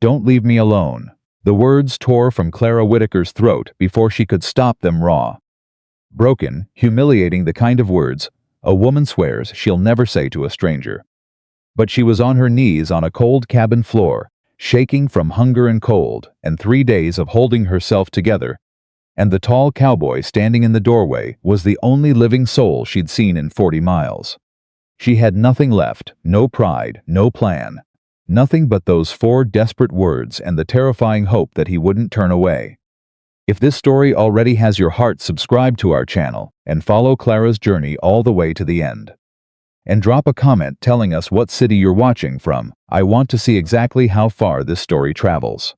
Don't leave me alone. The words tore from Clara Whitaker's throat before she could stop them raw. Broken, humiliating, the kind of words a woman swears she'll never say to a stranger. But she was on her knees on a cold cabin floor, shaking from hunger and cold, and 3 days of holding herself together, and the tall cowboy standing in the doorway was the only living soul she'd seen in 40 miles. She had nothing left, no pride, no plan, nothing but those 4 desperate words and the terrifying hope that he wouldn't turn away. If this story already has your heart, subscribe to our channel and follow Clara's journey all the way to the end. And drop a comment telling us what city you're watching from. I want to see exactly how far this story travels.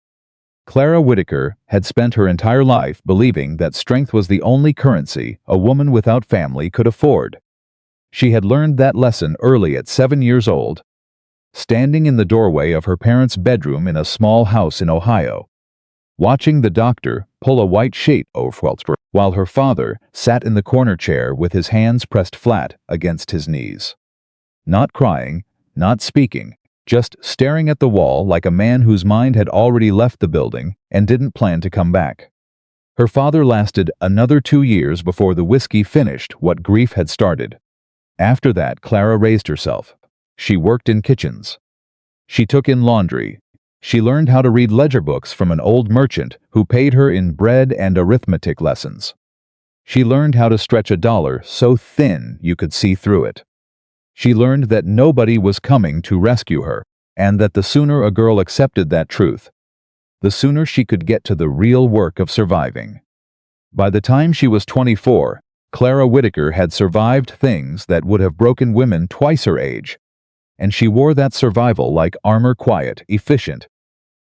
Clara Whitaker had spent her entire life believing that strength was the only currency a woman without family could afford. She had learned that lesson early at 7 years old, standing in the doorway of her parents' bedroom in a small house in Ohio, watching the doctor pull a white sheet over while her father sat in the corner chair with his hands pressed flat against his knees. Not crying, not speaking, just staring at the wall like a man whose mind had already left the building and didn't plan to come back. Her father lasted another 2 years before the whiskey finished what grief had started. After that, Clara raised herself. She worked in kitchens. She took in laundry. She learned how to read ledger books from an old merchant who paid her in bread and arithmetic lessons. She learned how to stretch a dollar so thin you could see through it. She learned that nobody was coming to rescue her, and that the sooner a girl accepted that truth, the sooner she could get to the real work of surviving. By the time she was 24, Clara Whitaker had survived things that would have broken women twice her age, and she wore that survival like armor, quiet, efficient,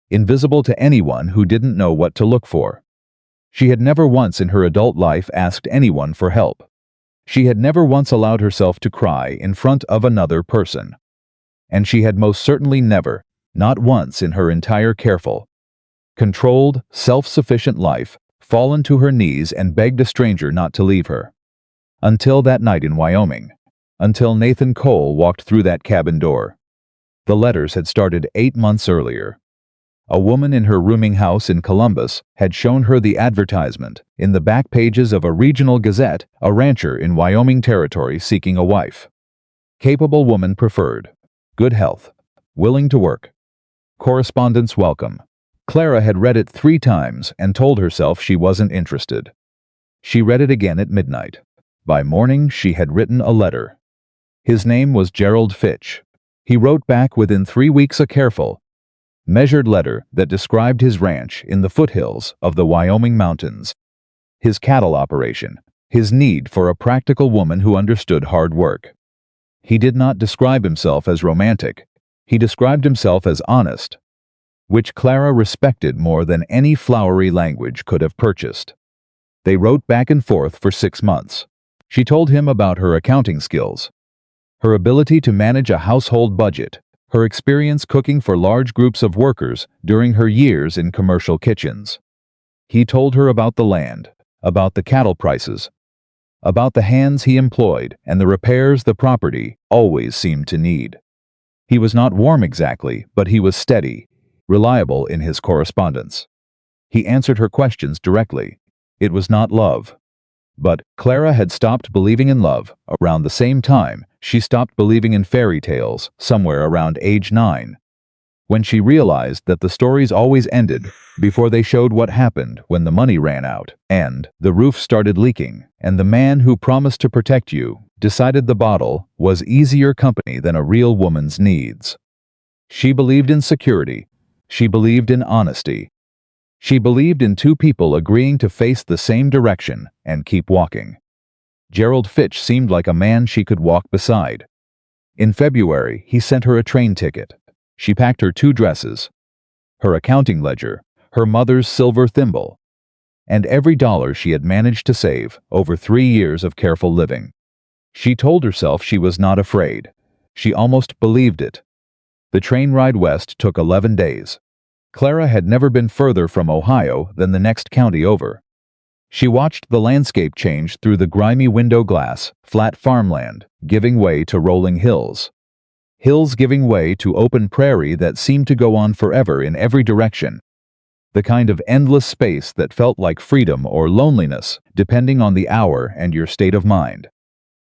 invisible to anyone who didn't know what to look for. She had never once in her adult life asked anyone for help. She had never once allowed herself to cry in front of another person. And she had most certainly never, not once in her entire careful, controlled, self-sufficient life, fallen to her knees and begged a stranger not to leave her. Until that night in Wyoming. Until Nathan Cole walked through that cabin door. The letters had started 8 months earlier. A woman in her rooming house in Columbus had shown her the advertisement in the back pages of a regional gazette, a rancher in Wyoming Territory seeking a wife. Capable woman preferred. Good health. Willing to work. Correspondence welcome. Clara had read it 3 times and told herself she wasn't interested. She read it again at midnight. By morning, she had written a letter. His name was Gerald Fitch. He wrote back within 3 weeks a careful, measured letter that described his ranch in the foothills of the Wyoming mountains, his cattle operation, his need for a practical woman who understood hard work. He did not describe himself as romantic. He described himself as honest, which Clara respected more than any flowery language could have purchased. They wrote back and forth for 6 months. She told him about her accounting skills, her ability to manage a household budget, her experience cooking for large groups of workers during her years in commercial kitchens. He told her about the land, about the cattle prices, about the hands he employed and the repairs the property always seemed to need. He was not warm exactly, but he was steady, reliable in his correspondence. He answered her questions directly. It was not love. But Clara had stopped believing in love around the same time she stopped believing in fairy tales, somewhere around age 9. When she realized that the stories always ended before they showed what happened when the money ran out, and the roof started leaking, and the man who promised to protect you decided the bottle was easier company than a real woman's needs. She believed in security. She believed in honesty. She believed in 2 people agreeing to face the same direction and keep walking. Gerald Fitch seemed like a man she could walk beside. In February, he sent her a train ticket. She packed her 2 dresses, her accounting ledger, her mother's silver thimble, and every dollar she had managed to save over 3 years of careful living. She told herself she was not afraid. She almost believed it. The train ride west took 11 days. Clara had never been further from Ohio than the next county over. She watched the landscape change through the grimy window glass, flat farmland, giving way to rolling hills. hills giving way to open prairie that seemed to go on forever in every direction. The kind of endless space that felt like freedom or loneliness, depending on the hour and your state of mind.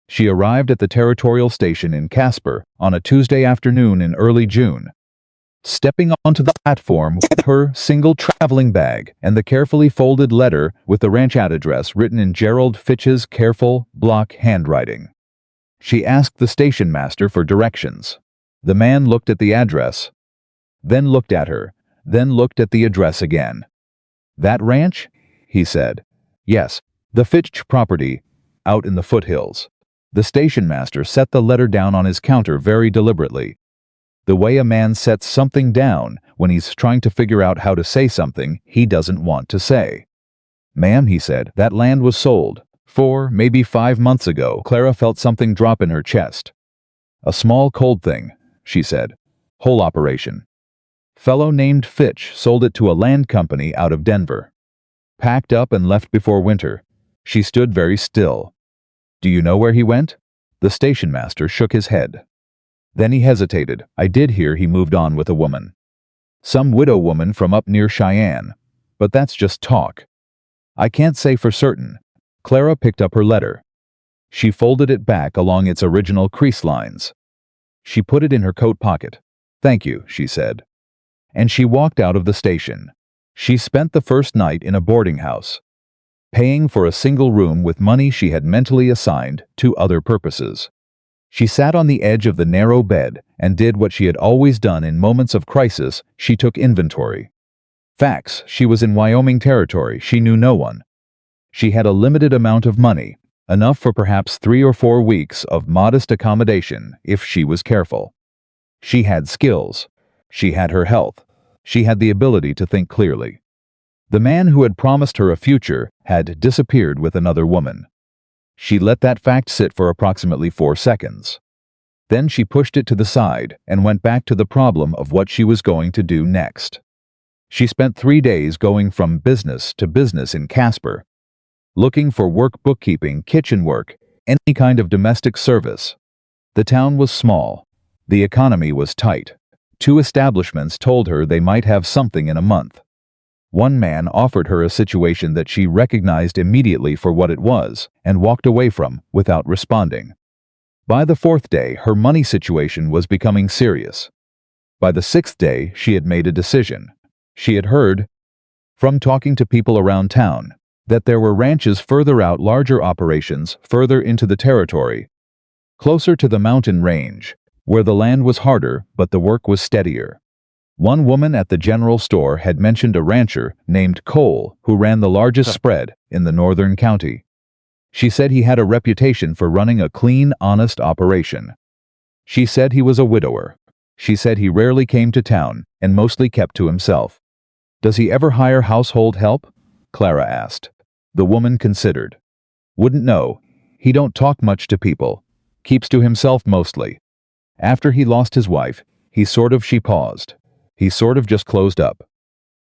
She arrived at the territorial station in Casper on a Tuesday afternoon in early June. Stepping onto the platform with her single traveling bag and the carefully folded letter with the ranch address written in Gerald Fitch's careful, block handwriting. She asked the station master for directions. The man looked at the address, then looked at her, then looked at the address again. "That ranch?" he said. "Yes, the Fitch property, out in the foothills." The station master set the letter down on his counter very deliberately. The way a man sets something down when he's trying to figure out how to say something he doesn't want to say. "Ma'am," he said, "that land was sold 4, maybe 5 months ago." Clara felt something drop in her chest. "A small cold thing," she said. "Whole operation. Fellow named Fitch sold it to a land company out of Denver. Packed up and left before winter." She stood very still. "Do you know where he went?" The station master shook his head. Then he hesitated. "I did hear he moved on with a woman. Some widow woman from up near Cheyenne. But that's just talk. I can't say for certain." Clara picked up her letter. She folded it back along its original crease lines. She put it in her coat pocket. "Thank you," she said. And she walked out of the station. She spent the first night in a boarding house, paying for a single room with money she had mentally assigned to other purposes. She sat on the edge of the narrow bed and did what she had always done in moments of crisis. She took inventory. Facts: she was in Wyoming Territory. She knew no one. She had a limited amount of money, enough for perhaps 3 or 4 weeks of modest accommodation if she was careful. She had skills. She had her health. She had the ability to think clearly. The man who had promised her a future had disappeared with another woman. She let that fact sit for approximately 4 seconds. Then she pushed it to the side and went back to the problem of what she was going to do next. She spent 3 days going from business to business in Casper, looking for work, bookkeeping, kitchen work, any kind of domestic service. The town was small. The economy was tight. 2 establishments told her they might have something in a month. One man offered her a situation that she recognized immediately for what it was and walked away from without responding. By the 4th day, her money situation was becoming serious. By the 6th day, she had made a decision. She had heard, from talking to people around town, that there were ranches further out, larger operations further into the territory, closer to the mountain range, where the land was harder but the work was steadier. One woman at the general store had mentioned a rancher named Cole who ran the largest spread in the northern county. She said he had a reputation for running a clean, honest operation. She said he was a widower. She said he rarely came to town and mostly kept to himself. "Does he ever hire household help?" Clara asked. The woman considered. "Wouldn't know. He don't talk much to people. Keeps to himself mostly. After he lost his wife, she paused. He sort of just closed up.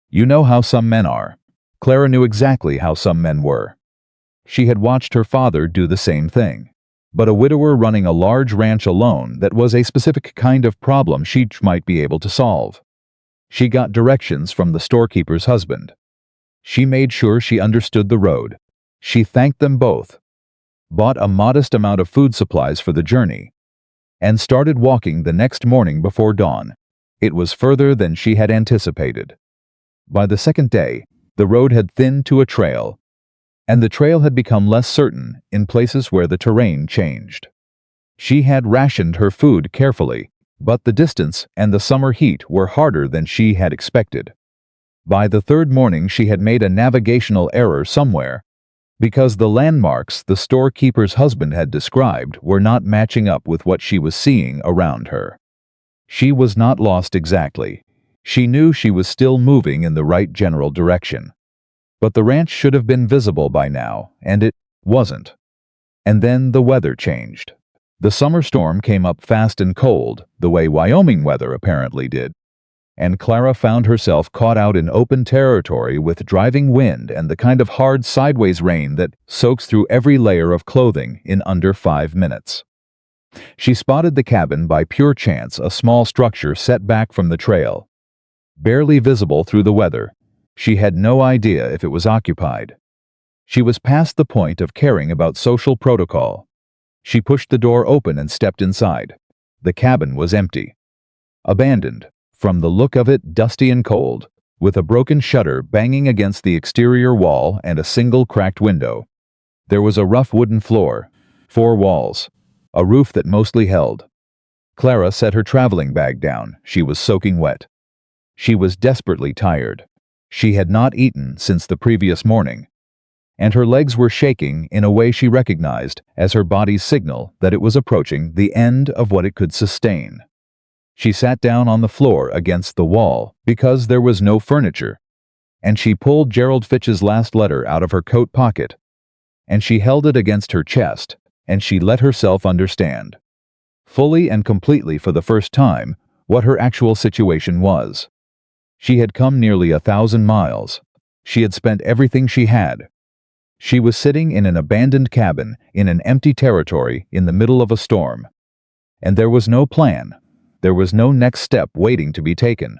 You know how some men are." Clara knew exactly how some men were. She had watched her father do the same thing. But a widower running a large ranch alone, that was a specific kind of problem she might be able to solve. She got directions from the storekeeper's husband. She made sure she understood the road. She thanked them both, bought a modest amount of food supplies for the journey, and started walking the next morning before dawn. It was further than she had anticipated. By the 2nd day, the road had thinned to a trail, and the trail had become less certain in places where the terrain changed. She had rationed her food carefully, but the distance and the summer heat were harder than she had expected. By the 3rd morning she had made a navigational error somewhere, because the landmarks the storekeeper's husband had described were not matching up with what she was seeing around her. She was not lost exactly. She knew she was still moving in the right general direction. But the ranch should have been visible by now, and it wasn't. And then the weather changed. The summer storm came up fast and cold, the way Wyoming weather apparently did. And Clara found herself caught out in open territory with driving wind and the kind of hard sideways rain that soaks through every layer of clothing in under 5 minutes. She spotted the cabin by pure chance, a small structure set back from the trail. Barely visible through the weather, she had no idea if it was occupied. She was past the point of caring about social protocol. She pushed the door open and stepped inside. The cabin was empty. Abandoned, from the look of it dusty and cold, with a broken shutter banging against the exterior wall and a single cracked window. There was a rough wooden floor, 4 walls, a roof that mostly held. Clara set her traveling bag down. She was soaking wet. She was desperately tired. She had not eaten since the previous morning, and her legs were shaking in a way she recognized as her body's signal that it was approaching the end of what it could sustain. She sat down on the floor against the wall because there was no furniture, and she pulled Gerald Fitch's last letter out of her coat pocket, and she held it against her chest, and she let herself understand, fully and completely for the first time, what her actual situation was. She had come nearly 1,000 miles. She had spent everything she had. She was sitting in an abandoned cabin in an empty territory in the middle of a storm. And there was no plan. There was no next step waiting to be taken.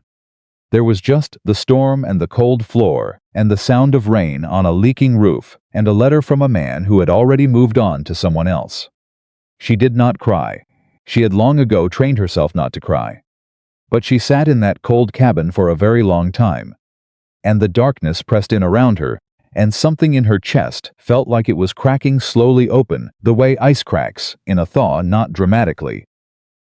There was just the storm and the cold floor and the sound of rain on a leaking roof and a letter from a man who had already moved on to someone else. She did not cry. She had long ago trained herself not to cry. But she sat in that cold cabin for a very long time, and the darkness pressed in around her, and something in her chest felt like it was cracking slowly open, the way ice cracks in a thaw, not dramatically,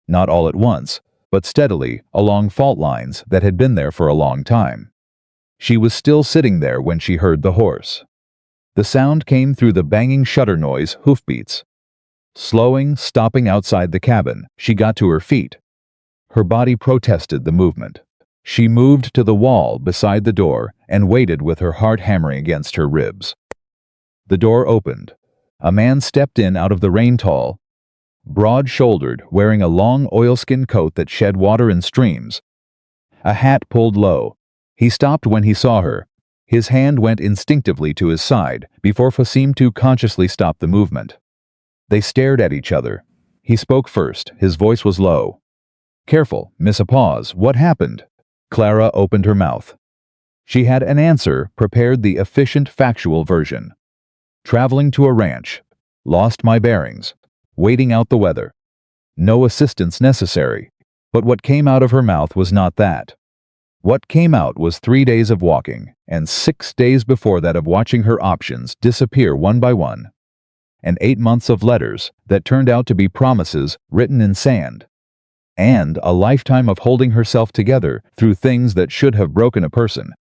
not all at once, but steadily along fault lines that had been there for a long time. She was still sitting there when she heard the horse. The sound came through the banging shutter noise, hoofbeats. Slowing, stopping outside the cabin, she got to her feet. Her body protested the movement. She moved to the wall beside the door and waited with her heart hammering against her ribs. The door opened. A man stepped in out of the rain, tall, broad-shouldered, wearing a long oilskin coat that shed water in streams. A hat pulled low. He stopped when he saw her. His hand went instinctively to his side before he seemed to consciously stop the movement. They stared at each other. He spoke first. His voice was low. "Careful, miss." A pause. "What happened?" Clara opened her mouth. She had an answer, prepared, the efficient, factual version. "Traveling to a ranch. Lost my bearings. Waiting out the weather. No assistance necessary." But what came out of her mouth was not that. What came out was 3 days of walking, and 6 days before that of watching her options disappear one by one. And 8 months of letters that turned out to be promises written in sand. And a lifetime of holding herself together through things that should have broken a person.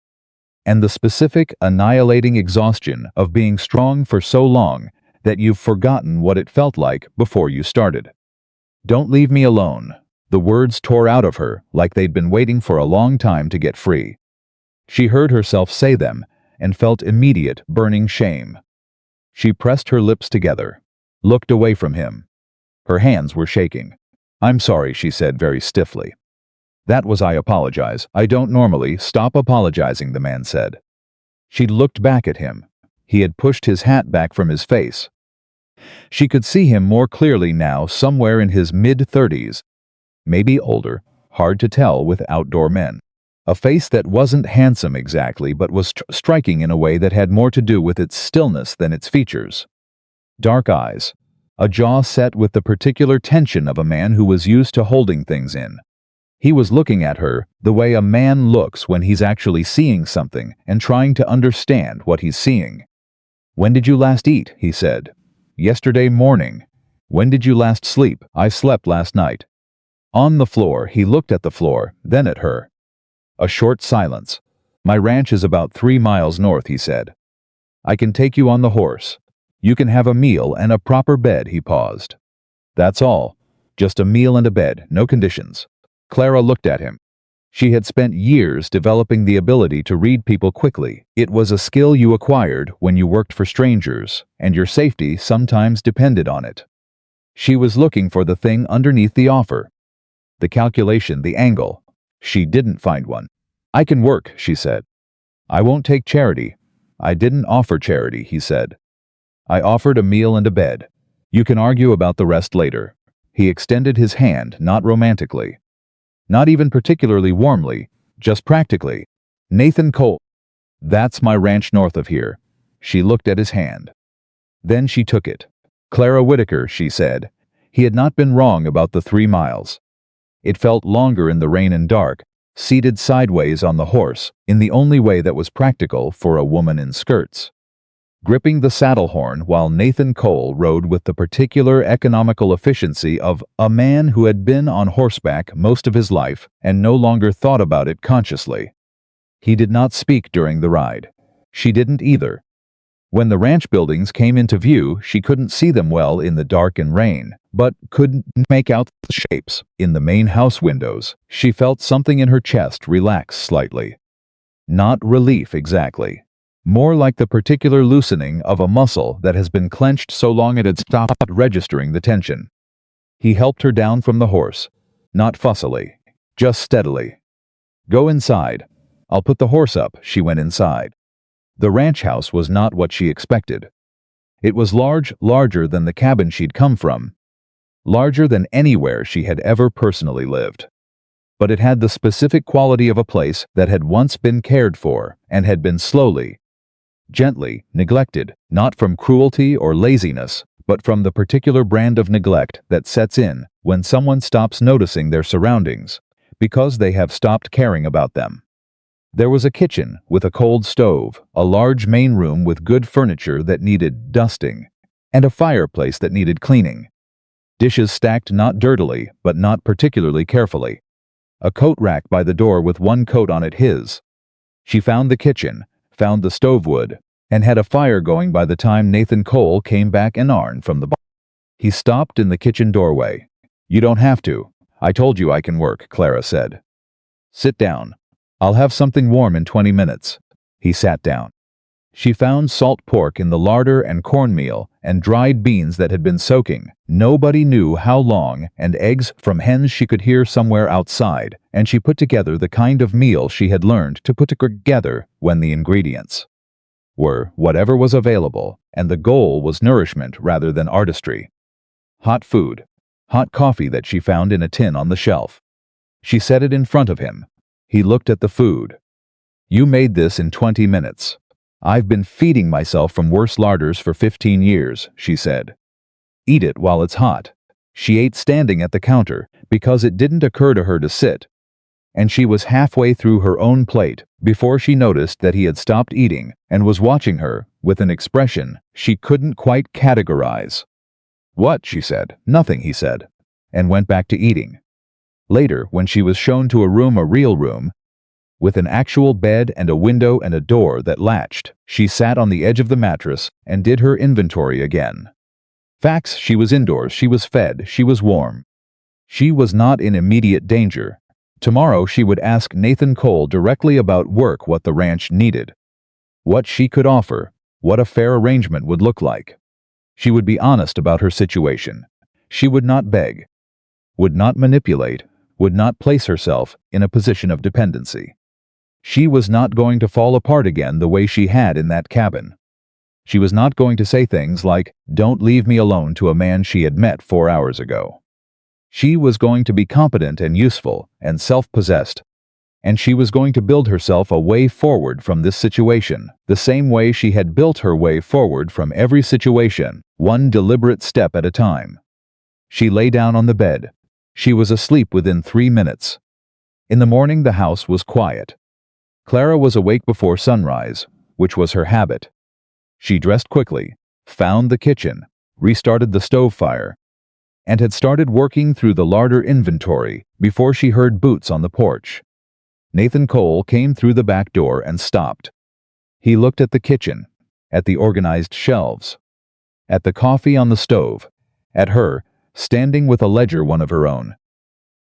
And the specific, annihilating exhaustion of being strong for so long that you've forgotten what it felt like before you started. "Don't leave me alone." The words tore out of her like they'd been waiting for a long time to get free. She heard herself say them and felt immediate, burning shame. She pressed her lips together, looked away from him. Her hands were shaking. "I'm sorry," she said very stiffly. "That was I apologize. I don't normally." "Stop apologizing," the man said. She looked back at him. He had pushed his hat back from his face. She could see him more clearly now, somewhere in his mid-30s, maybe older, hard to tell with outdoor men. A face that wasn't handsome exactly, but was striking in a way that had more to do with its stillness than its features. Dark eyes. A jaw set with the particular tension of a man who was used to holding things in. He was looking at her the way a man looks when he's actually seeing something and trying to understand what he's seeing. "When did you last eat?" he said. "Yesterday morning." "When did you last sleep?" "I slept last night." On the floor, he looked at the floor, then at her. A short silence. "My ranch is about 3 miles north," he said. "I can take you on the horse. You can have a meal and a proper bed." He paused. "That's all. Just a meal and a bed, no conditions." Clara looked at him. She had spent years developing the ability to read people quickly. It was a skill you acquired when you worked for strangers, and your safety sometimes depended on it. She was looking for the thing underneath the offer. The calculation, the angle. She didn't find one. "I can work," she said. "I won't take charity." "I didn't offer charity," he said. "I offered a meal and a bed. You can argue about the rest later." He extended his hand, not romantically. Not even particularly warmly, just practically. Nathan Cole. That's my ranch north of here. She looked at his hand. Then she took it. Clara Whitaker, she said. He had not been wrong about the 3 miles. It felt longer in the rain and dark, seated sideways on the horse, in the only way that was practical for a woman in skirts. Gripping the saddle horn while Nathan Cole rode with the particular economical efficiency of a man who had been on horseback most of his life and no longer thought about it consciously. He did not speak during the ride. She didn't either. When the ranch buildings came into view, she couldn't see them well in the dark and rain, but could make out the shapes in the main house windows. She felt something in her chest relax slightly. Not relief exactly. More like the particular loosening of a muscle that has been clenched so long it had stopped registering the tension. He helped her down from the horse, not fussily, just steadily. Go inside. I'll put the horse up. She went inside. The ranch house was not what she expected. It was larger than the cabin she'd come from, larger than anywhere she had ever personally lived. But it had the specific quality of a place that had once been cared for and had been slowly, gently neglected, not from cruelty or laziness, but from the particular brand of neglect that sets in when someone stops noticing their surroundings because they have stopped caring about them. There was a kitchen with a cold stove, a large main room with good furniture that needed dusting, and a fireplace that needed cleaning. Dishes stacked not dirtily, but not particularly carefully. A coat rack by the door with one coat on it his. She found the kitchen, found the stove wood, and had a fire going by the time Nathan Cole came back in Arn from the bar. He stopped in the kitchen doorway. You don't have to. I told you I can work, Clara said. Sit down. I'll have something warm in 20 minutes. He sat down. She found salt pork in the larder and cornmeal and dried beans that had been soaking. Nobody knew how long, and eggs from hens she could hear somewhere outside, and she put together the kind of meal she had learned to put together when the ingredients were whatever was available, and the goal was nourishment rather than artistry. Hot food, hot coffee that she found in a tin on the shelf. She set it in front of him. He looked at the food. You made this in 20 minutes. I've been feeding myself from worse larders for 15 years, she said. Eat it while it's hot. She ate standing at the counter because it didn't occur to her to sit. And she was halfway through her own plate before she noticed that he had stopped eating and was watching her with an expression she couldn't quite categorize. What? She said. Nothing, he said, and went back to eating. Later, when she was shown to a real room, with an actual bed and a window and a door that latched, she sat on the edge of the mattress and did her inventory again. Facts: she was indoors, she was fed, she was warm. She was not in immediate danger. Tomorrow she would ask Nathan Cole directly about work, what the ranch needed, what she could offer, what a fair arrangement would look like. She would be honest about her situation. She would not beg, would not manipulate, would not place herself in a position of dependency. She was not going to fall apart again the way she had in that cabin. She was not going to say things like, "Don't leave me alone," to a man she had met 4 hours ago. She was going to be competent and useful and self-possessed, and she was going to build herself a way forward from this situation, the same way she had built her way forward from every situation, one deliberate step at a time. She lay down on the bed. She was asleep within 3 minutes. In the morning the house was quiet. Clara was awake before sunrise, which was her habit. She dressed quickly, found the kitchen, restarted the stove fire, and had started working through the larder inventory before she heard boots on the porch. Nathan Cole came through the back door and stopped. He looked at the kitchen, at the organized shelves, at the coffee on the stove, at her, standing with a ledger, one of her own,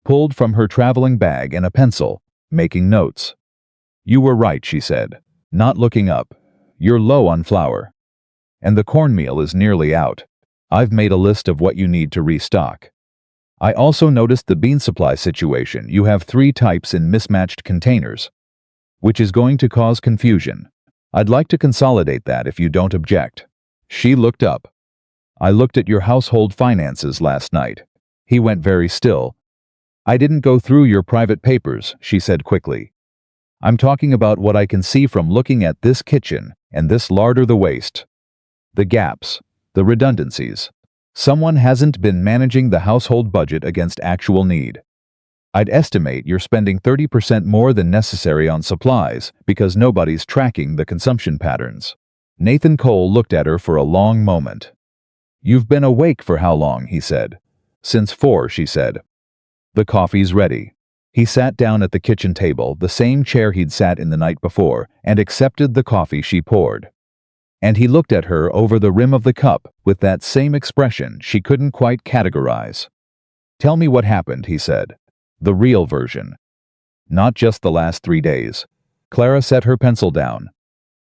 pulled from her traveling bag, and a pencil, making notes. You were right, she said, not looking up. You're low on flour. And the cornmeal is nearly out. I've made a list of what you need to restock. I also noticed the bean supply situation. You have 3 types in mismatched containers, which is going to cause confusion. I'd like to consolidate that if you don't object. She looked up. I looked at your household finances last night. He went very still. I didn't go through your private papers, she said quickly. I'm talking about what I can see from looking at this kitchen and this larder, the waste. The gaps, the redundancies. Someone hasn't been managing the household budget against actual need. I'd estimate you're spending 30% more than necessary on supplies because nobody's tracking the consumption patterns. Nathan Cole looked at her for a long moment. You've been awake for how long, he said. Since 4, she said. The coffee's ready. He sat down at the kitchen table, the same chair he'd sat in the night before, and accepted the coffee she poured. And he looked at her over the rim of the cup with that same expression she couldn't quite categorize. Tell me what happened, he said. The real version. Not just the last 3 days. Clara set her pencil down.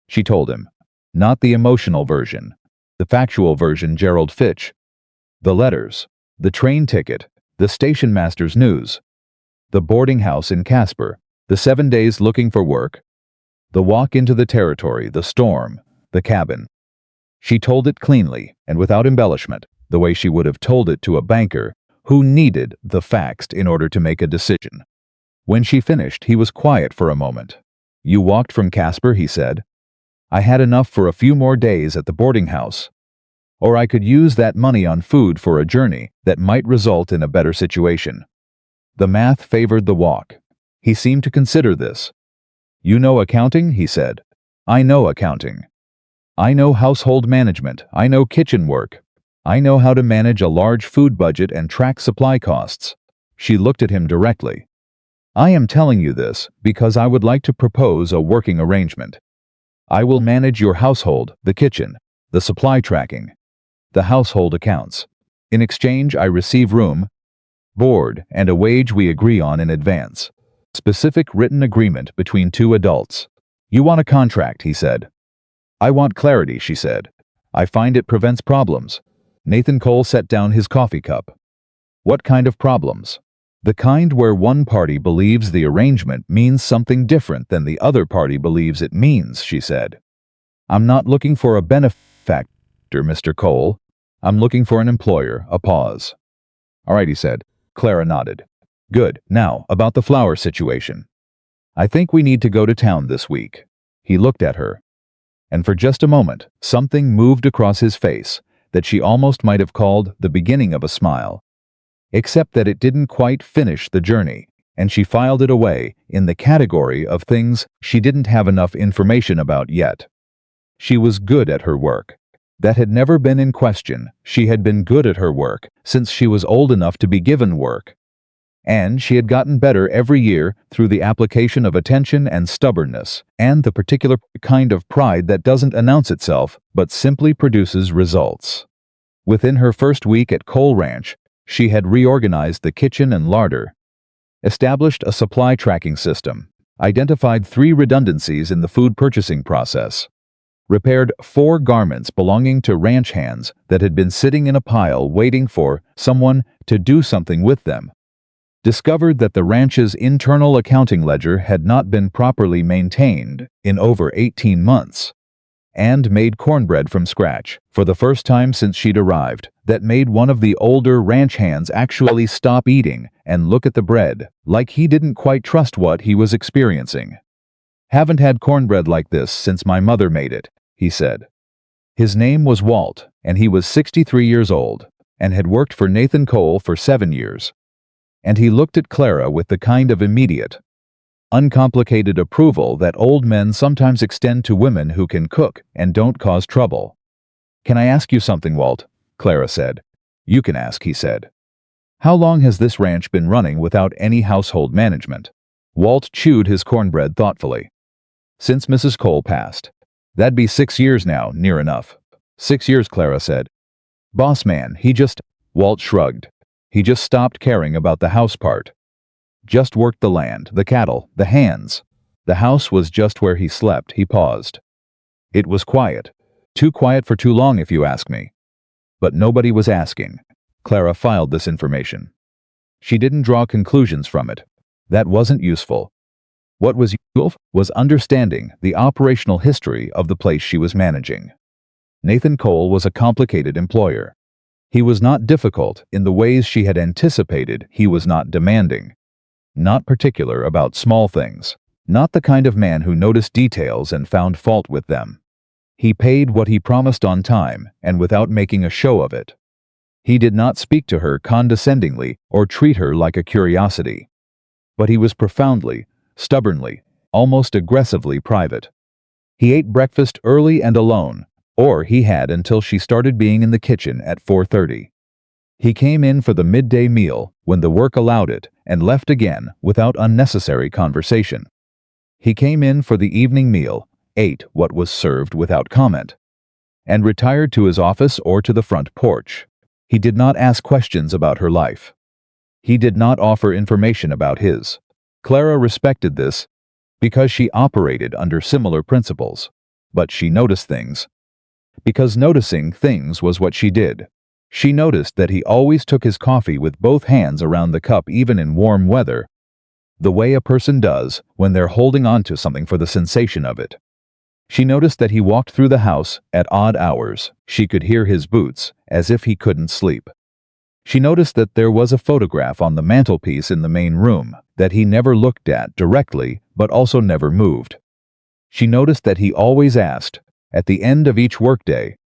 She told him. Not the emotional version. The factual version, Gerald Fitch. The letters. The train ticket. The station master's news. The boarding house in Casper. The 7 days looking for work. The walk into the territory, the storm, the cabin. She told it cleanly and without embellishment, the way she would have told it to a banker who needed the facts in order to make a decision. When she finished, he was quiet for a moment. You walked from Casper, he said. I had enough for a few more days at the boarding house. Or I could use that money on food for a journey that might result in a better situation. The math favored the walk. He seemed to consider this. You know accounting, he said. I know accounting. I know household management. I know kitchen work. I know how to manage a large food budget and track supply costs. She looked at him directly. I am telling you this because I would like to propose a working arrangement. I will manage your household, the kitchen, the supply tracking, the household accounts. In exchange, I receive room, board, and a wage we agree on in advance. Specific written agreement between 2 adults. You want a contract, he said. I want clarity, she said. I find it prevents problems. Nathan Cole set down his coffee cup. What kind of problems? The kind where one party believes the arrangement means something different than the other party believes it means, she said. I'm not looking for a benefactor, Mr. Cole. I'm looking for an employer. A pause. All right, he said. Clara nodded. Good. Now, about the flower situation. I think we need to go to town this week. He looked at her. And for just a moment, something moved across his face that she almost might have called the beginning of a smile. Except that it didn't quite finish the journey, and she filed it away in the category of things she didn't have enough information about yet. She was good at her work. That had never been in question. She had been good at her work since she was old enough to be given work. And she had gotten better every year through the application of attention and stubbornness, and the particular kind of pride that doesn't announce itself but simply produces results. Within her first week at Cole Ranch, she had reorganized the kitchen and larder, established a supply tracking system, identified 3 redundancies in the food purchasing process, repaired 4 garments belonging to ranch hands that had been sitting in a pile waiting for someone to do something with them, discovered that the ranch's internal accounting ledger had not been properly maintained in over 18 months, and made cornbread from scratch, for the first time since she'd arrived, that made one of the older ranch hands actually stop eating and look at the bread, like he didn't quite trust what he was experiencing. Haven't had cornbread like this since my mother made it, he said. His name was Walt, and he was 63 years old, and had worked for Nathan Cole for 7 years. And he looked at Clara with the kind of immediate, uncomplicated approval that old men sometimes extend to women who can cook and don't cause trouble. Can I ask you something, Walt? Clara said. You can ask, he said. How long has this ranch been running without any household management? Walt chewed his cornbread thoughtfully. Since Mrs. Cole passed. That'd be 6 years now, near enough. 6 years, Clara said. Boss man, Walt shrugged. He just stopped caring about the house part. Just worked the land, the cattle, the hands. The house was just where he slept. He paused. It was quiet. Too quiet for too long, if you ask me. But nobody was asking. Clara filed this information. She didn't draw conclusions from it. That wasn't useful. What was useful was understanding the operational history of the place she was managing. Nathan Cole was a complicated employer. He was not difficult in the ways she had anticipated. He was not demanding, not particular about small things, not the kind of man who noticed details and found fault with them. He paid what he promised on time and without making a show of it. He did not speak to her condescendingly or treat her like a curiosity. But he was profoundly, stubbornly, almost aggressively private. He ate breakfast early and alone, or he had until she started being in the kitchen at 4:30. He came in for the midday meal when the work allowed it and left again without unnecessary conversation. He came in for the evening meal, ate what was served without comment, and retired to his office or to the front porch. He did not ask questions about her life. He did not offer information about his. Clara respected this because she operated under similar principles, but she noticed things. Because noticing things was what she did. She noticed that he always took his coffee with both hands around the cup even in warm weather, the way a person does when they're holding on to something for the sensation of it. She noticed that he walked through the house at odd hours. She could hear his boots, as if he couldn't sleep. She noticed that there was a photograph on the mantelpiece in the main room that he never looked at directly but also never moved. She noticed that he always asked, at the end of each workday,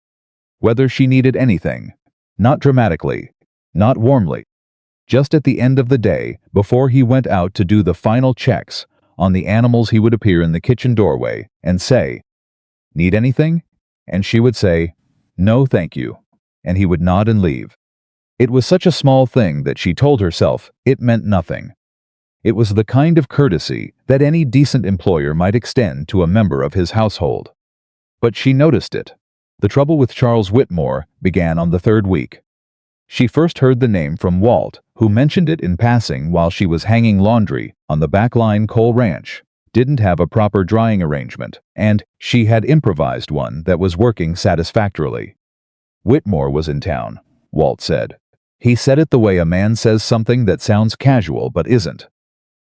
whether she needed anything, not dramatically, not warmly, just at the end of the day before he went out to do the final checks on the animals. He would appear in the kitchen doorway and say, "Need anything?" And she would say, "No, thank you," and he would nod and leave. It was such a small thing that she told herself it meant nothing. It was the kind of courtesy that any decent employer might extend to a member of his household. But she noticed it. The trouble with Charles Whitmore began on the third week. She first heard the name from Walt, who mentioned it in passing while she was hanging laundry on the backline coal ranch, didn't have a proper drying arrangement, and she had improvised one that was working satisfactorily. Whitmore was in town, Walt said. He said it the way a man says something that sounds casual but isn't.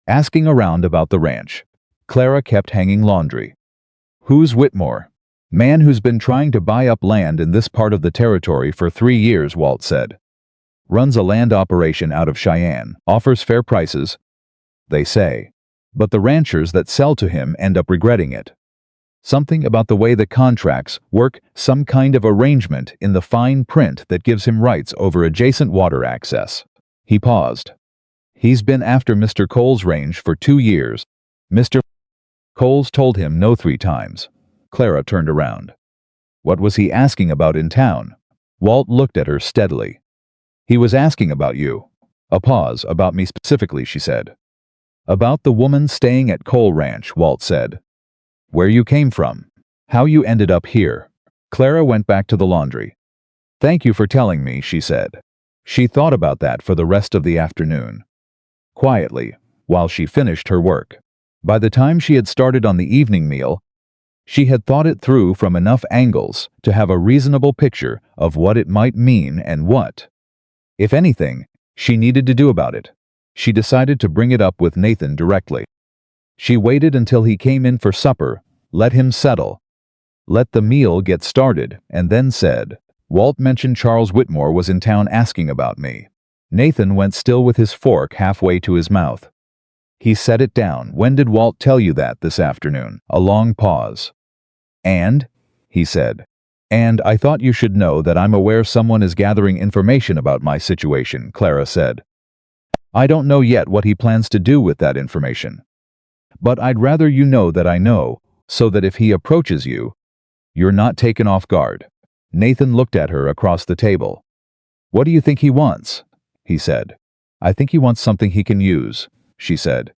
Asking around about the ranch, Clara kept hanging laundry. "Who's Whitmore?" "Man who's been trying to buy up land in this part of the territory for 3 years, Walt said. Runs a land operation out of Cheyenne, offers fair prices, they say. But the ranchers that sell to him end up regretting it. Something about the way the contracts work, some kind of arrangement in the fine print that gives him rights over adjacent water access." He paused. "He's been after Mr. Cole's range for 2 years. Mr. Cole's told him no 3 times. Clara turned around. "What was he asking about in town?" Walt looked at her steadily. "He was asking about you." A pause. "About me specifically," she said. "About the woman staying at Cole Ranch," Walt said. "Where you came from. How you ended up here." Clara went back to the laundry. "Thank you for telling me," she said. She thought about that for the rest of the afternoon. Quietly, while she finished her work. By the time she had started on the evening meal, she had thought it through from enough angles to have a reasonable picture of what it might mean and what, if anything, she needed to do about it. She decided to bring it up with Nathan directly. She waited until he came in for supper, let him settle, let the meal get started, and then said, "Walt mentioned Charles Whitmore was in town asking about me." Nathan went still with his fork halfway to his mouth. He set it down. "When did Walt tell you that this afternoon?" A long pause. "And?" he said. "And I thought you should know that I'm aware someone is gathering information about my situation," Clara said. "I don't know yet what he plans to do with that information. But I'd rather you know that I know, so that if he approaches you, you're not taken off guard." Nathan looked at her across the table. "What do you think he wants?" he said. "I think he wants something he can use," she said.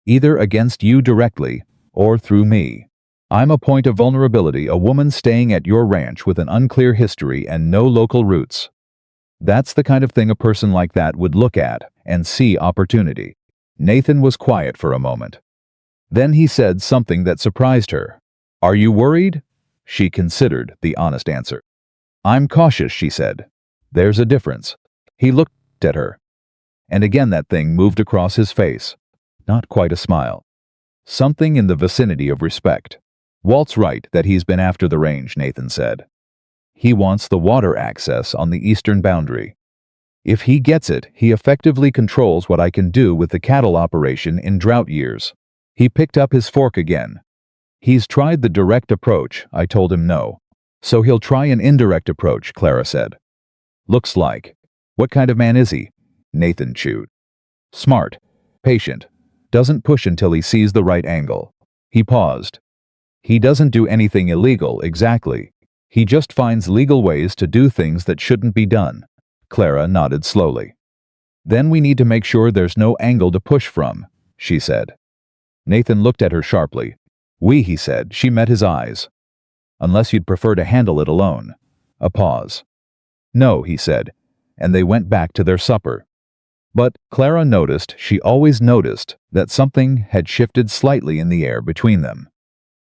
"Either against you directly, or through me. I'm a point of vulnerability, a woman staying at your ranch with an unclear history and no local roots. That's the kind of thing a person like that would look at and see opportunity." Nathan was quiet for a moment. Then he said something that surprised her. "Are you worried?" She considered the honest answer. "I'm cautious," she said. "There's a difference." He looked at her. And again that thing moved across his face. Not quite a smile. Something in the vicinity of respect. "Walt's right that he's been after the range," Nathan said. He wants the water access on the eastern boundary. If he gets it, he effectively controls what I can do with the cattle operation in drought years. He picked up his fork again. He's tried the direct approach, I told him no. So he'll try an indirect approach, Clara said. Looks like. What kind of man is he? Nathan chewed. Smart. Patient. Doesn't push until he sees the right angle. He paused. He doesn't do anything illegal, exactly. He just finds legal ways to do things that shouldn't be done. Clara nodded slowly. Then we need to make sure there's no angle to push from, she said. Nathan looked at her sharply. We, he said. She met his eyes. Unless you'd prefer to handle it alone. A pause. No, he said, and they went back to their supper. But Clara noticed, she always noticed, that something had shifted slightly in the air between them.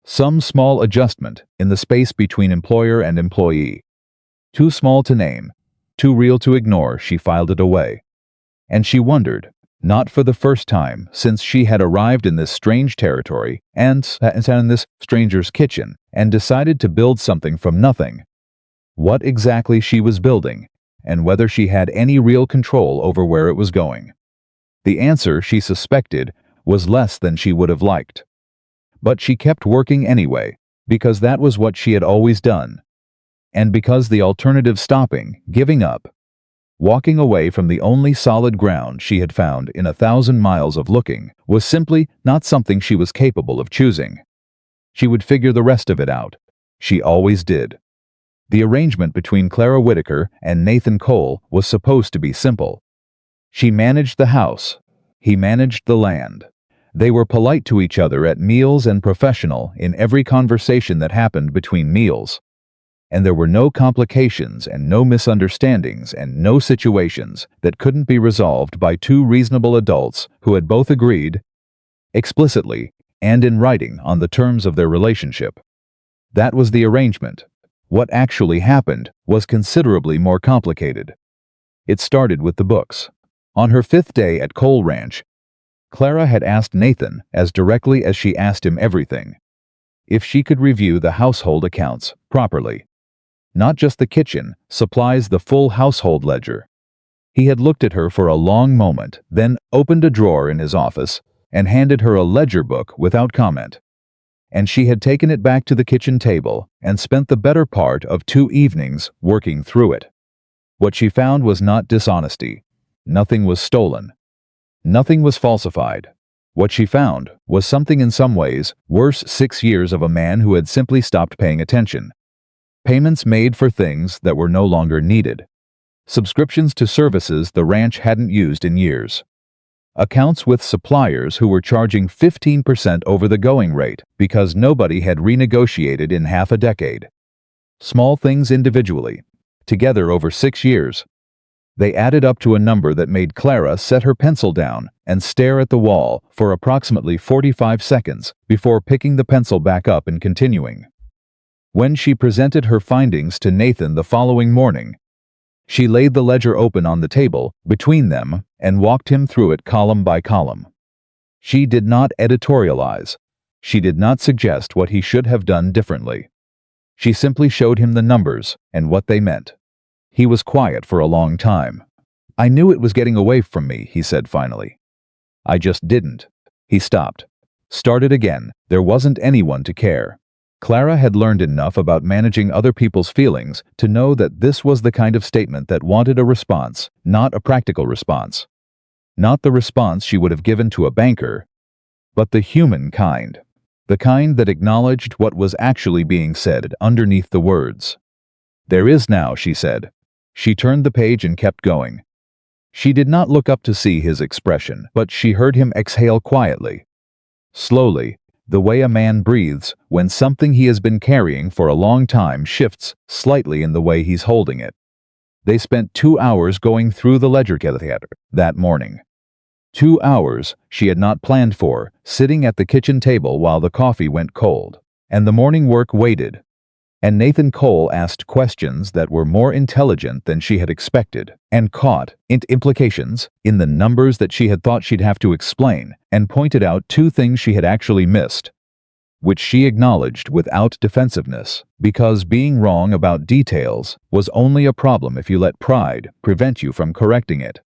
Some small adjustment in the space between employer and employee. Too small to name, too real to ignore, she filed it away. And she wondered, not for the first time since she had arrived in this strange territory and sat in this stranger's kitchen and decided to build something from nothing. What exactly she was building, and whether she had any real control over where it was going. The answer, she suspected, was less than she would have liked. But she kept working anyway, because that was what she had always done. And because the alternative stopping, giving up, walking away from the only solid ground she had found in 1,000 miles of looking, was simply not something she was capable of choosing. She would figure the rest of it out. She always did. The arrangement between Clara Whitaker and Nathan Cole was supposed to be simple. She managed the house. He managed the land. They were polite to each other at meals and professional in every conversation that happened between meals. And there were no complications and no misunderstandings and no situations that couldn't be resolved by two reasonable adults who had both agreed, explicitly and in writing, on the terms of their relationship. That was the arrangement. What actually happened was considerably more complicated. It started with the books. On her 5th day at Cole Ranch, Clara had asked Nathan, as directly as she asked him everything, if she could review the household accounts properly. Not just the kitchen, supplies, the full household ledger. He had looked at her for a long moment, then opened a drawer in his office and handed her a ledger book without comment. And she had taken it back to the kitchen table and spent the better part of 2 evenings working through it. What she found was not dishonesty. Nothing was stolen. Nothing was falsified. What she found was something in some ways worse: 6 years of a man who had simply stopped paying attention. Payments made for things that were no longer needed. Subscriptions to services the ranch hadn't used in years. Accounts with suppliers who were charging 15% over the going rate because nobody had renegotiated in half a decade. Small things individually, together over 6 years. They added up to a number that made Clara set her pencil down and stare at the wall for approximately 45 seconds before picking the pencil back up and continuing. When she presented her findings to Nathan the following morning, she laid the ledger open on the table between them and walked him through it column by column. She did not editorialize. She did not suggest what he should have done differently. She simply showed him the numbers and what they meant. He was quiet for a long time. I knew it was getting away from me, he said finally. I just didn't. He stopped. Started again. There wasn't anyone to care. Clara had learned enough about managing other people's feelings to know that this was the kind of statement that wanted a response, not a practical response. Not the response she would have given to a banker, but the human kind. The kind that acknowledged what was actually being said underneath the words. There is now, she said. She turned the page and kept going. She did not look up to see his expression, but she heard him exhale quietly. Slowly, the way a man breathes when something he has been carrying for a long time shifts slightly in the way he's holding it. They spent 2 hours going through the ledger together that morning. 2 hours she had not planned for, sitting at the kitchen table while the coffee went cold, and the morning work waited. And Nathan Cole asked questions that were more intelligent than she had expected, and caught implications in the numbers that she had thought she'd have to explain, and pointed out 2 things she had actually missed. which she acknowledged without defensiveness, because being wrong about details was only a problem if you let pride prevent you from correcting it.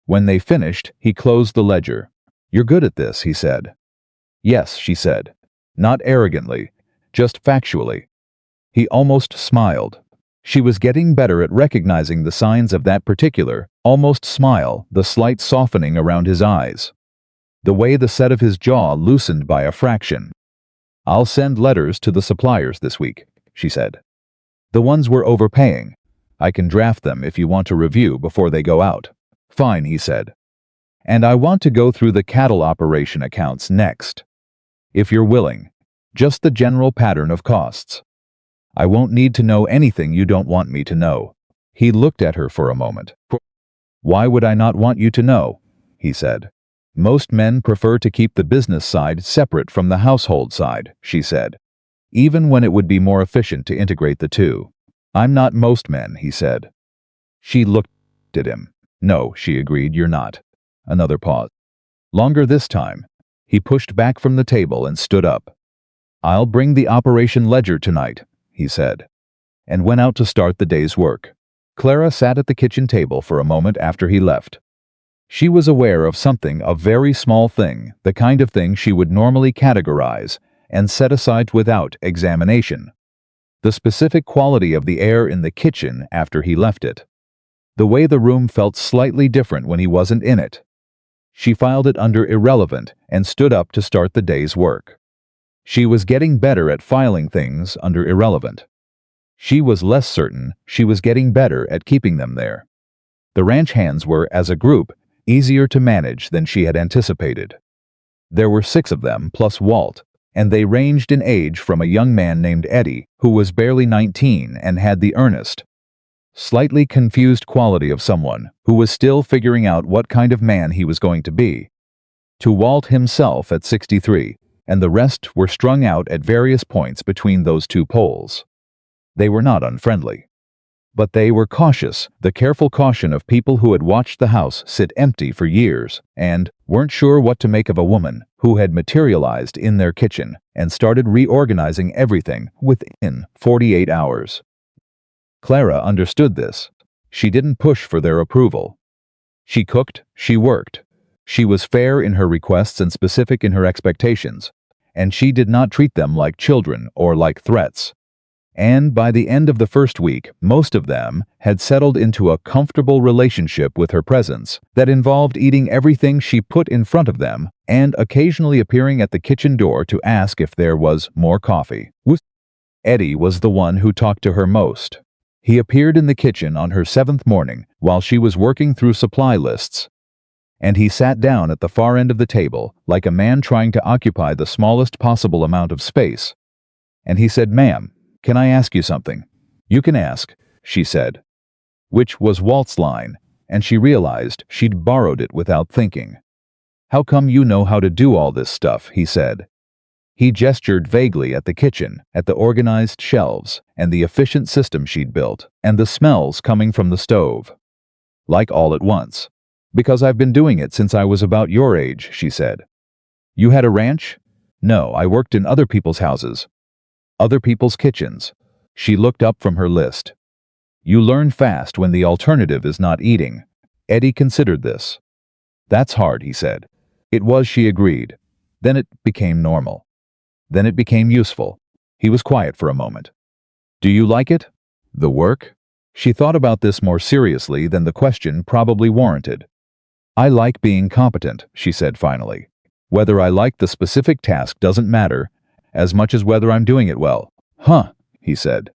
When they finished, he closed the ledger. "You're good at this," he said. "Yes," she said. Not arrogantly, just factually. He almost smiled. She was getting better at recognizing the signs of that particular, almost smile, the slight softening around his eyes. The way the set of his jaw loosened by a fraction. "I'll send letters to the suppliers this week," she said. "The ones we're overpaying. I can draft them if you want to review before they go out." "Fine," he said. "And I want to go through the cattle operation accounts next. If you're willing. Just the general pattern of costs. I won't need to know anything you don't want me to know." He looked at her for a moment. "Why would I not want you to know?" he said. "Most men prefer to keep the business side separate from the household side," she said, "even when it would be more efficient to integrate the two." "I'm not most men," he said. She looked at him. "No," she agreed, "you're not." Another pause. Longer this time. He pushed back from the table and stood up. "I'll bring the operation ledger tonight," he said, and went out to start the day's work. Clara sat at the kitchen table for a moment after he left. She was aware of something, a very small thing, the kind of thing she would normally categorize and set aside without examination. The specific quality of the air in the kitchen after he left it. The way the room felt slightly different when he wasn't in it. She filed it under irrelevant and stood up to start the day's work. She was getting better at filing things under irrelevant. She was less certain she was getting better at keeping them there. The ranch hands were, as a group, easier to manage than she had anticipated. There were 6 of them, plus Walt, and they ranged in age from a young man named Eddie, who was barely 19 and had the earnest, slightly confused quality of someone who was still figuring out what kind of man he was going to be, to Walt himself at 63, and the rest were strung out at various points between those two poles. They were not unfriendly. But they were cautious, the careful caution of people who had watched the house sit empty for years and weren't sure what to make of a woman who had materialized in their kitchen and started reorganizing everything within 48 hours. Clara understood this. She didn't push for their approval. She cooked, she worked. She was fair in her requests and specific in her expectations, and she did not treat them like children or like threats. And by the end of the first week, most of them had settled into a comfortable relationship with her presence that involved eating everything she put in front of them and occasionally appearing at the kitchen door to ask if there was more coffee. Eddie was the one who talked to her most. He appeared in the kitchen on her 7th morning while she was working through supply lists, and he sat down at the far end of the table like a man trying to occupy the smallest possible amount of space. And he said, "Ma'am, can I ask you something?" "You can ask," she said. Which was Walt's line, and she realized she'd borrowed it without thinking. "How come you know how to do all this stuff?" he said. He gestured vaguely at the kitchen, at the organized shelves, and the efficient system she'd built, and the smells coming from the stove. "Like all at once." "Because I've been doing it since I was about your age," she said. "You had a ranch?" "No, I worked in other people's houses. Other people's kitchens." She looked up from her list. "You learn fast when the alternative is not eating." Eddie considered this. "That's hard," he said. It was, she agreed. Then it became normal. Then it became useful. He was quiet for a moment. "Do you like it? The work?" She thought about this more seriously than the question probably warranted. "I like being competent," she said finally. "Whether I like the specific task doesn't matter, as much as whether I'm doing it well." "Huh," he said.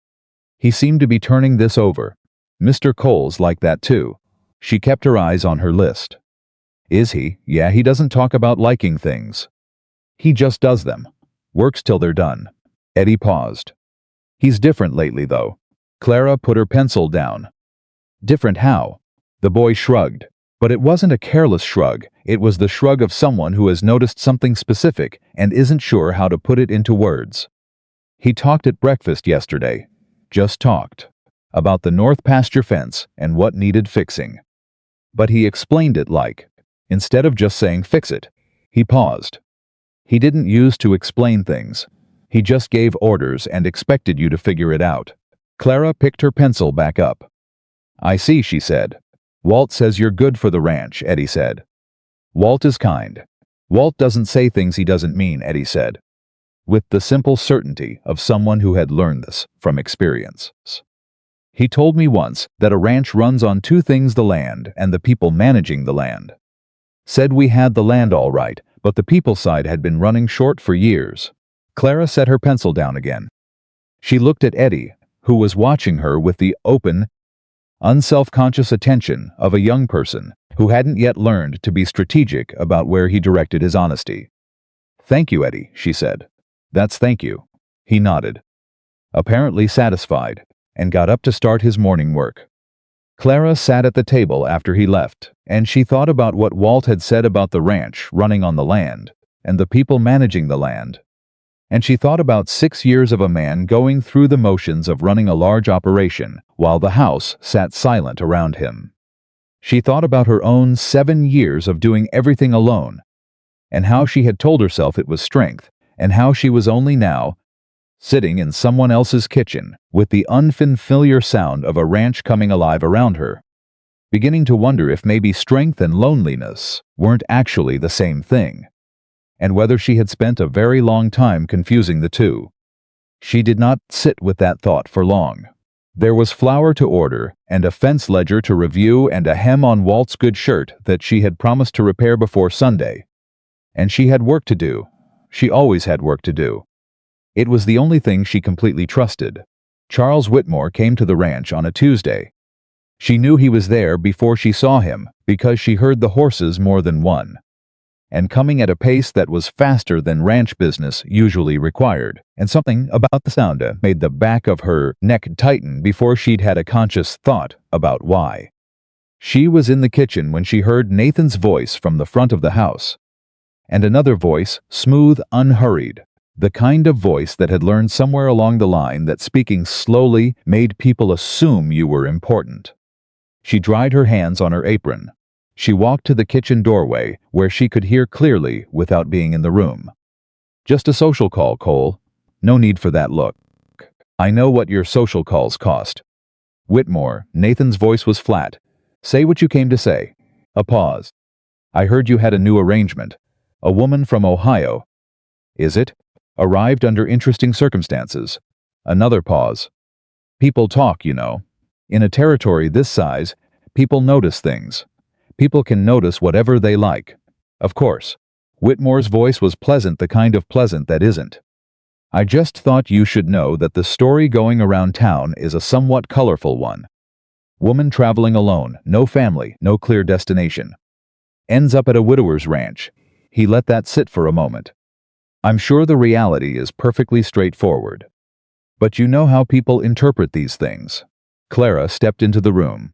He seemed to be turning this over. "Mr. Cole's like that too." She kept her eyes on her list. "Is he? Yeah, he doesn't talk about liking things. He just does them. Works till they're done." Eddie paused. "He's different lately, though." Clara put her pencil down. "Different how?" The boy shrugged. But it wasn't a careless shrug, it was the shrug of someone who has noticed something specific and isn't sure how to put it into words. "He talked at breakfast yesterday. Just talked. About the north pasture fence and what needed fixing. But he explained it like, instead of just saying fix it, he paused. He didn't use to explain things. He just gave orders and expected you to figure it out. Clara picked her pencil back up. I see, she said. Walt says you're good for the ranch, Eddie said. Walt is kind. Walt doesn't say things he doesn't mean, Eddie said, with the simple certainty of someone who had learned this from experience. He told me once that a ranch runs on two things: the land and the people managing the land. Said we had the land all right, but the people side had been running short for years. Clara set her pencil down again. She looked at Eddie, who was watching her with the open, unself-conscious attention of a young person who hadn't yet learned to be strategic about where he directed his honesty. Thank you, Eddie, she said. That's thank you. He nodded, apparently satisfied, and got up to start his morning work. Clara sat at the table after he left, and she thought about what Walt had said about the ranch running on the land, and the people managing the land. And she thought about 6 years of a man going through the motions of running a large operation, while the house sat silent around him. She thought about her own 7 years of doing everything alone, and how she had told herself it was strength, and how she was only now sitting in someone else's kitchen with the unfamiliar sound of a ranch coming alive around her, beginning to wonder if maybe strength and loneliness weren't actually the same thing, and whether she had spent a very long time confusing the two. She did not sit with that thought for long. There was flour to order, and a fence ledger to review, and a hem on Walt's good shirt that she had promised to repair before Sunday. And she had work to do. She always had work to do. It was the only thing she completely trusted. Charles Whitmore came to the ranch on a Tuesday. She knew he was there before she saw him because she heard the horses more than one, and coming at a pace that was faster than ranch business usually required, and something about the sound made the back of her neck tighten before she'd had a conscious thought about why. She was in the kitchen when she heard Nathan's voice from the front of the house, and another voice, smooth, unhurried, the kind of voice that had learned somewhere along the line that speaking slowly made people assume you were important. She dried her hands on her apron. She walked to the kitchen doorway where she could hear clearly without being in the room. Just a social call, Cole. No need for that look. I know what your social calls cost. Whitmore, Nathan's voice was flat. Say what you came to say. A pause. I heard you had a new arrangement. A woman from Ohio. Is it? Arrived under interesting circumstances. Another pause. People talk, you know. In a territory this size, people notice things. People can notice whatever they like. Of course. Whitmore's voice was pleasant, the kind of pleasant that isn't. I just thought you should know that the story going around town is a somewhat colorful one. Woman traveling alone, no family, no clear destination. Ends up at a widower's ranch. He let that sit for a moment. I'm sure the reality is perfectly straightforward. But you know how people interpret these things. Clara stepped into the room.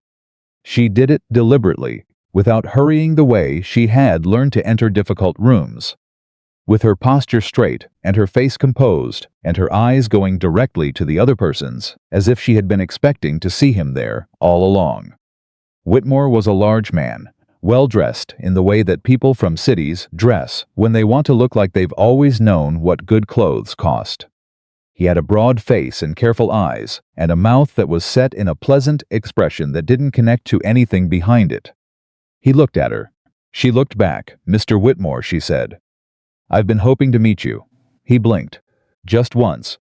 She did it deliberately, without hurrying the way she had learned to enter difficult rooms. With her posture straight, and her face composed, and her eyes going directly to the other person's, as if she had been expecting to see him there all along. Whitmore was a large man, well-dressed in the way that people from cities dress when they want to look like they've always known what good clothes cost. He had a broad face and careful eyes, and a mouth that was set in a pleasant expression that didn't connect to anything behind it. He looked at her. She looked back. Mr. Whitmore, she said. I've been hoping to meet you. He blinked. Just once.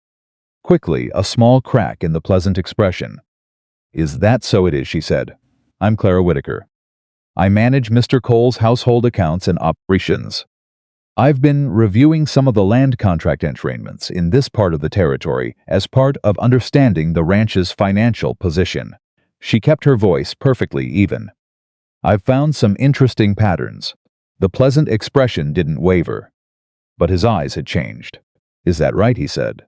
Quickly, a small crack in the pleasant expression. Is that so? It is, she said. I'm Clara Whitaker. I manage Mr. Cole's household accounts and operations. I've been reviewing some of the land contract arrangements in this part of the territory as part of understanding the ranch's financial position. She kept her voice perfectly even. I've found some interesting patterns. The pleasant expression didn't waver. But his eyes had changed. Is that right? He said.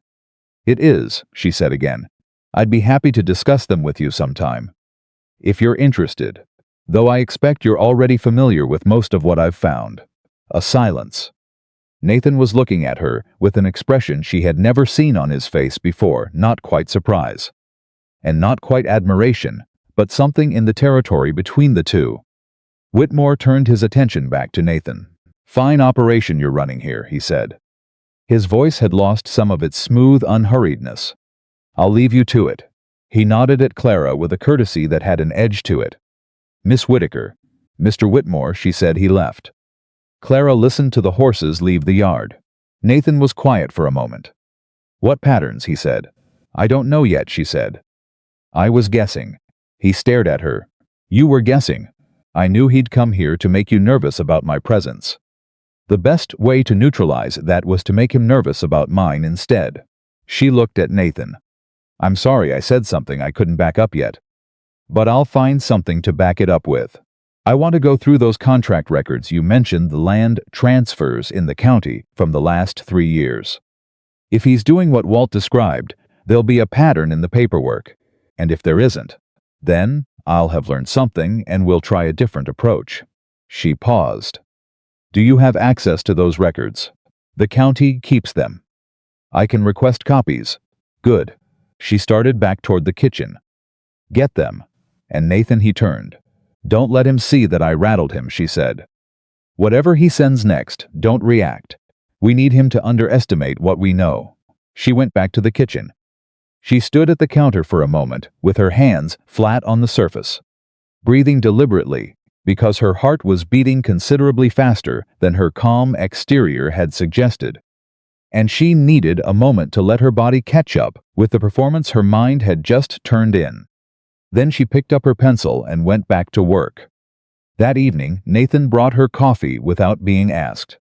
It is, she said again. I'd be happy to discuss them with you sometime. If you're interested. Though I expect you're already familiar with most of what I've found. A silence. Nathan was looking at her with an expression she had never seen on his face before, not quite surprise. And not quite admiration, but something in the territory between the two. Whitmore turned his attention back to Nathan. Fine operation you're running here, he said. His voice had lost some of its smooth unhurriedness. "I'll leave you to it." He nodded at Clara with a courtesy that had an edge to it. "Miss Whitaker." "Mr. Whitmore," she said. He left. Clara listened to the horses leave the yard. Nathan was quiet for a moment. "What patterns?" he said. "I don't know yet," she said. "I was guessing." He stared at her. "You were guessing? I knew he'd come here to make you nervous about my presence. The best way to neutralize that was to make him nervous about mine instead." She looked at Nathan. "I'm sorry I said something I couldn't back up yet. But I'll find something to back it up with. I want to go through those contract records you mentioned, the land transfers in the county from the last 3 years. If he's doing what Walt described, there'll be a pattern in the paperwork. And if there isn't, then I'll have learned something and we'll try a different approach." She paused. "Do you have access to those records?" "The county keeps them." "I can request copies." "Good." She started back toward the kitchen. "Get them." And Nathan, he turned. "Don't let him see that I rattled him," she said. "Whatever he sends next, don't react. We need him to underestimate what we know." She went back to the kitchen. She stood at the counter for a moment, with her hands flat on the surface, breathing deliberately, because her heart was beating considerably faster than her calm exterior had suggested. And she needed a moment to let her body catch up with the performance her mind had just turned in. Then she picked up her pencil and went back to work. That evening, Nathan brought her coffee without being asked.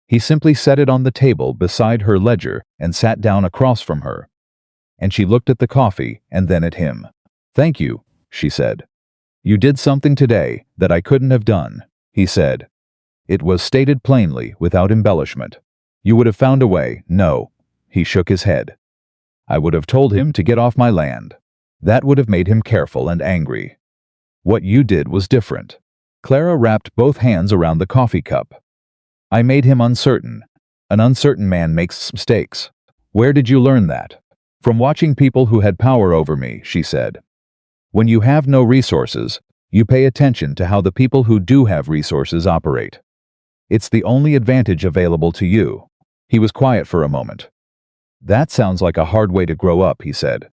He simply set it on the table beside her ledger and sat down across from her. And she looked at the coffee and then at him. "Thank you," she said. "You did something today that I couldn't have done," he said. It was stated plainly, without embellishment. "You would have found a way." "No." He shook his head. "I would have told him to get off my land. That would have made him careful and angry. What you did was different." Clara wrapped both hands around the coffee cup. "I made him uncertain. An uncertain man makes mistakes." "Where did you learn that?" "From watching people who had power over me," she said. "When you have no resources, you pay attention to how the people who do have resources operate. It's the only advantage available to you." He was quiet for a moment. "That sounds like a hard way to grow up," he said.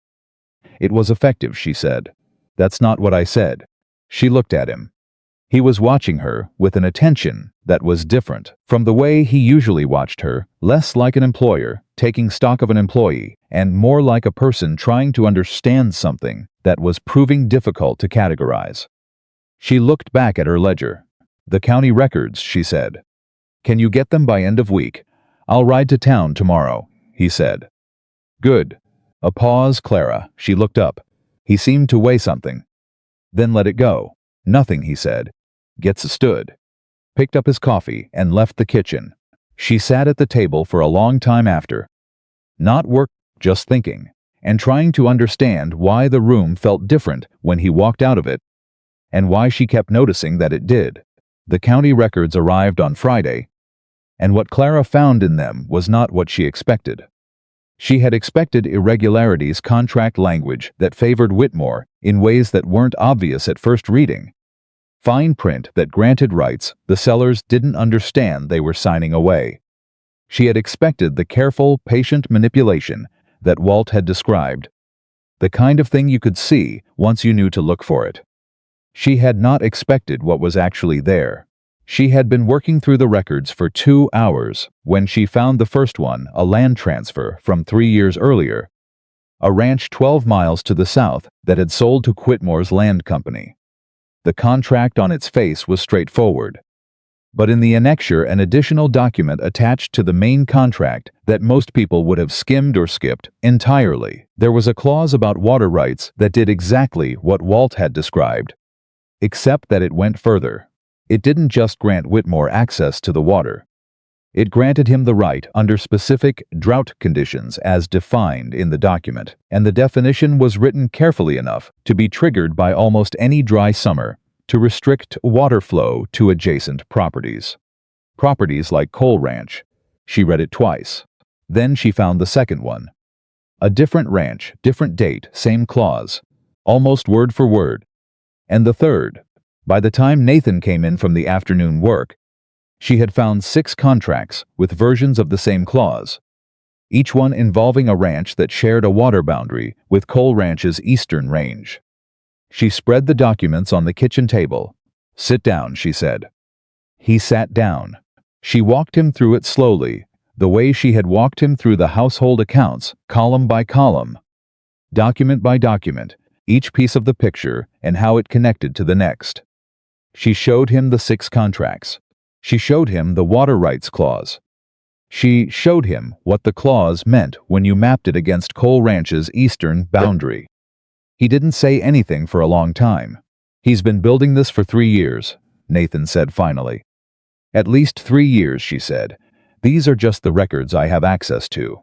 "It was effective," she said. "That's not what I said." She looked at him. He was watching her with an attention that was different from the way he usually watched her, less like an employer taking stock of an employee, and more like a person trying to understand something that was proving difficult to categorize. She looked back at her ledger. "The county records," she said. "Can you get them by end of week?" "I'll ride to town tomorrow," he said. "Good." A pause. "Clara." She looked up. He seemed to weigh something. "Then let it go." "Nothing," he said. Getz stood, picked up his coffee, and left the kitchen. She sat at the table for a long time after. Not work, just thinking, and trying to understand why the room felt different when he walked out of it, and why she kept noticing that it did. The county records arrived on Friday, and what Clara found in them was not what she expected. She had expected irregularities, contract language that favored Whitmore in ways that weren't obvious at first reading. Fine print that granted rights the sellers didn't understand they were signing away. She had expected the careful, patient manipulation that Walt had described, the kind of thing you could see once you knew to look for it. She had not expected what was actually there. She had been working through the records for 2 hours when she found the first one, a land transfer from 3 years earlier, a ranch 12 miles to the south that had sold to Whitmore's land company. The contract on its face was straightforward, but in the annexure, an additional document attached to the main contract that most people would have skimmed or skipped entirely. There was a clause about water rights that did exactly what Walt had described, except that it went further. It didn't just grant Whitmore access to the water. It granted him the right under specific drought conditions as defined in the document, and the definition was written carefully enough to be triggered by almost any dry summer to restrict water flow to adjacent properties. Properties like Coal Ranch. She read it twice. Then she found the second one. A different ranch, different date, same clause, almost word for word. And the third. By the time Nathan came in from the afternoon work, She had found 6 contracts with versions of the same clause, each one involving a ranch that shared a water boundary with Coal Ranch's eastern range. She spread the documents on the kitchen table. "Sit down," she said. He sat down. She walked him through it slowly, the way she had walked him through the household accounts, column by column, document by document, each piece of the picture and how it connected to the next. She showed him the 6 contracts. She showed him the water rights clause. She showed him what the clause meant when you mapped it against Coal Ranch's eastern boundary. He didn't say anything for a long time. "He's been building this for 3 years, Nathan said finally. "At least 3 years, she said. "These are just the records I have access to.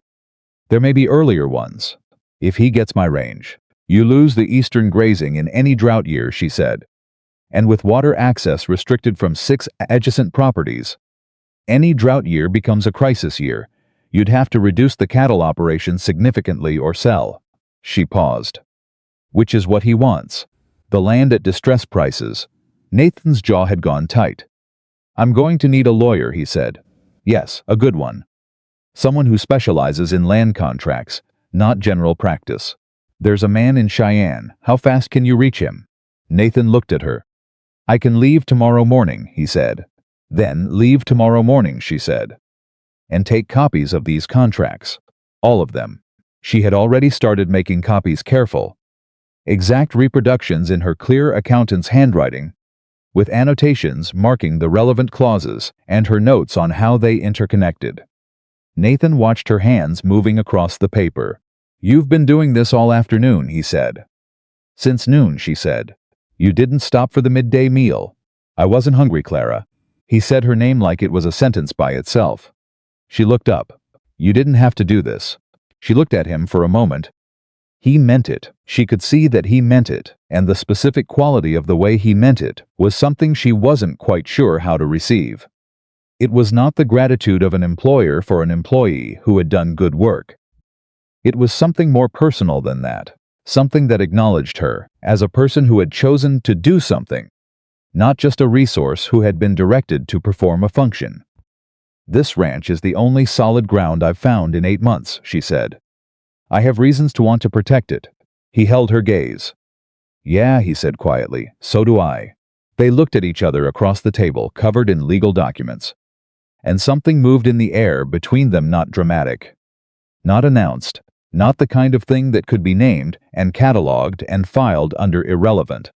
There may be earlier ones. If he gets my range, you lose the eastern grazing in any drought year," she said. "And with water access restricted from 6 adjacent properties, any drought year becomes a crisis year. You'd have to reduce the cattle operation significantly or sell." She paused. "Which is what he wants. The land at distress prices." Nathan's jaw had gone tight. "I'm going to need a lawyer," he said. "Yes, a good one. Someone who specializes in land contracts, not general practice. There's a man in Cheyenne. How fast can you reach him?" Nathan looked at her. "I can leave tomorrow morning," he said. "Then leave tomorrow morning," she said. "And take copies of these contracts. All of them." She had already started making copies careful. Exact reproductions in her clear accountant's handwriting, with annotations marking the relevant clauses and her notes on how they interconnected. Nathan watched her hands moving across the paper. "You've been doing this all afternoon," he said. "Since noon," she said. "You didn't stop for the midday meal." "I wasn't hungry, Clara." He said her name like it was a sentence by itself. She looked up. "You didn't have to do this." She looked at him for a moment. He meant it. She could see that he meant it, and the specific quality of the way he meant it was something she wasn't quite sure how to receive. It was not the gratitude of an employer for an employee who had done good work. It was something more personal than that, something that acknowledged her as a person who had chosen to do something, not just a resource who had been directed to perform a function. "This ranch is the only solid ground I've found in 8 months," she said. "I have reasons to want to protect it." He held her gaze. "Yeah," he said quietly, "so do I." They looked at each other across the table covered in legal documents. And something moved in the air between them, not dramatic, not announced, not the kind of thing that could be named and catalogued and filed under irrelevant.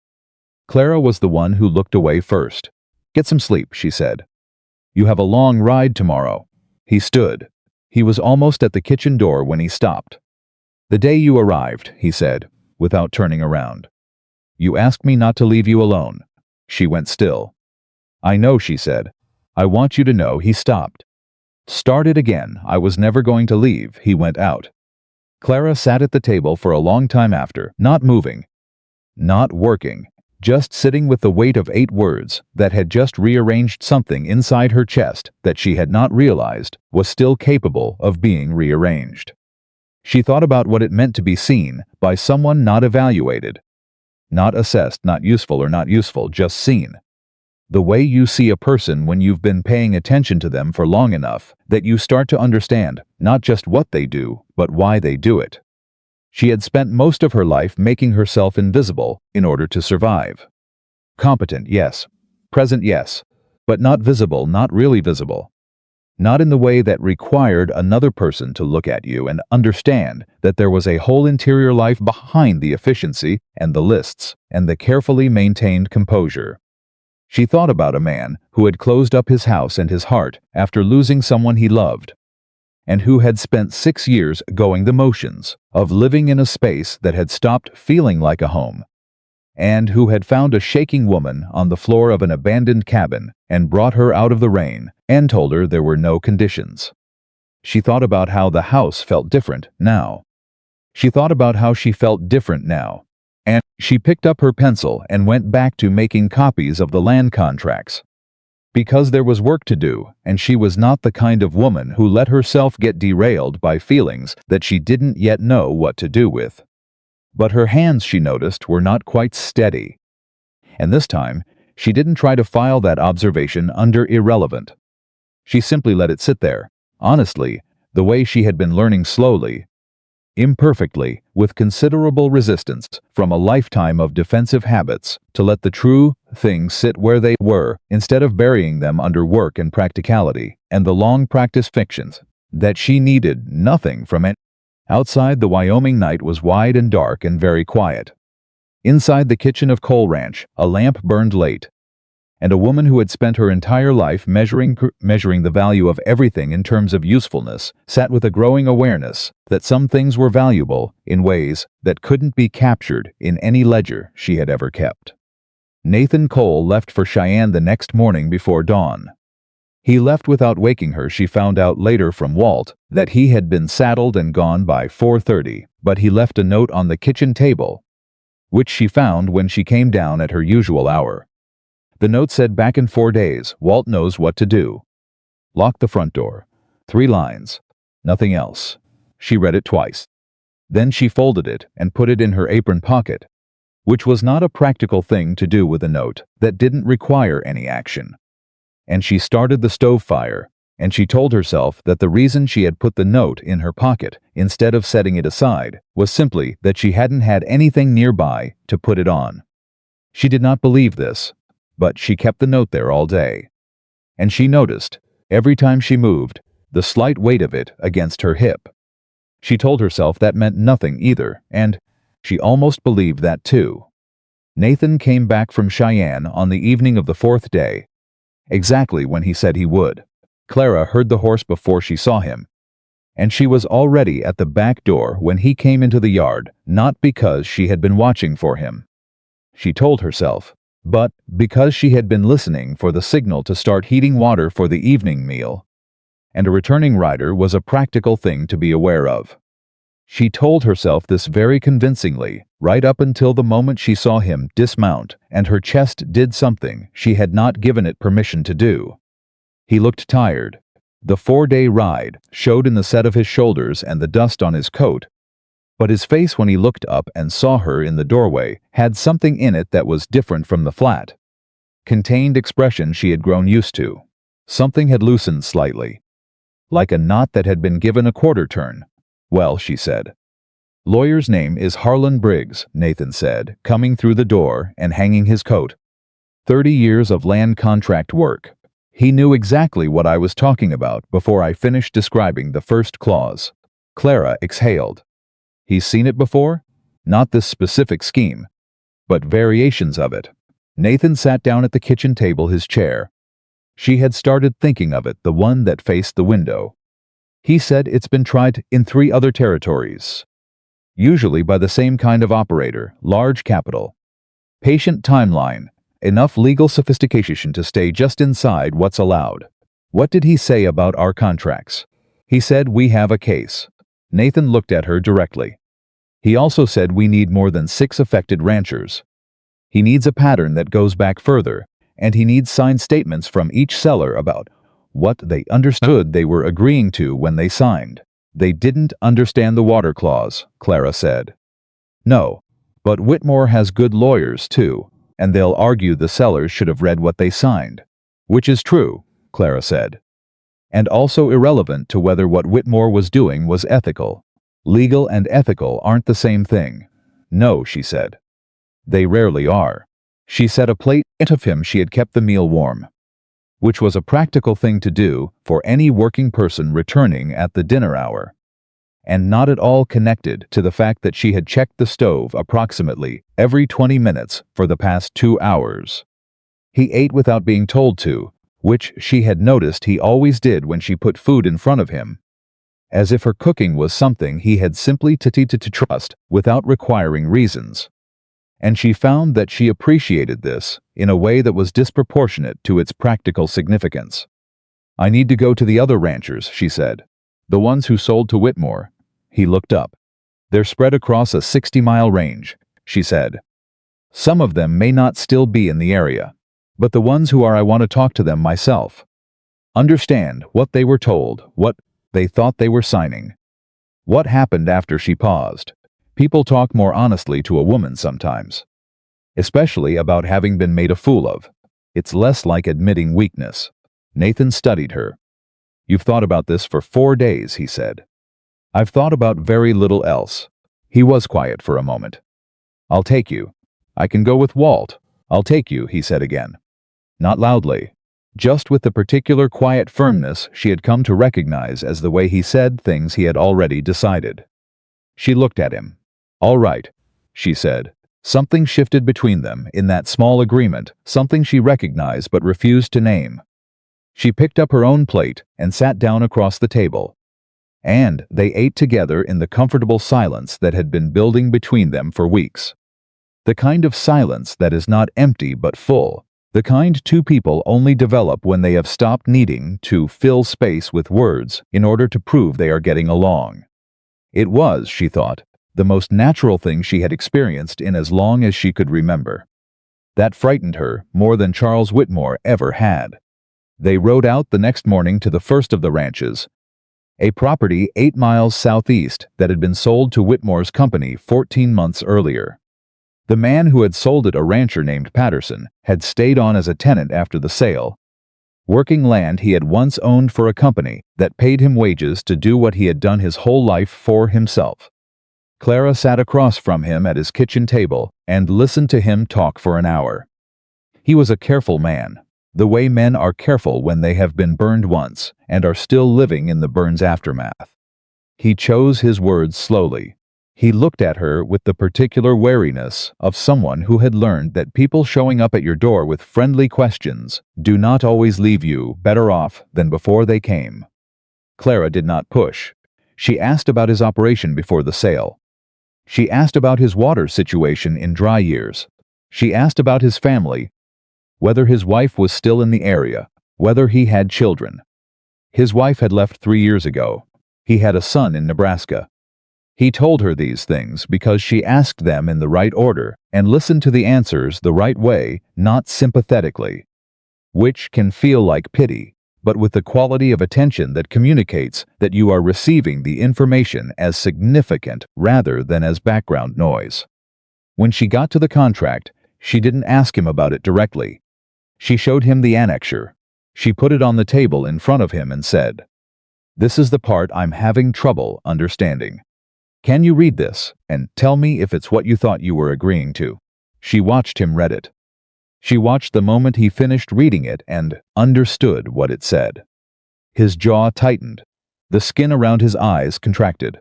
Clara was the one who looked away first. "Get some sleep," she said. "You have a long ride tomorrow." He stood. He was almost at the kitchen door when he stopped. "The day you arrived," he said, without turning around. "You asked me not to leave you alone." She went still. "I know," she said. "I want you to know." He stopped. "Start it again. I was never going to leave." He went out. Clara sat at the table for a long time after, not moving, not working, just sitting with the weight of 8 words that had just rearranged something inside her chest that she had not realized was still capable of being rearranged. She thought about what it meant to be seen by someone, not evaluated, not assessed, not useful or not useful, just seen. The way you see a person when you've been paying attention to them for long enough that you start to understand not just what they do, but why they do it. She had spent most of her life making herself invisible in order to survive. Competent, yes. Present, yes. But not visible, not really visible. Not in the way that required another person to look at you and understand that there was a whole interior life behind the efficiency and the lists and the carefully maintained composure. She thought about a man who had closed up his house and his heart after losing someone he loved, and who had spent 6 years going the motions of living in a space that had stopped feeling like a home, and who had found a shaking woman on the floor of an abandoned cabin and brought her out of the rain and told her there were no conditions. She thought about how the house felt different now. She thought about how she felt different now. And she picked up her pencil and went back to making copies of the land contracts. Because there was work to do, and she was not the kind of woman who let herself get derailed by feelings that she didn't yet know what to do with. But her hands, she noticed, were not quite steady. And this time, she didn't try to file that observation under irrelevant. She simply let it sit there, honestly, the way she had been learning slowly, imperfectly, with considerable resistance from a lifetime of defensive habits, to let the true things sit where they were instead of burying them under work and practicality and the long practice fictions that she needed nothing from it. Outside, the Wyoming night was wide and dark and very quiet. Inside the kitchen of Coal Ranch, a lamp burned late, and a woman who had spent her entire life measuring the value of everything in terms of usefulness sat with a growing awareness that some things were valuable in ways that couldn't be captured in any ledger she had ever kept. Nathan Cole left for Cheyenne the next morning before dawn. He left without waking her. She found out later from Walt that he had been saddled and gone by 4:30, but he left a note on the kitchen table, which she found when she came down at her usual hour. The note said, "Back in 4 days, Walt knows what to do. Lock the front door." 3 lines. Nothing else. She read it twice. Then she folded it and put it in her apron pocket, which was not a practical thing to do with a note that didn't require any action. And she started the stove fire, and she told herself that the reason she had put the note in her pocket instead of setting it aside was simply that she hadn't had anything nearby to put it on. She did not believe this, but she kept the note there all day. And she noticed, every time she moved, the slight weight of it against her hip. She told herself that meant nothing either, and she almost believed that too. Nathan came back from Cheyenne on the evening of the 4th day, exactly when he said he would. Clara heard the horse before she saw him, and she was already at the back door when he came into the yard, not because she had been watching for him, she told herself, but because she had been listening for the signal to start heating water for the evening meal. And a returning rider was a practical thing to be aware of. She told herself this very convincingly, right up until the moment she saw him dismount and her chest did something she had not given it permission to do. He looked tired. The 4-day ride showed in the set of his shoulders and the dust on his coat, but his face when he looked up and saw her in the doorway had something in it that was different from the flat, contained expression she had grown used to. Something had loosened slightly, like a knot that had been given a quarter turn. "Well," she said. "Lawyer's name is Harlan Briggs," Nathan said, coming through the door and hanging his coat. 30 years of land contract work. He knew exactly what I was talking about before I finished describing the first clause. Clara exhaled. "He's seen it before? Not this specific scheme, but variations of it." Nathan sat down at the kitchen table, his chair. She had started thinking of it, the one that faced the window. He said it's been tried in 3 other territories, usually by the same kind of operator, large capital, patient timeline, enough legal sophistication to stay just inside what's allowed. "What did he say about our contracts?" "He said we have a case." Nathan looked at her directly. "He also said we need more than 6 affected ranchers. He needs a pattern that goes back further, and he needs signed statements from each seller about what they understood they were agreeing to when they signed." "They didn't understand the water clause," Clara said. "No, but Whitmore has good lawyers too, and they'll argue the sellers should have read what they signed." "Which is true," Clara said, "and also irrelevant to whether what Whitmore was doing was ethical. Legal and ethical aren't the same thing." "No," she said. "They rarely are." She set a plate of him. She had kept the meal warm, which was a practical thing to do for any working person returning at the dinner hour, and not at all connected to the fact that she had checked the stove approximately every 20 minutes for the past 2 hours. He ate without being told to, which she had noticed he always did when she put food in front of him, as if her cooking was something he had simply to trust without requiring reasons. And she found that she appreciated this in a way that was disproportionate to its practical significance. "I need to go to the other ranchers," she said. "The ones who sold to Whitmore." He looked up. "They're spread across a 60-mile range," she said. "Some of them may not still be in the area, but the ones who are, I want to talk to them myself. Understand what they were told, what they thought they were signing." What happened after she paused? People talk more honestly to a woman sometimes, especially about having been made a fool of. It's less like admitting weakness. Nathan studied her. You've thought about this for 4 days, he said. I've thought about very little else. He was quiet for a moment. I'll take you. I can go with Walt. I'll take you, he said again. Not loudly, just with the particular quiet firmness she had come to recognize as the way he said things he had already decided. She looked at him. All right, she said. Something shifted between them in that small agreement, something she recognized but refused to name. She picked up her own plate and sat down across the table. And they ate together in the comfortable silence that had been building between them for weeks. The kind of silence that is not empty but full, the kind two people only develop when they have stopped needing to fill space with words in order to prove they are getting along. It was, she thought, the most natural thing she had experienced in as long as she could remember. That frightened her more than Charles Whitmore ever had. They rode out the next morning to the first of the ranches, a property 8 miles southeast that had been sold to Whitmore's company 14 months earlier. The man who had sold it, a rancher named Patterson, had stayed on as a tenant after the sale, working land he had once owned for a company that paid him wages to do what he had done his whole life for himself. Clara sat across from him at his kitchen table and listened to him talk for an hour. He was a careful man, the way men are careful when they have been burned once and are still living in the burn's aftermath. He chose his words slowly. He looked at her with the particular wariness of someone who had learned that people showing up at your door with friendly questions do not always leave you better off than before they came. Clara did not push. She asked about his operation before the sale. She asked about his water situation in dry years. She asked about his family, whether his wife was still in the area, whether he had children. His wife had left 3 years ago. He had a son in Nebraska. He told her these things because she asked them in the right order and listened to the answers the right way, not sympathetically, which can feel like pity, but with the quality of attention that communicates that you are receiving the information as significant rather than as background noise. When she got to the contract, she didn't ask him about it directly. She showed him the annexure. She put it on the table in front of him and said, "This is the part I'm having trouble understanding. Can you read this and tell me if it's what you thought you were agreeing to?" She watched him read it. She watched the moment he finished reading it and understood what it said. His jaw tightened. The skin around his eyes contracted.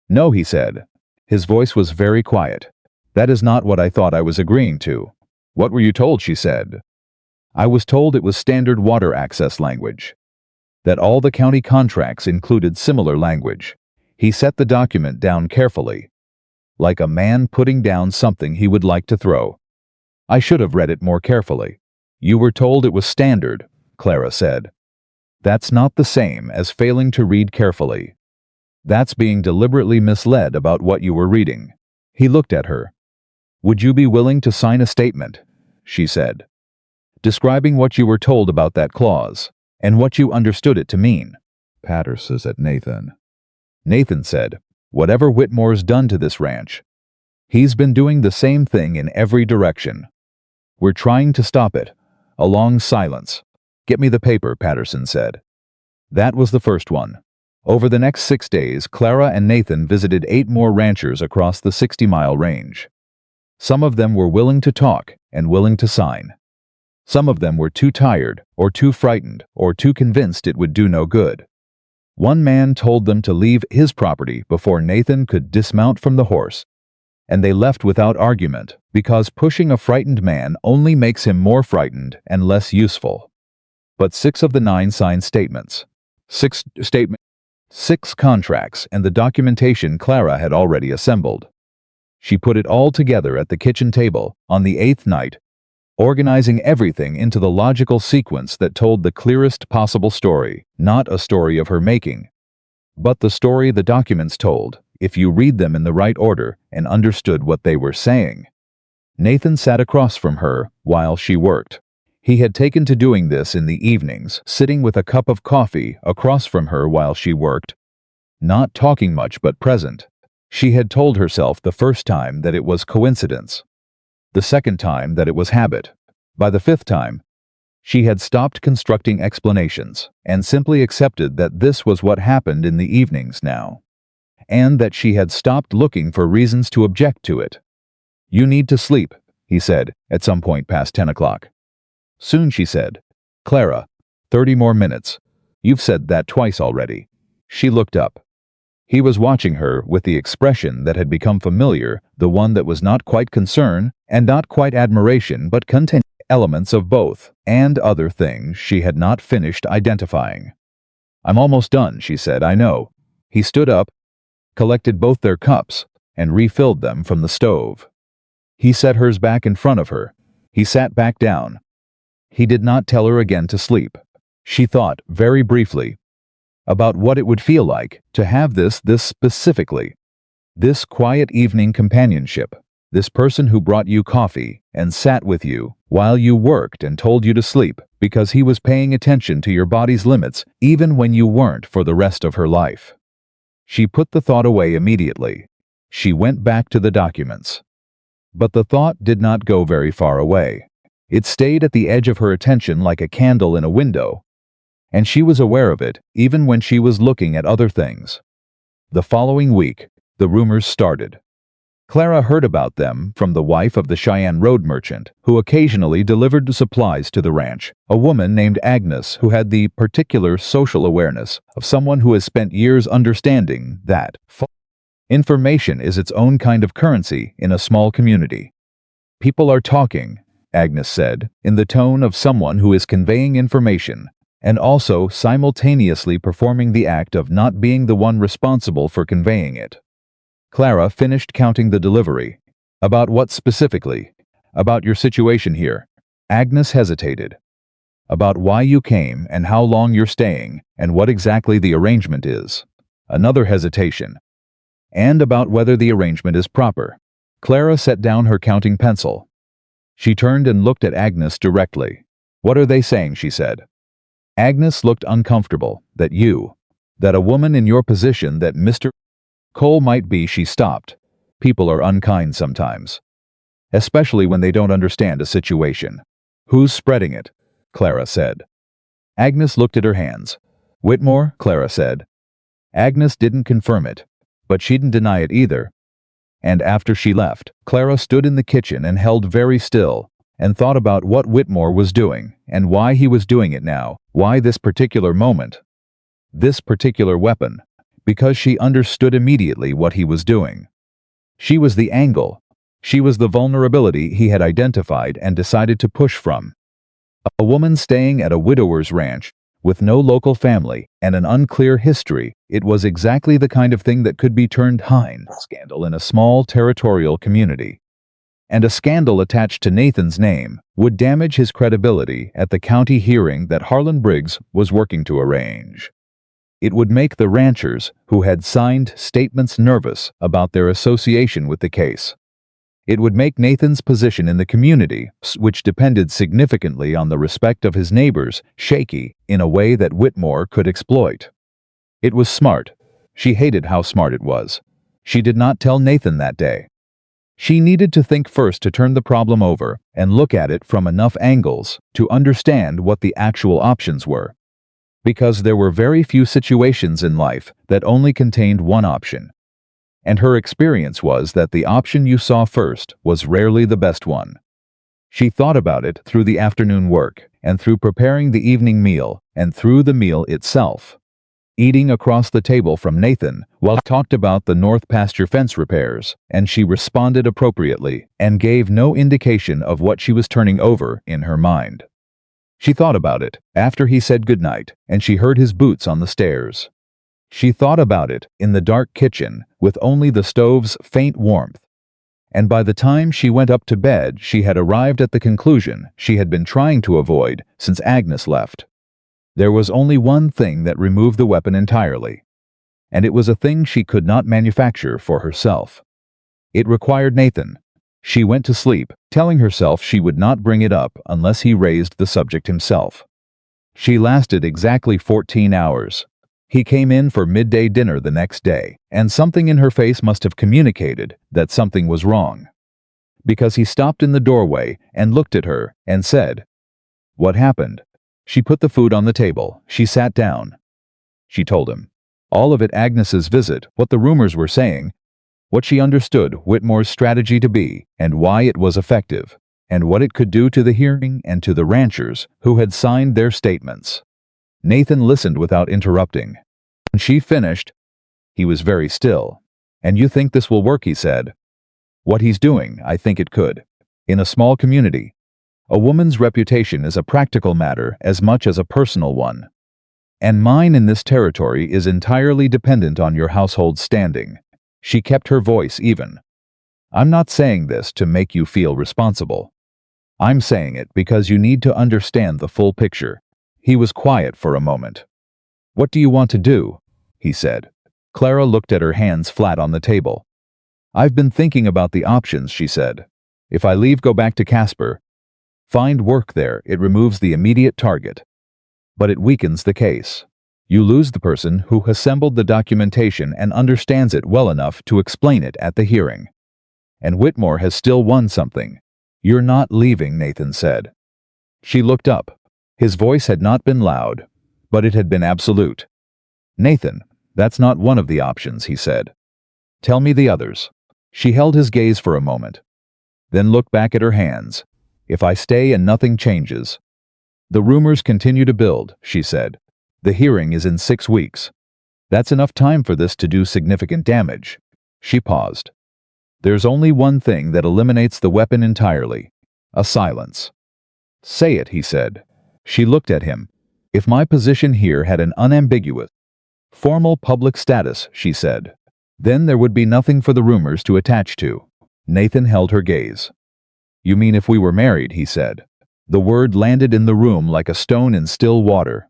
"No," he said. His voice was very quiet. "That is not what I thought I was agreeing to." "What were you told?" she said. "I was told it was standard water access language. That all the county contracts included similar language." He set the document down carefully, like a man putting down something he would like to throw. "I should have read it more carefully." "You were told it was standard," Clara said. "That's not the same as failing to read carefully. That's being deliberately misled about what you were reading." He looked at her. "Would you be willing to sign a statement," she said, "describing what you were told about that clause, and what you understood it to mean?" Patterson said Nathan. Nathan said, "Whatever Whitmore's done to this ranch, he's been doing the same thing in every direction. We're trying to stop it." A long silence. "Get me the paper," Patterson said. That was the first one. Over the next 6 days, Clara and Nathan visited 8 more ranchers across the 60-mile range. Some of them were willing to talk and willing to sign. Some of them were too tired, or too frightened, or too convinced it would do no good. One man told them to leave his property before Nathan could dismount from the horse, and they left without argument, because pushing a frightened man only makes him more frightened and less useful. But 6 of the 9 signed statements. 6 contracts and the documentation Clara had already assembled. She put it all together at the kitchen table on the 8th night, organizing everything into the logical sequence that told the clearest possible story, not a story of her making, but the story the documents told, if you read them in the right order and understood what they were saying. Nathan sat across from her while she worked. He had taken to doing this in the evenings, sitting with a cup of coffee across from her while she worked, not talking much but present. She had told herself the first time that it was coincidence, the second time that it was habit. By the 5th time, She had stopped constructing explanations and simply accepted that this was what happened in the evenings now, and that she had stopped looking for reasons to object to it. "You need to sleep," he said, at some point past 10 o'clock. "Soon," she said. "Clara, 30 more minutes. You've said that twice already." She looked up. He was watching her with the expression that had become familiar, the one that was not quite concern and not quite admiration but contained elements of both, and other things she had not finished identifying. "I'm almost done," she said. "I know." He stood up, collected both their cups, and refilled them from the stove. He set hers back in front of her. He sat back down. He did not tell her again to sleep. She thought, very briefly, about what it would feel like to have this specifically. This quiet evening companionship. This person who brought you coffee and sat with you while you worked and told you to sleep because he was paying attention to your body's limits even when you weren't for the rest of her life. She put the thought away immediately. She went back to the documents. But the thought did not go very far away. It stayed at the edge of her attention like a candle in a window, and she was aware of it even when she was looking at other things. The following week, the rumors started. Clara heard about them from the wife of the Cheyenne road merchant, who occasionally delivered supplies to the ranch, a woman named Agnes who had the particular social awareness of someone who has spent years understanding that information is its own kind of currency in a small community. "People are talking," Agnes said, in the tone of someone who is conveying information, and also simultaneously performing the act of not being the one responsible for conveying it. Clara finished counting the delivery. "About what specifically?" "About your situation here." Agnes hesitated. "About why you came and how long you're staying and what exactly the arrangement is." Another hesitation. "And about whether the arrangement is proper." Clara set down her counting pencil. She turned and looked at Agnes directly. "What are they saying?" she said. Agnes looked uncomfortable. "That a woman in your position, that Mr. Cole might be." She stopped. "People are unkind sometimes, especially when they don't understand a situation." "Who's spreading it?" Clara said. Agnes looked at her hands. "Whitmore," Clara said. Agnes didn't confirm it, but she didn't deny it either. And after she left, Clara stood in the kitchen and held very still, and thought about what Whitmore was doing, and why he was doing it now, why this particular moment, this particular weapon, because she understood immediately what he was doing. She was the angle. She was the vulnerability he had identified and decided to push from. A woman staying at a widower's ranch, with no local family and an unclear history, it was exactly the kind of thing that could be turned scandal in a small territorial community. And a scandal attached to Nathan's name would damage his credibility at the county hearing that Harlan Briggs was working to arrange. It would make the ranchers who had signed statements nervous about their association with the case. It would make Nathan's position in the community, which depended significantly on the respect of his neighbors, shaky in a way that Whitmore could exploit. It was smart. She hated how smart it was. She did not tell Nathan that day. She needed to think first to turn the problem over and look at it from enough angles to understand what the actual options were. Because there were very few situations in life that only contained one option. And her experience was that the option you saw first was rarely the best one. She thought about it through the afternoon work, and through preparing the evening meal, and through the meal itself. Eating across the table from Nathan while he talked about the north pasture fence repairs, and she responded appropriately and gave no indication of what she was turning over in her mind. She thought about it after he said goodnight and she heard his boots on the stairs. She thought about it in the dark kitchen with only the stove's faint warmth. And by the time she went up to bed, she had arrived at the conclusion she had been trying to avoid since Agnes left. There was only one thing that removed the weapon entirely, and it was a thing she could not manufacture for herself. It required Nathan. She went to sleep, telling herself she would not bring it up unless he raised the subject himself. She lasted exactly 14 hours. He came in for midday dinner the next day, and something in her face must have communicated that something was wrong. Because he stopped in the doorway and looked at her and said, What happened? She put the food on the table. She sat down. She told him. All of it, Agnes's visit, what the rumors were saying, what she understood Whitmore's strategy to be, and why it was effective, and what it could do to the hearing and to the ranchers who had signed their statements. Nathan listened without interrupting. When she finished, he was very still. And you think this will work, he said. What he's doing, I think it could. In a small community, a woman's reputation is a practical matter as much as a personal one. And mine in this territory is entirely dependent on your household standing. She kept her voice even. I'm not saying this to make you feel responsible. I'm saying it because you need to understand the full picture. He was quiet for a moment. What do you want to do? He said. Clara looked at her hands flat on the table. I've been thinking about the options, she said. If I leave, go back to Casper. Find work there, it removes the immediate target. But it weakens the case. You lose the person who assembled the documentation and understands it well enough to explain it at the hearing. And Whitmore has still won something. You're not leaving, Nathan said. She looked up. His voice had not been loud, but it had been absolute. Nathan, that's not one of the options, he said. Tell me the others. She held his gaze for a moment, then looked back at her hands. If I stay and nothing changes. The rumors continue to build, she said. The hearing is in 6 weeks. That's enough time for this to do significant damage. She paused. There's only one thing that eliminates the weapon entirely. A silence. Say it, he said. She looked at him. If my position here had an unambiguous, formal public status, she said, then there would be nothing for the rumors to attach to. Nathan held her gaze. You mean if we were married, he said. The word landed in the room like a stone in still water.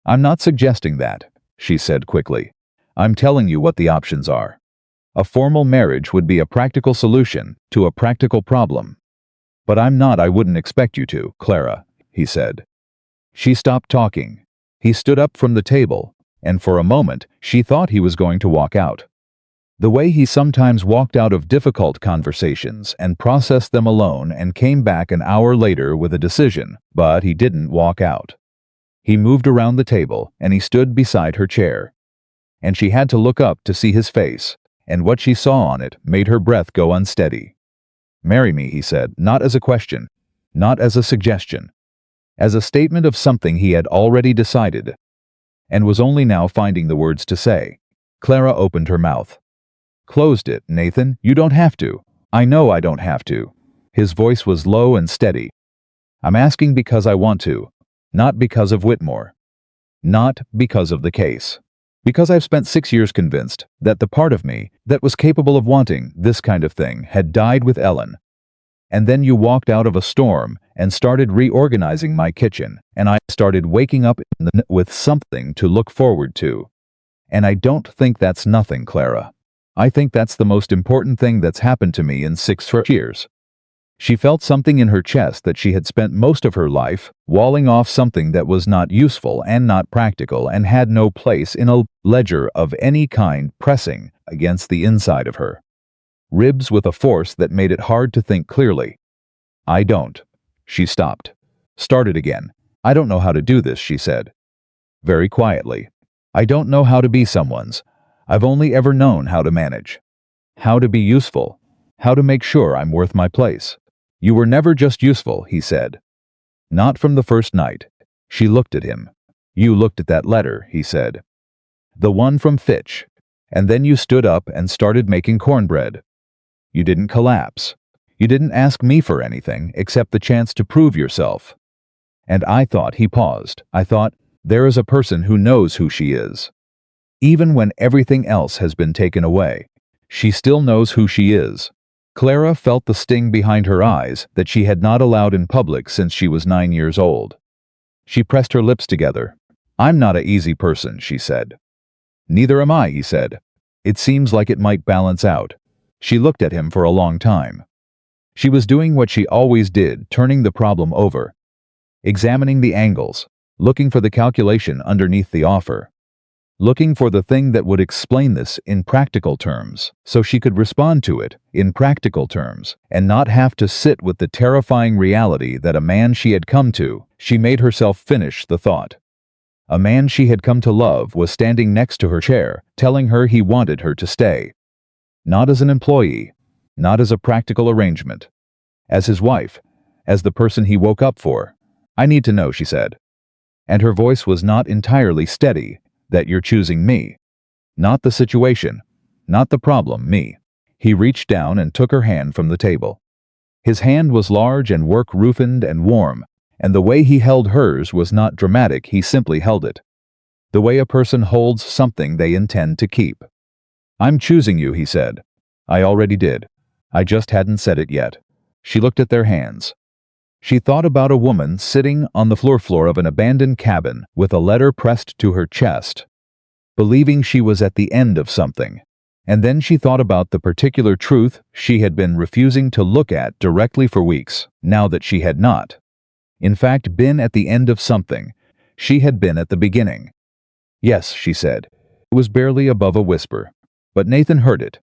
I'm not suggesting that, she said quickly. I'm telling you what the options are. A formal marriage would be a practical solution to a practical problem. But I wouldn't expect you to, Clara, he said. She stopped talking. He stood up from the table, and for a moment she thought he was going to walk out. The way he sometimes walked out of difficult conversations and processed them alone and came back an hour later with a decision, but he didn't walk out. He moved around the table and he stood beside her chair. And she had to look up to see his face, and what she saw on it made her breath go unsteady. Marry me, he said, not as a question, not as a suggestion, as a statement of something he had already decided, and was only now finding the words to say. Clara opened her mouth. Closed it, Nathan, you don't have to. I know I don't have to. His voice was low and steady. I'm asking because I want to, not because of Whitmore. Not because of the case. Because I've spent 6 years convinced that the part of me that was capable of wanting this kind of thing had died with Ellen. And then you walked out of a storm and started reorganizing my kitchen, and I started waking up with something to look forward to. And I don't think that's nothing, Clara. I think that's the most important thing that's happened to me in 6 years. She felt something in her chest that she had spent most of her life walling off, something that was not useful and not practical and had no place in a ledger of any kind, pressing against the inside of her ribs with a force that made it hard to think clearly. I don't. She stopped. Started again. I don't know how to do this, she said. Very quietly. I don't know how to be someone's. I've only ever known how to manage. How to be useful. How to make sure I'm worth my place. You were never just useful, he said. Not from the first night. She looked at him. You looked at that letter, he said. The one from Fitch. And then you stood up and started making cornbread. You didn't collapse. You didn't ask me for anything except the chance to prove yourself. And I thought, he paused, I thought, there is a person who knows who she is. Even when everything else has been taken away, she still knows who she is. Clara felt the sting behind her eyes that she had not allowed in public since she was 9 years old. She pressed her lips together. I'm not an easy person, she said. Neither am I, he said. It seems like it might balance out. She looked at him for a long time. She was doing what she always did, turning the problem over, examining the angles, looking for the calculation underneath the offer. looking for the thing that would explain this in practical terms, so she could respond to it in practical terms, and not have to sit with the terrifying reality that a man she had come to, she made herself finish the thought. A man she had come to love was standing next to her chair, telling her he wanted her to stay. Not as an employee, not as a practical arrangement. As his wife, as the person he woke up for. "I need to know," she said. And her voice was not entirely steady, "that you're choosing me. Not the situation, not the problem, me." He reached down and took her hand from the table. His hand was large and work-roughened and warm, and the way he held hers was not dramatic, he simply held it. The way a person holds something they intend to keep. "I'm choosing you," he said. "I already did. I just hadn't said it yet." She looked at their hands. She thought about a woman sitting on the floor of an abandoned cabin with a letter pressed to her chest, believing she was at the end of something. And then she thought about the particular truth she had been refusing to look at directly for weeks, now that she had not, in fact, been at the end of something. She had been at the beginning. "Yes," she said. It was barely above a whisper, but Nathan heard it.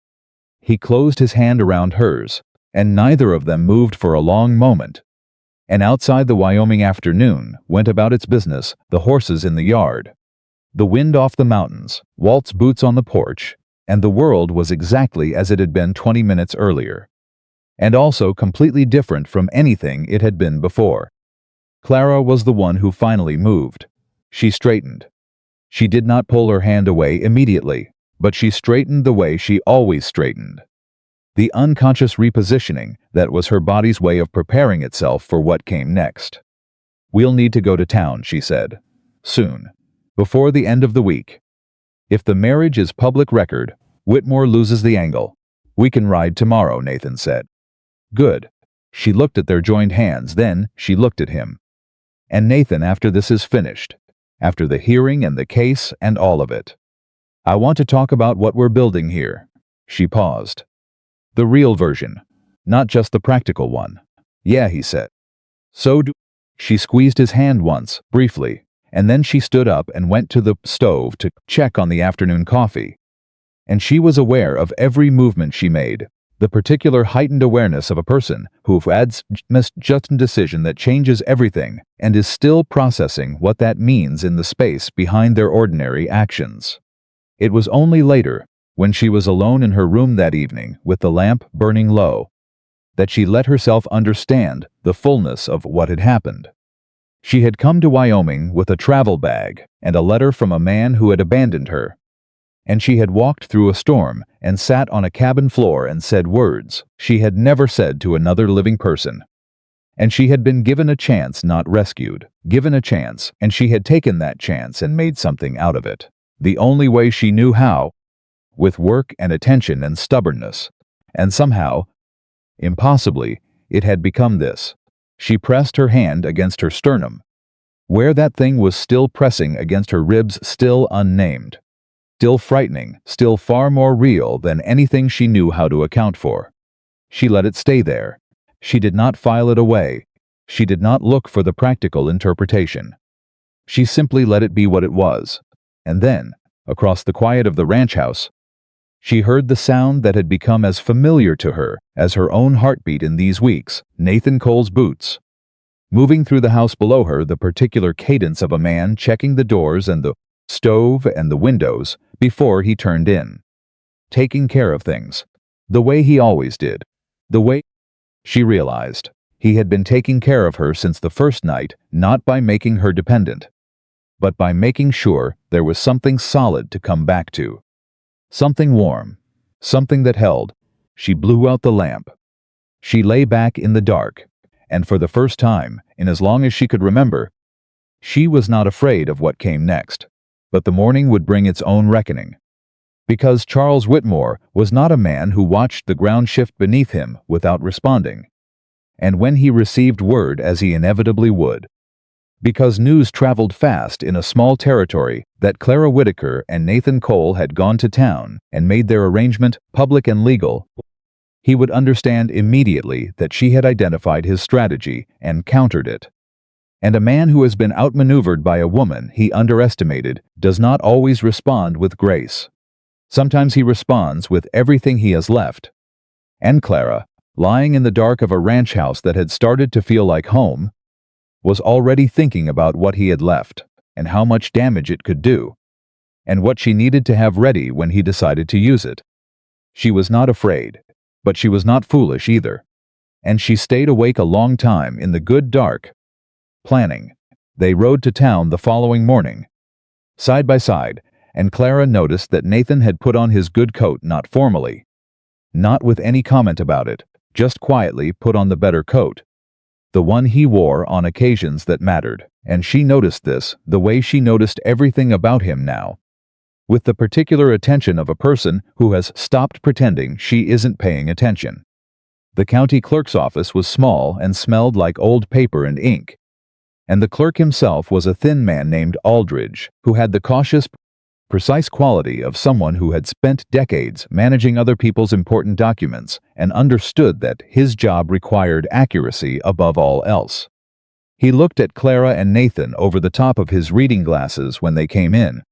He closed his hand around hers, and neither of them moved for a long moment. And outside, the Wyoming afternoon went about its business, the horses in the yard, the wind off the mountains, Walt's boots on the porch, and the world was exactly as it had been 20 minutes earlier, and also completely different from anything it had been before. Clara was the one who finally moved. She straightened. She did not pull her hand away immediately, but she straightened the way she always straightened. The unconscious repositioning that was her body's way of preparing itself for what came next. "We'll need to go to town," she said. "Soon. Before the end of the week. If the marriage is public record, Whitmore loses the angle. We can ride tomorrow," Nathan said. "Good." She looked at their joined hands, then she looked at him. "And Nathan, after this is finished, after the hearing and the case and all of it, I want to talk about what we're building here." She paused. "The real version, not just the practical one." "Yeah," he said. "So do..." She squeezed his hand once, briefly, and then she stood up and went to the stove to check on the afternoon coffee. And she was aware of every movement she made, the particular heightened awareness of a person who adds just a decision that changes everything and is still processing what that means in the space behind their ordinary actions. It was only later, when she was alone in her room that evening with the lamp burning low, that she let herself understand the fullness of what had happened. She had come to Wyoming with a travel bag and a letter from a man who had abandoned her. And she had walked through a storm and sat on a cabin floor and said words she had never said to another living person. And she had been given a chance, not rescued, given a chance, and she had taken that chance and made something out of it, the only way she knew how, with work and attention and stubbornness. And somehow, impossibly, it had become this. She pressed her hand against her sternum, where that thing was still pressing against her ribs, still unnamed, still frightening, still far more real than anything she knew how to account for. She let it stay there. She did not file it away. She did not look for the practical interpretation. She simply let it be what it was. And then, across the quiet of the ranch house, she heard the sound that had become as familiar to her as her own heartbeat in these weeks, Nathan Cole's boots. Moving through the house below her, the particular cadence of a man checking the doors and the stove and the windows before he turned in. Taking care of things. The way he always did. The way, she realized, he had been taking care of her since the first night, not by making her dependent, but by making sure there was something solid to come back to. Something warm. Something that held. She blew out the lamp. She lay back in the dark, and for the first time, in as long as she could remember, she was not afraid of what came next. But the morning would bring its own reckoning. Because Charles Whitmore was not a man who watched the ground shift beneath him without responding. And when he received word, as he inevitably would. Because news traveled fast in a small territory that Clara Whitaker and Nathan Cole had gone to town and made their arrangement public and legal, he would understand immediately that she had identified his strategy and countered it. And a man who has been outmaneuvered by a woman he underestimated does not always respond with grace. Sometimes he responds with everything he has left. And Clara, lying in the dark of a ranch house that had started to feel like home, was already thinking about what he had left, and how much damage it could do, and what she needed to have ready when he decided to use it. She was not afraid, but she was not foolish either, and she stayed awake a long time in the good dark, planning. They rode to town the following morning, side by side, and Clara noticed that Nathan had put on his good coat not formally, not with any comment about it, just quietly put on the better coat, the one he wore on occasions that mattered, and she noticed this the way she noticed everything about him now, with the particular attention of a person who has stopped pretending she isn't paying attention. The county clerk's office was small and smelled like old paper and ink, and the clerk himself was a thin man named Aldridge, who had the cautious, precise quality of someone who had spent decades managing other people's important documents and understood that his job required accuracy above all else. He looked at Clara and Nathan over the top of his reading glasses when they came in,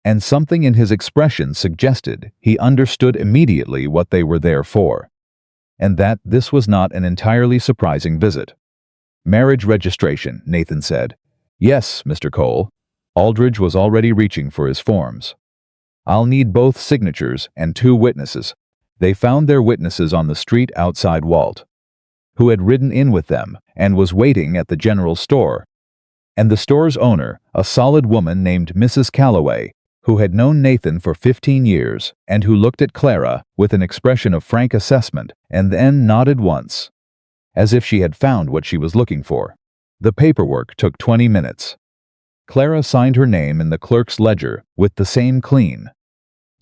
and something in his expression suggested he understood immediately what they were there for, and that this was not an entirely surprising visit. "Marriage registration," Nathan said. "Yes, Mr. Cole." Aldridge was already reaching for his forms. "I'll need both signatures and 2 witnesses." They found their witnesses on the street outside Walt, who had ridden in with them and was waiting at the general store, and the store's owner, a solid woman named Mrs. Calloway, who had known Nathan for 15 years and who looked at Clara with an expression of frank assessment and then nodded once, as if she had found what she was looking for. The paperwork took 20 minutes. Clara signed her name in the clerk's ledger with the same clean,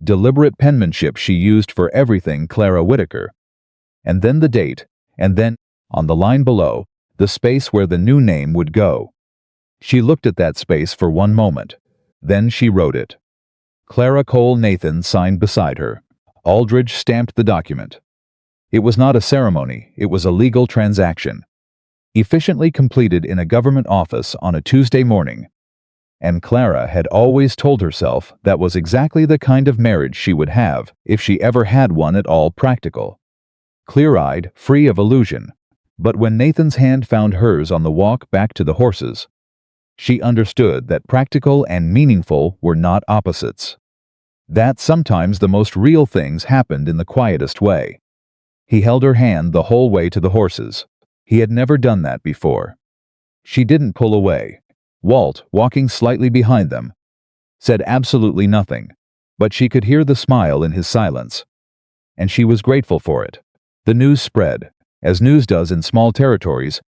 deliberate penmanship she used for everything Clara Whitaker, and then the date, and then, on the line below, the space where the new name would go. She looked at that space for one moment. Then she wrote it. Clara Cole Nathan signed beside her. Aldridge stamped the document. It was not a ceremony, it was a legal transaction, efficiently completed in a government office on a Tuesday morning. And Clara had always told herself that was exactly the kind of marriage she would have if she ever had one at all practical. Clear-eyed, free of illusion. But when Nathan's hand found hers on the walk back to the horses, she understood that practical and meaningful were not opposites. That sometimes the most real things happened in the quietest way. He held her hand the whole way to the horses. He had never done that before. She didn't pull away. Walt, walking slightly behind them, said absolutely nothing, but she could hear the smile in his silence, and she was grateful for it. The news spread, as news does in small territories,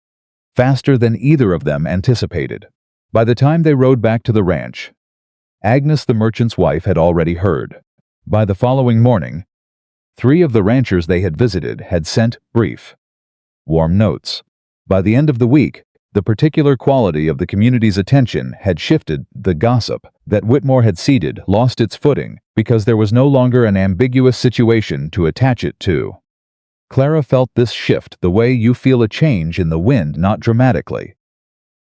faster than either of them anticipated. By the time they rode back to the ranch, Agnes the merchant's wife had already heard. By the following morning, 3 of the ranchers they had visited had sent brief, warm notes. By the end of the week, the particular quality of the community's attention had shifted. The gossip that Whitmore had seeded lost its footing because there was no longer an ambiguous situation to attach it to. Clara felt this shift the way you feel a change in the wind, not dramatically,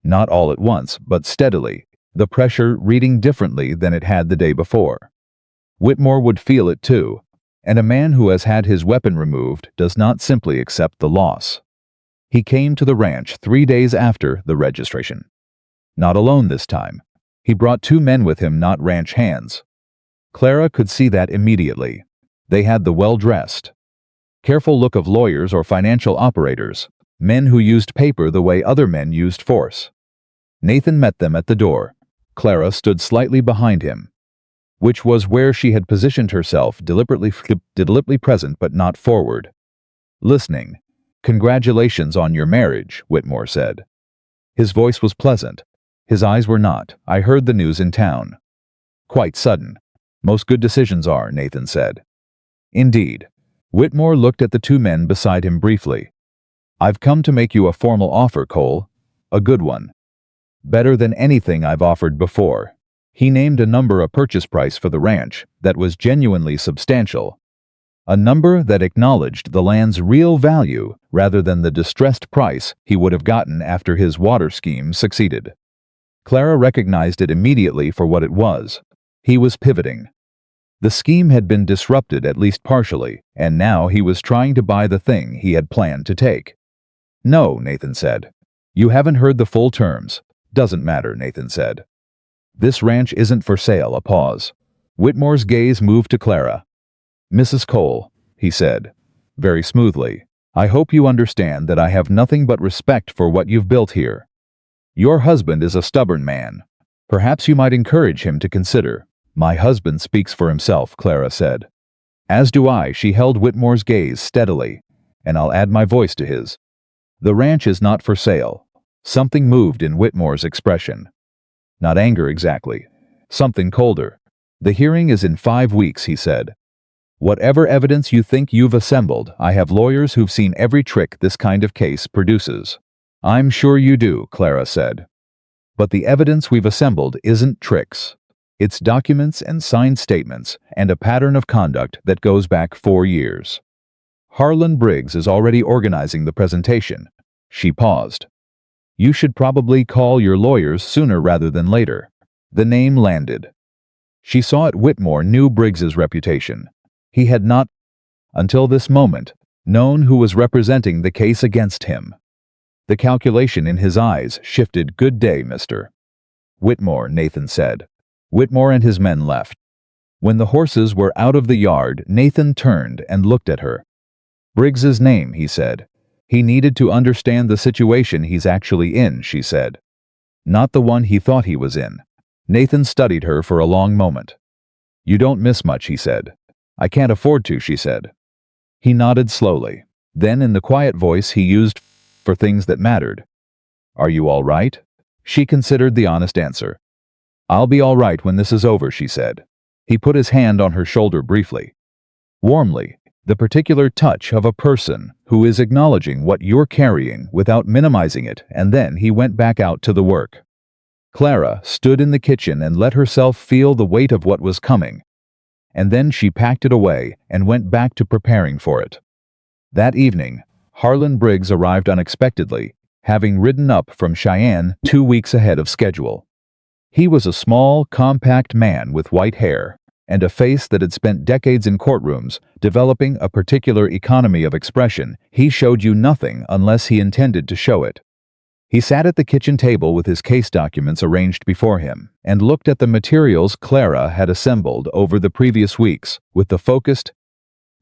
not all at once, but steadily, the pressure reading differently than it had the day before. Whitmore would feel it too, and a man who has had his weapon removed does not simply accept the loss. He came to the ranch 3 days after the registration. Not alone this time. He brought 2 men with him, not ranch hands. Clara could see that immediately. They had the well-dressed, careful look of lawyers or financial operators, men who used paper the way other men used force. Nathan met them at the door. Clara stood slightly behind him, which was where she had positioned herself, deliberately present but not forward. Listening. "Congratulations on your marriage," Whitmore said. His voice was pleasant. His eyes were not. "I heard the news in town." "Quite sudden. Most good decisions are," Nathan said. "Indeed." Whitmore looked at the 2 men beside him briefly. "I've come to make you a formal offer, Cole. A good one. Better than anything I've offered before." He named a purchase price for the ranch that was genuinely substantial. a number that acknowledged the land's real value rather than the distressed price he would have gotten after his water scheme succeeded. Clara recognized it immediately for what it was. He was pivoting. The scheme had been disrupted at least partially, and now he was trying to buy the thing he had planned to take. "No," Nathan said. "You haven't heard the full terms." "Doesn't matter," Nathan said. "This ranch isn't for sale." A pause. Whitmore's gaze moved to Clara. "Mrs. Cole," he said, very smoothly, "I hope you understand that I have nothing but respect for what you've built here. Your husband is a stubborn man. Perhaps you might encourage him to consider." "My husband speaks for himself," Clara said. "As do I." She held Whitmore's gaze steadily. "And I'll add my voice to his. The ranch is not for sale." Something moved in Whitmore's expression. Not anger exactly. Something colder. "The hearing is in 5 weeks," he said. "Whatever evidence you think you've assembled, I have lawyers who've seen every trick this kind of case produces." "I'm sure you do," Clara said. "But the evidence we've assembled isn't tricks. It's documents and signed statements and a pattern of conduct that goes back 4 years. Harlan Briggs is already organizing the presentation." She paused. "You should probably call your lawyers sooner rather than later." The name landed. She saw it Whitmore knew Briggs's reputation. He had not, until this moment, known who was representing the case against him. The calculation in his eyes shifted. "Good day, Mr. Whitmore," Nathan said. Whitmore and his men left. When the horses were out of the yard, Nathan turned and looked at her. "Briggs's name," he said. "He needed to understand the situation he's actually in," she said. "Not the one he thought he was in." Nathan studied her for a long moment. "You don't miss much," he said. "I can't afford to," she said. He nodded slowly. Then in the quiet voice he used for things that mattered. "Are you all right?" She considered the honest answer. "I'll be all right when this is over," she said. He put his hand on her shoulder briefly. Warmly, the particular touch of a person who is acknowledging what you're carrying without minimizing it, and then he went back out to the work. Clara stood in the kitchen and let herself feel the weight of what was coming. And then she packed it away and went back to preparing for it. That evening, Harlan Briggs arrived unexpectedly, having ridden up from Cheyenne 2 weeks ahead of schedule. He was a small, compact man with white hair and a face that had spent decades in courtrooms, developing a particular economy of expression. He showed you nothing unless he intended to show it. He sat at the kitchen table with his case documents arranged before him and looked at the materials Clara had assembled over the previous weeks with the focused,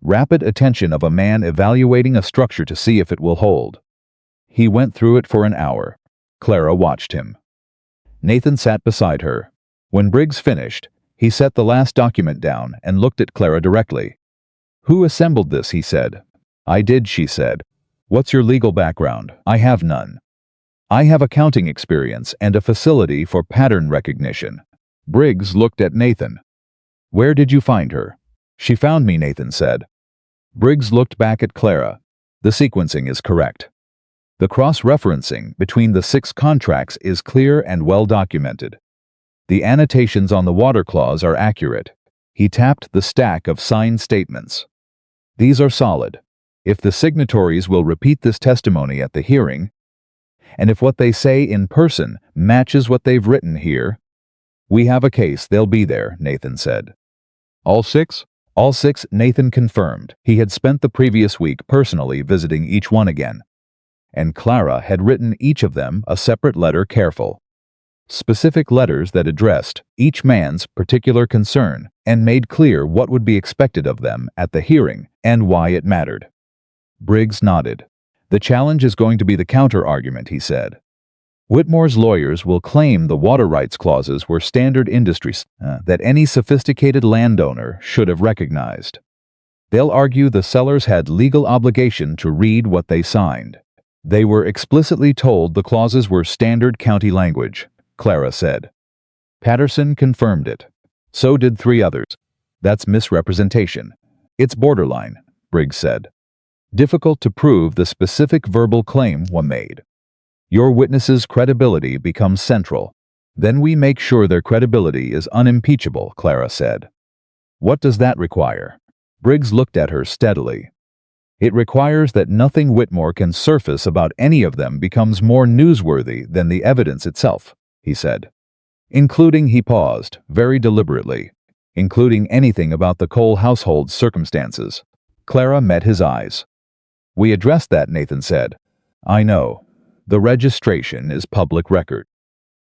rapid attention of a man evaluating a structure to see if it will hold. He went through it for an hour. Clara watched him. Nathan sat beside her. When Briggs finished, he set the last document down and looked at Clara directly. "Who assembled this?" he said. "I did," she said. "What's your legal background?" "I have none. I have accounting experience and a facility for pattern recognition." Briggs looked at Nathan. "Where did you find her?" "She found me," Nathan said. Briggs looked back at Clara. "The sequencing is correct. The cross-referencing between the 6 contracts is clear and well documented. The annotations on the water clause are accurate." He tapped the stack of signed statements. "These are solid. If the signatories will repeat this testimony at the hearing, and if what they say in person matches what they've written here, we have a case." "They'll be there," Nathan said. "All 6? "All 6, Nathan confirmed. He had spent the previous week personally visiting each one again. And Clara had written each of them a separate letter, careful. Specific letters that addressed each man's particular concern and made clear what would be expected of them at the hearing and why it mattered. Briggs nodded. "The challenge is going to be the counter-argument," he said. "Whitmore's lawyers will claim the water rights clauses were standard industry that any sophisticated landowner should have recognized. They'll argue the sellers had legal obligation to read what they signed. They were explicitly told the clauses were standard county language," Clara said. Patterson confirmed it. So did 3 others. "That's misrepresentation." "It's borderline," Briggs said. "Difficult to prove the specific verbal claim one made. Your witnesses' credibility becomes central. Then we make sure their credibility is unimpeachable," Clara said. "What does that require?" Briggs looked at her steadily. It requires that nothing Whitmore can surface about any of them becomes more newsworthy than the evidence itself, he said. Including, he paused, very deliberately, including anything about the Cole household's circumstances. Clara met his eyes. We addressed that, Nathan said. I know. The registration is public record.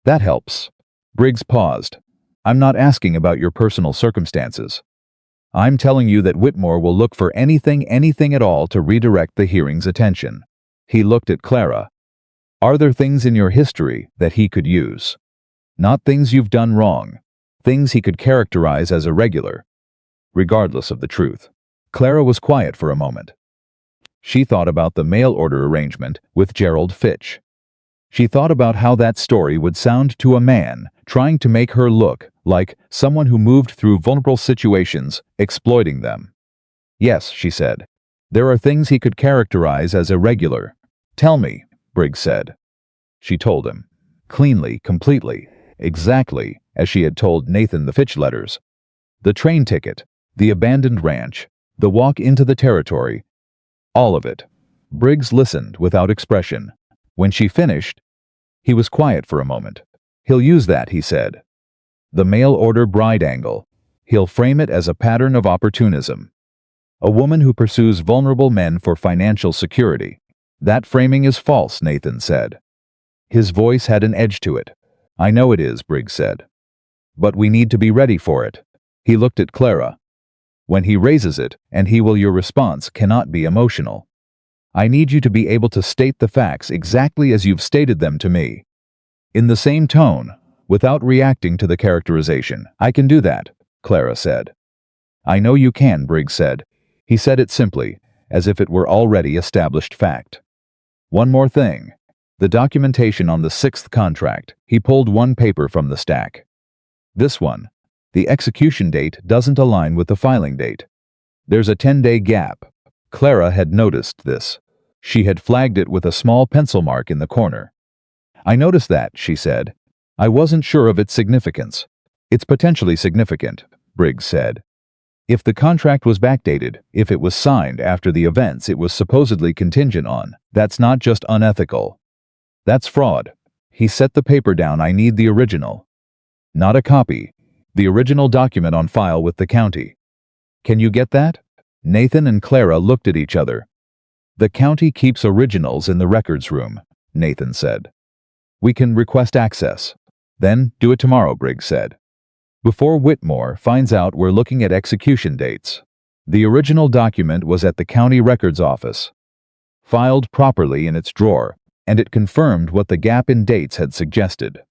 That helps. Briggs paused. I'm not asking about your personal circumstances. I'm telling you that Whitmore will look for anything at all to redirect the hearing's attention. He looked at Clara. Are there things in your history that he could use? Not things you've done wrong. Things he could characterize as irregular, regardless of the truth. Clara was quiet for a moment. She thought about the mail order arrangement with Gerald Fitch. She thought about how that story would sound to a man trying to make her look like someone who moved through vulnerable situations, exploiting them. Yes, she said. There are things he could characterize as irregular. Tell me, Briggs said. She told him. Cleanly, completely, exactly as she had told Nathan the Fitch letters. The train ticket, the abandoned ranch, the walk into the territory. All of it. Briggs listened without expression. When she finished, he was quiet for a moment. He'll use that, he said. The mail order bride angle. He'll frame it as a pattern of opportunism. A woman who pursues vulnerable men for financial security. That framing is false, Nathan said. His voice had an edge to it. I know it is, Briggs said. But we need to be ready for it. He looked at Clara. When he raises it, and he will, your response cannot be emotional. I need you to be able to state the facts exactly as you've stated them to me. In the same tone, without reacting to the characterization. I can do that, Clara said. I know you can, Briggs said. He said it simply, as if it were already established fact. One more thing. The documentation on the 6th contract. He pulled one paper from the stack. This one. The execution date doesn't align with the filing date. There's a 10-day gap. Clara had noticed this. She had flagged it with a small pencil mark in the corner. I noticed that, she said. I wasn't sure of its significance. It's potentially significant, Briggs said. If the contract was backdated, if it was signed after the events it was supposedly contingent on, that's not just unethical. That's fraud. He set the paper down. I need the original. Not a copy. The original document on file with the county. Can you get that? Nathan and Clara looked at each other. The county keeps originals in the records room, Nathan said. We can request access. Then do it tomorrow, Briggs said. Before Whitmore finds out we're looking at execution dates. The original document was at the county records office, filed properly in its drawer, and it confirmed what the gap in dates had suggested.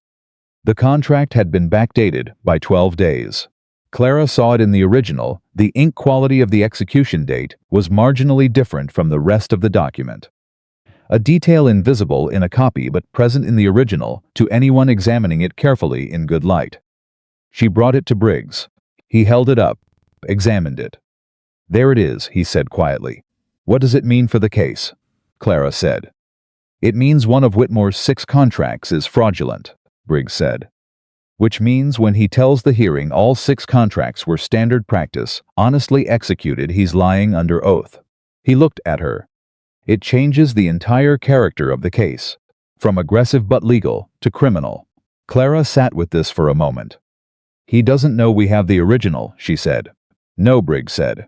The contract had been backdated by 12 days. Clara saw it in the original. The ink quality of the execution date was marginally different from the rest of the document. A detail invisible in a copy but present in the original to anyone examining it carefully in good light. She brought it to Briggs. He held it up, examined it. There it is, he said quietly. What does it mean for the case? Clara said. It means one of Whitmore's 6 contracts is fraudulent, Briggs said. Which means when he tells the hearing all 6 contracts were standard practice, honestly executed, he's lying under oath. He looked at her. It changes the entire character of the case, from aggressive but legal to criminal. Clara sat with this for a moment. He doesn't know we have the original, she said. No, Briggs said.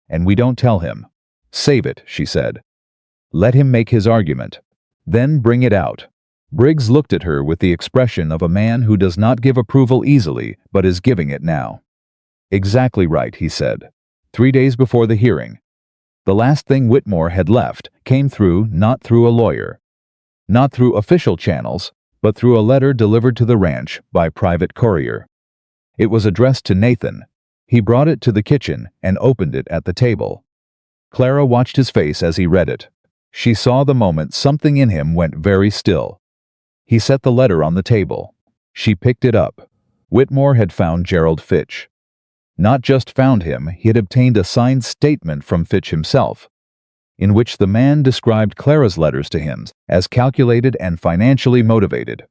And we don't tell him. Save it, she said. Let him make his argument. Then bring it out. Briggs looked at her with the expression of a man who does not give approval easily but is giving it now. Exactly right, he said. 3 days before the hearing. The last thing Whitmore had left came through, not through a lawyer. Not through official channels, but through a letter delivered to the ranch by private courier. It was addressed to Nathan. He brought it to the kitchen and opened it at the table. Clara watched his face as he read it. She saw the moment something in him went very still. He set the letter on the table. She picked it up. Whitmore had found Gerald Fitch. Not just found him, he had obtained a signed statement from Fitch himself, in which the man described Clara's letters to him as calculated and financially motivated.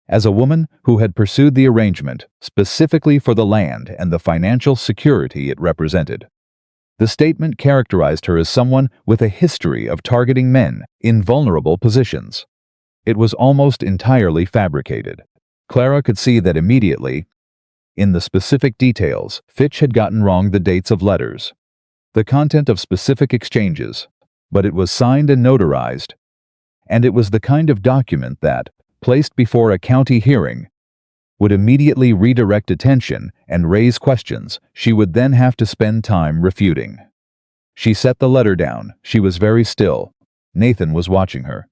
As a woman who had pursued the arrangement specifically for the land and the financial security it represented. The statement characterized her as someone with a history of targeting men in vulnerable positions. It was almost entirely fabricated. Clara could see that immediately. In the specific details, Fitch had gotten wrong the dates of letters, the content of specific exchanges, but it was signed and notarized, and it was the kind of document that, placed before a county hearing, would immediately redirect attention and raise questions she would then have to spend time refuting. She set the letter down. She was very still. Nathan was watching her.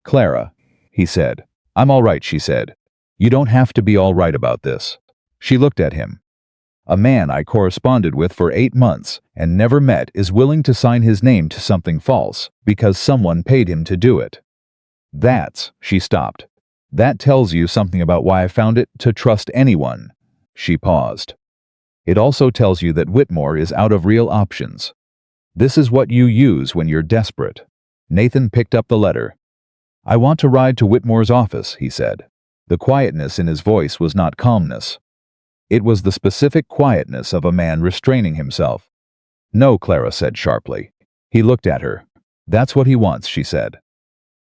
"Clara," he said. "I'm all right," she said. "You don't have to be all right about this." She looked at him. "A man I corresponded with for 8 months and never met is willing to sign his name to something false because someone paid him to do it. She stopped. "That tells you something about why I found it to trust anyone." She paused. "It also tells you that Whitmore is out of real options. This is what you use when you're desperate." Nathan picked up the letter. "I want to ride to Whitmore's office," he said. The quietness in his voice was not calmness. It was the specific quietness of a man restraining himself. "No," Clara said sharply. He looked at her. "That's what he wants," she said.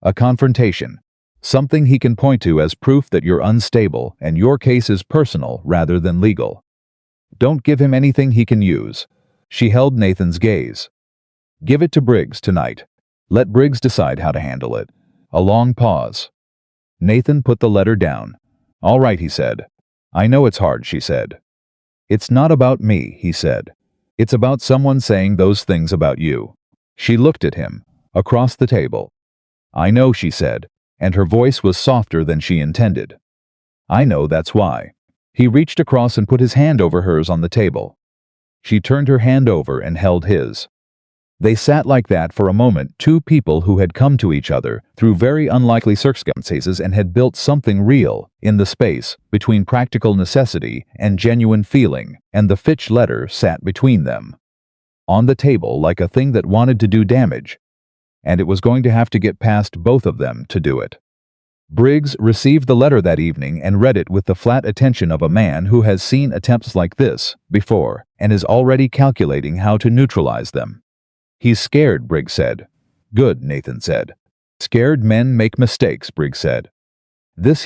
"A confrontation. Something he can point to as proof that you're unstable and your case is personal rather than legal. Don't give him anything he can use." She held Nathan's gaze. "Give it to Briggs tonight. Let Briggs decide how to handle it." A long pause. Nathan put the letter down. "All right," he said. "I know it's hard," she said. "It's not about me," he said. "It's about someone saying those things about you." She looked at him, across the table. "I know," she said, and her voice was softer than she intended. "I know, that's why." He reached across and put his hand over hers on the table. She turned her hand over and held his. They sat like that for a moment, two people who had come to each other through very unlikely circumstances and had built something real in the space between practical necessity and genuine feeling, and the Fitch letter sat between them. On the table like a thing that wanted to do damage, and it was going to have to get past both of them to do it. Briggs received the letter that evening and read it with the flat attention of a man who has seen attempts like this before and is already calculating how to neutralize them. "He's scared," Briggs said. "Good," Nathan said. "Scared men make mistakes," Briggs said.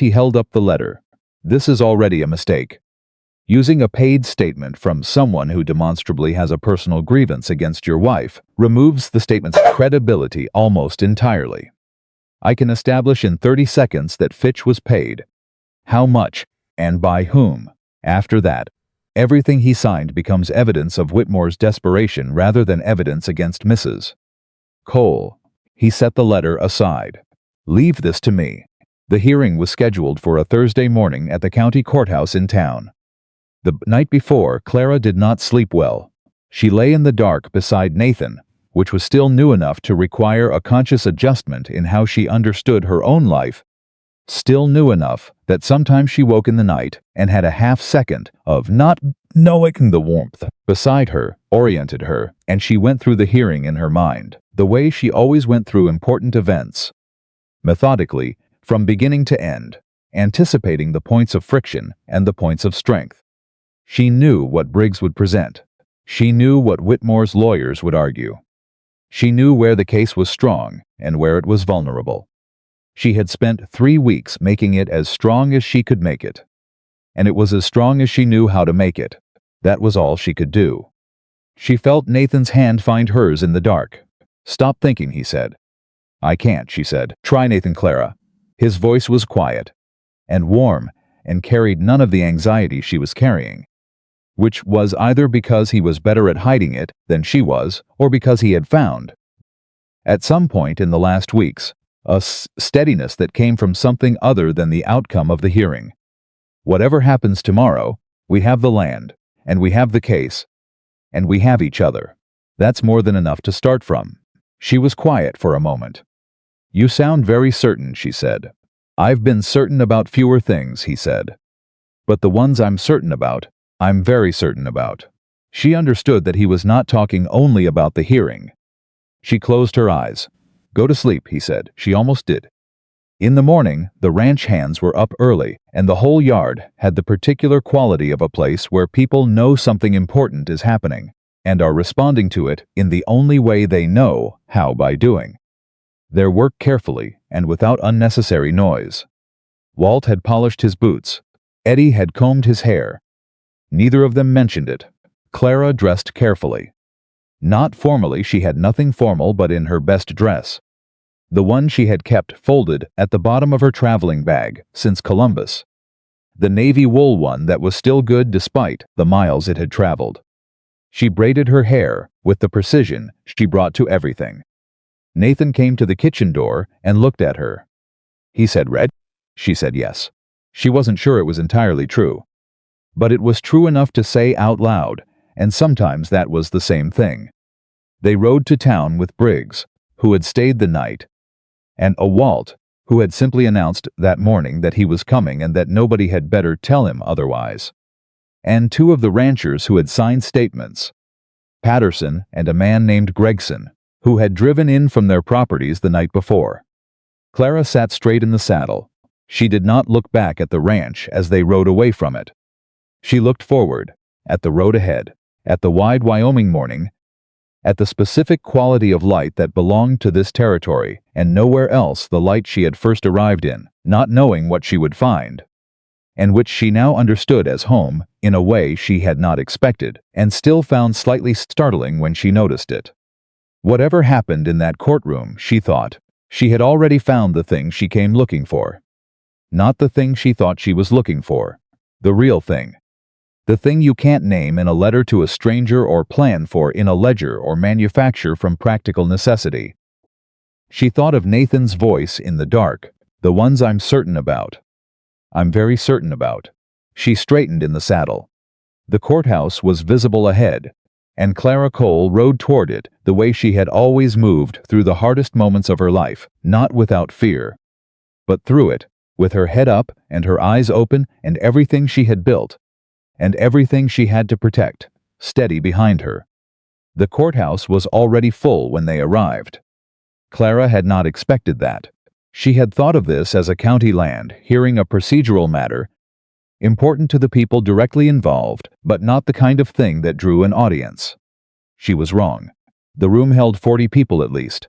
He held up the letter. "This is already a mistake. Using a paid statement from someone who demonstrably has a personal grievance against your wife removes the statement's credibility almost entirely. I can establish in 30 seconds that Fitch was paid, how much, and by whom. After that, everything he signed becomes evidence of Whitmore's desperation rather than evidence against Mrs. Cole." He set the letter aside. "Leave this to me." The hearing was scheduled for a Thursday morning at the county courthouse in town. The night before, Clara did not sleep well. She lay in the dark beside Nathan, which was still new enough to require a conscious adjustment in how she understood her own life, still new enough that sometimes she woke in the night and had a half-second of not knowing the warmth beside her oriented her, and she went through the hearing in her mind, the way she always went through important events, methodically, from beginning to end, anticipating the points of friction and the points of strength. She knew what Briggs would present. She knew what Whitmore's lawyers would argue. She knew where the case was strong and where it was vulnerable. She had spent 3 weeks making it as strong as she could make it. And it was as strong as she knew how to make it. That was all she could do. She felt Nathan's hand find hers in the dark. "Stop thinking," he said. "I can't," she said. "Try Nathan, Clara." His voice was quiet and warm and carried none of the anxiety she was carrying, which was either because he was better at hiding it than she was, or because he had found, at some point in the last weeks, a steadiness that came from something other than the outcome of the hearing. "Whatever happens tomorrow, we have the land, and we have the case, and we have each other. That's more than enough to start from." She was quiet for a moment. "You sound very certain," she said. "I've been certain about fewer things," he said. "But the ones I'm certain about, I'm very certain about." She understood that he was not talking only about the hearing. She closed her eyes. "Go to sleep," he said. She almost did. In the morning, the ranch hands were up early, and the whole yard had the particular quality of a place where people know something important is happening, and are responding to it in the only way they know how, by doing their work carefully and without unnecessary noise. Walt had polished his boots. Eddie had combed his hair. Neither of them mentioned it. Clara dressed carefully. Not formally, she had nothing formal but in her best dress. The one she had kept folded at the bottom of her traveling bag since Columbus. The navy wool one that was still good despite the miles it had traveled. She braided her hair with the precision she brought to everything. Nathan came to the kitchen door and looked at her. He said, "Red?" She said yes. She wasn't sure it was entirely true. But it was true enough to say out loud, and sometimes that was the same thing. They rode to town with Briggs, who had stayed the night, and a Walt, who had simply announced that morning that he was coming and that nobody had better tell him otherwise. And two of the ranchers who had signed statements, Patterson and a man named Gregson, who had driven in from their properties the night before. Clara sat straight in the saddle. She did not look back at the ranch as they rode away from it. She looked forward, at the road ahead, at the wide Wyoming morning, at the specific quality of light that belonged to this territory, and nowhere else the light she had first arrived in, not knowing what she would find, and which she now understood as home in a way she had not expected, and still found slightly startling when she noticed it. Whatever happened in that courtroom, she thought, she had already found the thing she came looking for. Not the thing she thought she was looking for. The real thing. The thing you can't name in a letter to a stranger or plan for in a ledger or manufacture from practical necessity. She thought of Nathan's voice in the dark, the ones I'm certain about. I'm very certain about. She straightened in the saddle. The courthouse was visible ahead, and Clara Cole rode toward it the way she had always moved through the hardest moments of her life, not without fear, but through it, with her head up and her eyes open and everything she had built, and everything she had to protect, steady behind her. The courthouse was already full when they arrived. Clara had not expected that. She had thought of this as a county land, hearing a procedural matter, important to the people directly involved, but not the kind of thing that drew an audience. She was wrong. The room held 40 people at least.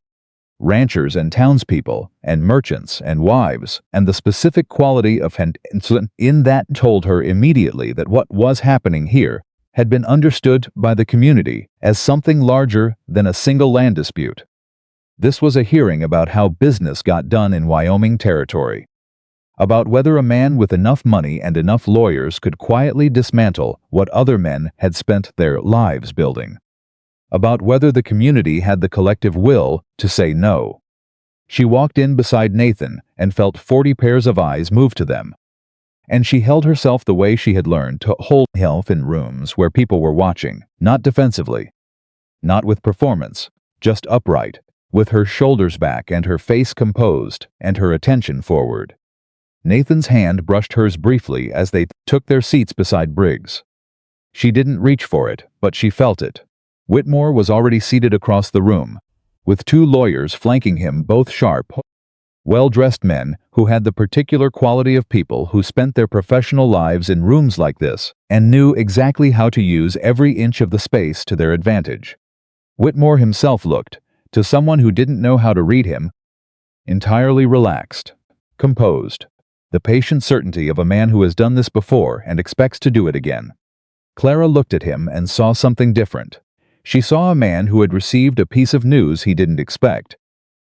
Ranchers and townspeople, and merchants and wives, and the specific quality of in that told her immediately that what was happening here had been understood by the community as something larger than a single land dispute. This was a hearing about how business got done in Wyoming Territory, about whether a man with enough money and enough lawyers could quietly dismantle what other men had spent their lives building, about whether the community had the collective will to say no. She walked in beside Nathan and felt 40 pairs of eyes move to them. And she held herself the way she had learned to hold herself in rooms where people were watching, not defensively, not with performance, just upright, with her shoulders back and her face composed and her attention forward. Nathan's hand brushed hers briefly as they took their seats beside Briggs. She didn't reach for it, but she felt it. Whitmore was already seated across the room, with two lawyers flanking him, both sharp, well-dressed men who had the particular quality of people who spent their professional lives in rooms like this and knew exactly how to use every inch of the space to their advantage. Whitmore himself looked, to someone who didn't know how to read him, entirely relaxed, composed, the patient certainty of a man who has done this before and expects to do it again. Clara looked at him and saw something different. She saw a man who had received a piece of news he didn't expect,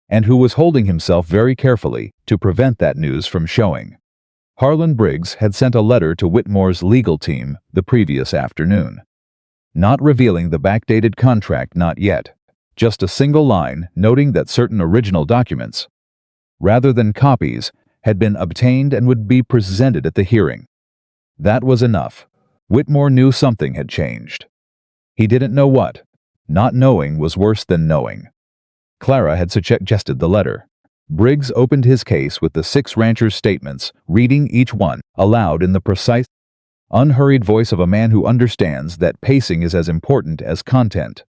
and who was holding himself very carefully to prevent that news from showing. Harlan Briggs had sent a letter to Whitmore's legal team the previous afternoon, not revealing the backdated contract, not yet, just a single line noting that certain original documents, rather than copies, had been obtained and would be presented at the hearing. That was enough. Whitmore knew something had changed. He didn't know what. Not knowing was worse than knowing. Clara had suggested the letter. Briggs opened his case with the 6 ranchers' statements, reading each one aloud in the precise, unhurried voice of a man who understands that pacing is as important as content.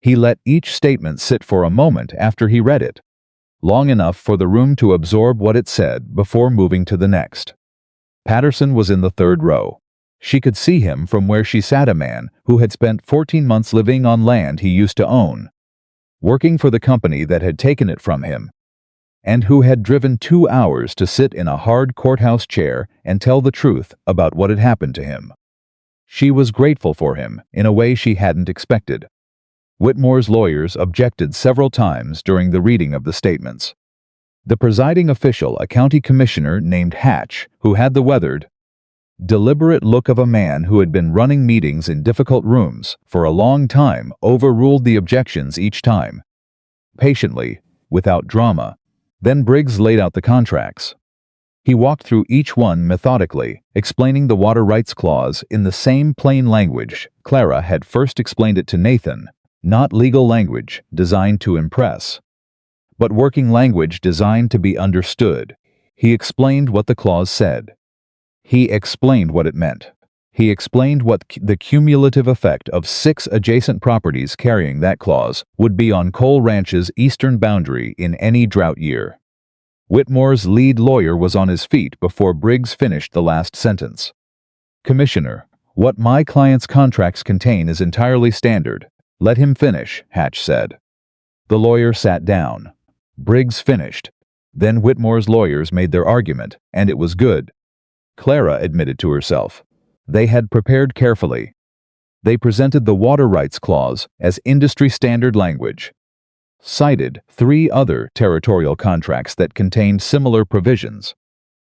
He let each statement sit for a moment after he read it, long enough for the room to absorb what it said before moving to the next. Patterson was in the 3rd row. She could see him from where she sat, a man who had spent 14 months living on land he used to own, working for the company that had taken it from him, and who had driven 2 hours to sit in a hard courthouse chair and tell the truth about what had happened to him. She was grateful for him in a way she hadn't expected. Whitmore's lawyers objected several times during the reading of the statements. The presiding official, a county commissioner named Hatch, who had the weathered, deliberate look of a man who had been running meetings in difficult rooms for a long time, overruled the objections each time, patiently, without drama. Then Briggs laid out the contracts. He walked through each one methodically, explaining the water rights clause in the same plain language Clara had first explained it to Nathan, not legal language designed to impress, but working language designed to be understood. He explained what the clause said. He explained what it meant. He explained what the cumulative effect of 6 adjacent properties carrying that clause would be on Cole Ranch's eastern boundary in any drought year. Whitmore's lead lawyer was on his feet before Briggs finished the last sentence. "Commissioner, what my client's contracts contain is entirely standard. Let him finish," Hatch said. The lawyer sat down. Briggs finished. Then Whitmore's lawyers made their argument, and it was good. Clara admitted to herself. They had prepared carefully. They presented the water rights clause as industry-standard language, cited 3 other territorial contracts that contained similar provisions,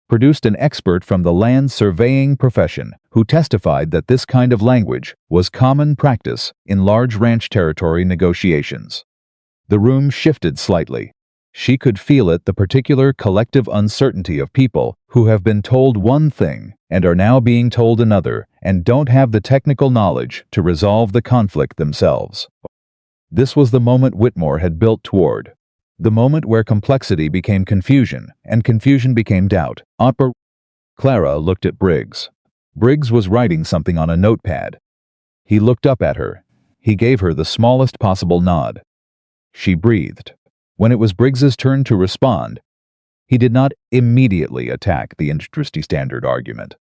produced an expert from the land surveying profession who testified that this kind of language was common practice in large ranch territory negotiations. The room shifted slightly. She could feel it, the particular collective uncertainty of people who have been told one thing and are now being told another and don't have the technical knowledge to resolve the conflict themselves. This was the moment Whitmore had built toward. The moment where complexity became confusion and confusion became doubt. Clara looked at Briggs. Briggs was writing something on a notepad. He looked up at her. He gave her the smallest possible nod. She breathed. When it was Briggs's turn to respond, he did not immediately attack the industry-standard argument.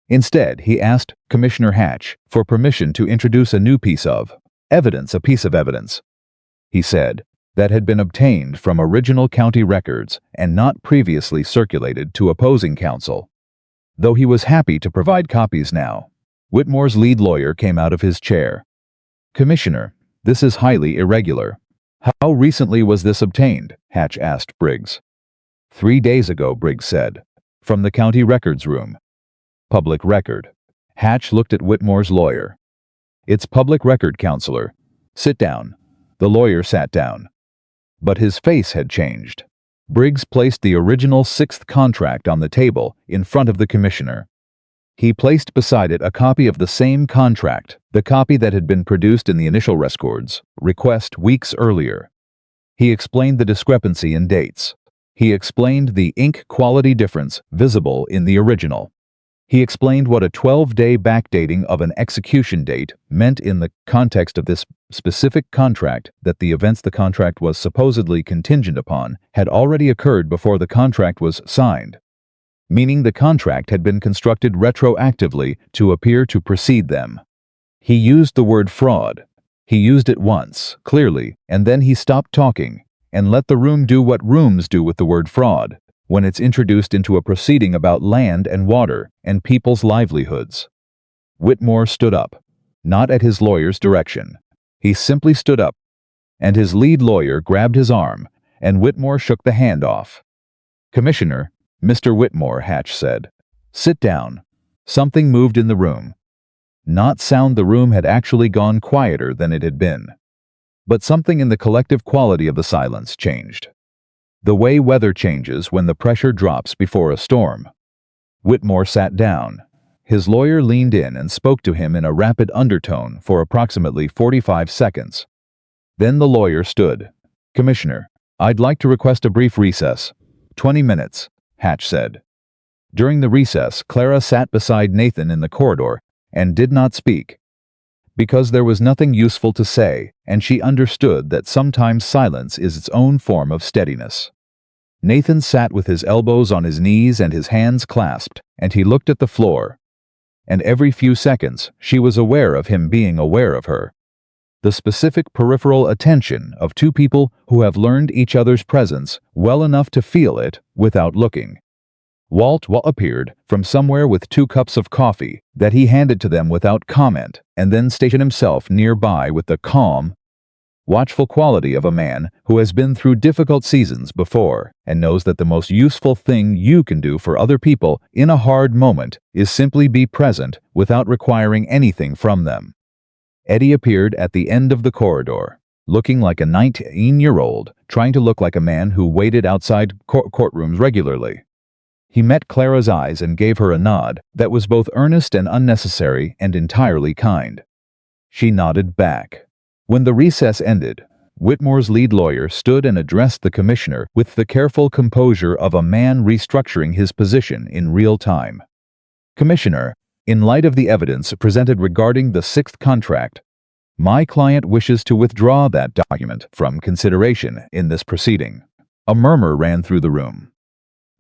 Instead, he asked Commissioner Hatch for permission to introduce a new piece of evidence, he said, that had been obtained from original county records and not previously circulated to opposing counsel. Though he was happy to provide copies now, Whitmore's lead lawyer came out of his chair. "Commissioner, this is highly irregular." "How recently was this obtained?" Hatch asked Briggs. 3 days ago, Briggs said, from the county records room. "Public record." Hatch looked at Whitmore's lawyer. "It's public record, counselor. Sit down." The lawyer sat down. But his face had changed. Briggs placed the original 6th contract on the table in front of the commissioner. He placed beside it a copy of the same contract, the copy that had been produced in the initial records request weeks earlier. He explained the discrepancy in dates. He explained the ink quality difference visible in the original. He explained what a 12-day backdating of an execution date meant in the context of this specific contract, that the events the contract was supposedly contingent upon had already occurred before the contract was signed, meaning the contract had been constructed retroactively to appear to precede them. He used the word fraud. He used it once, clearly, and then he stopped talking and let the room do what rooms do with the word fraud when it's introduced into a proceeding about land and water and people's livelihoods. Whitmore stood up, not at his lawyer's direction. He simply stood up, and his lead lawyer grabbed his arm, and Whitmore shook the hand off. "Commissioner, Mr. Whitmore," Hatch said. "Sit down." Something moved in the room. Not sound, the room had actually gone quieter than it had been. But something in the collective quality of the silence changed. The way weather changes when the pressure drops before a storm. Whitmore sat down. His lawyer leaned in and spoke to him in a rapid undertone for approximately 45 seconds. Then the lawyer stood. "Commissioner, I'd like to request a brief recess." 20 minutes, Hatch said. During the recess, Clara sat beside Nathan in the corridor and did not speak, because there was nothing useful to say, and she understood that sometimes silence is its own form of steadiness. Nathan sat with his elbows on his knees and his hands clasped, and he looked at the floor. and every few seconds she was aware of him being aware of her. The specific peripheral attention of two people who have learned each other's presence well enough to feel it without looking. Walt appeared from somewhere with 2 cups of coffee that he handed to them without comment, and then stationed himself nearby with the calm, watchful quality of a man who has been through difficult seasons before and knows that the most useful thing you can do for other people in a hard moment is simply be present without requiring anything from them. Eddie appeared at the end of the corridor, looking like a 19-year-old trying to look like a man who waited outside courtrooms regularly. He met Clara's eyes and gave her a nod that was both earnest and unnecessary and entirely kind. She nodded back. When the recess ended, Whitmore's lead lawyer stood and addressed the commissioner with the careful composure of a man restructuring his position in real time. "Commissioner, in light of the evidence presented regarding the 6th contract, my client wishes to withdraw that document from consideration in this proceeding." A murmur ran through the room.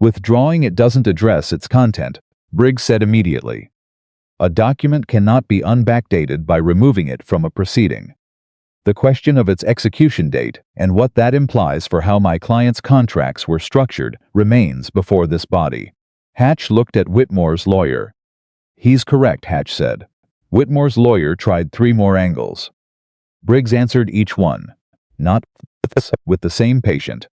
"Withdrawing it doesn't address its content," Briggs said immediately. "A document cannot be unbackdated by removing it from a proceeding. The question of its execution date and what that implies for how my client's contracts were structured remains before this body." Hatch looked at Whitmore's lawyer. "He's correct," Hatch said. Whitmore's lawyer tried 3 more angles. Briggs answered each one, not with the same patient,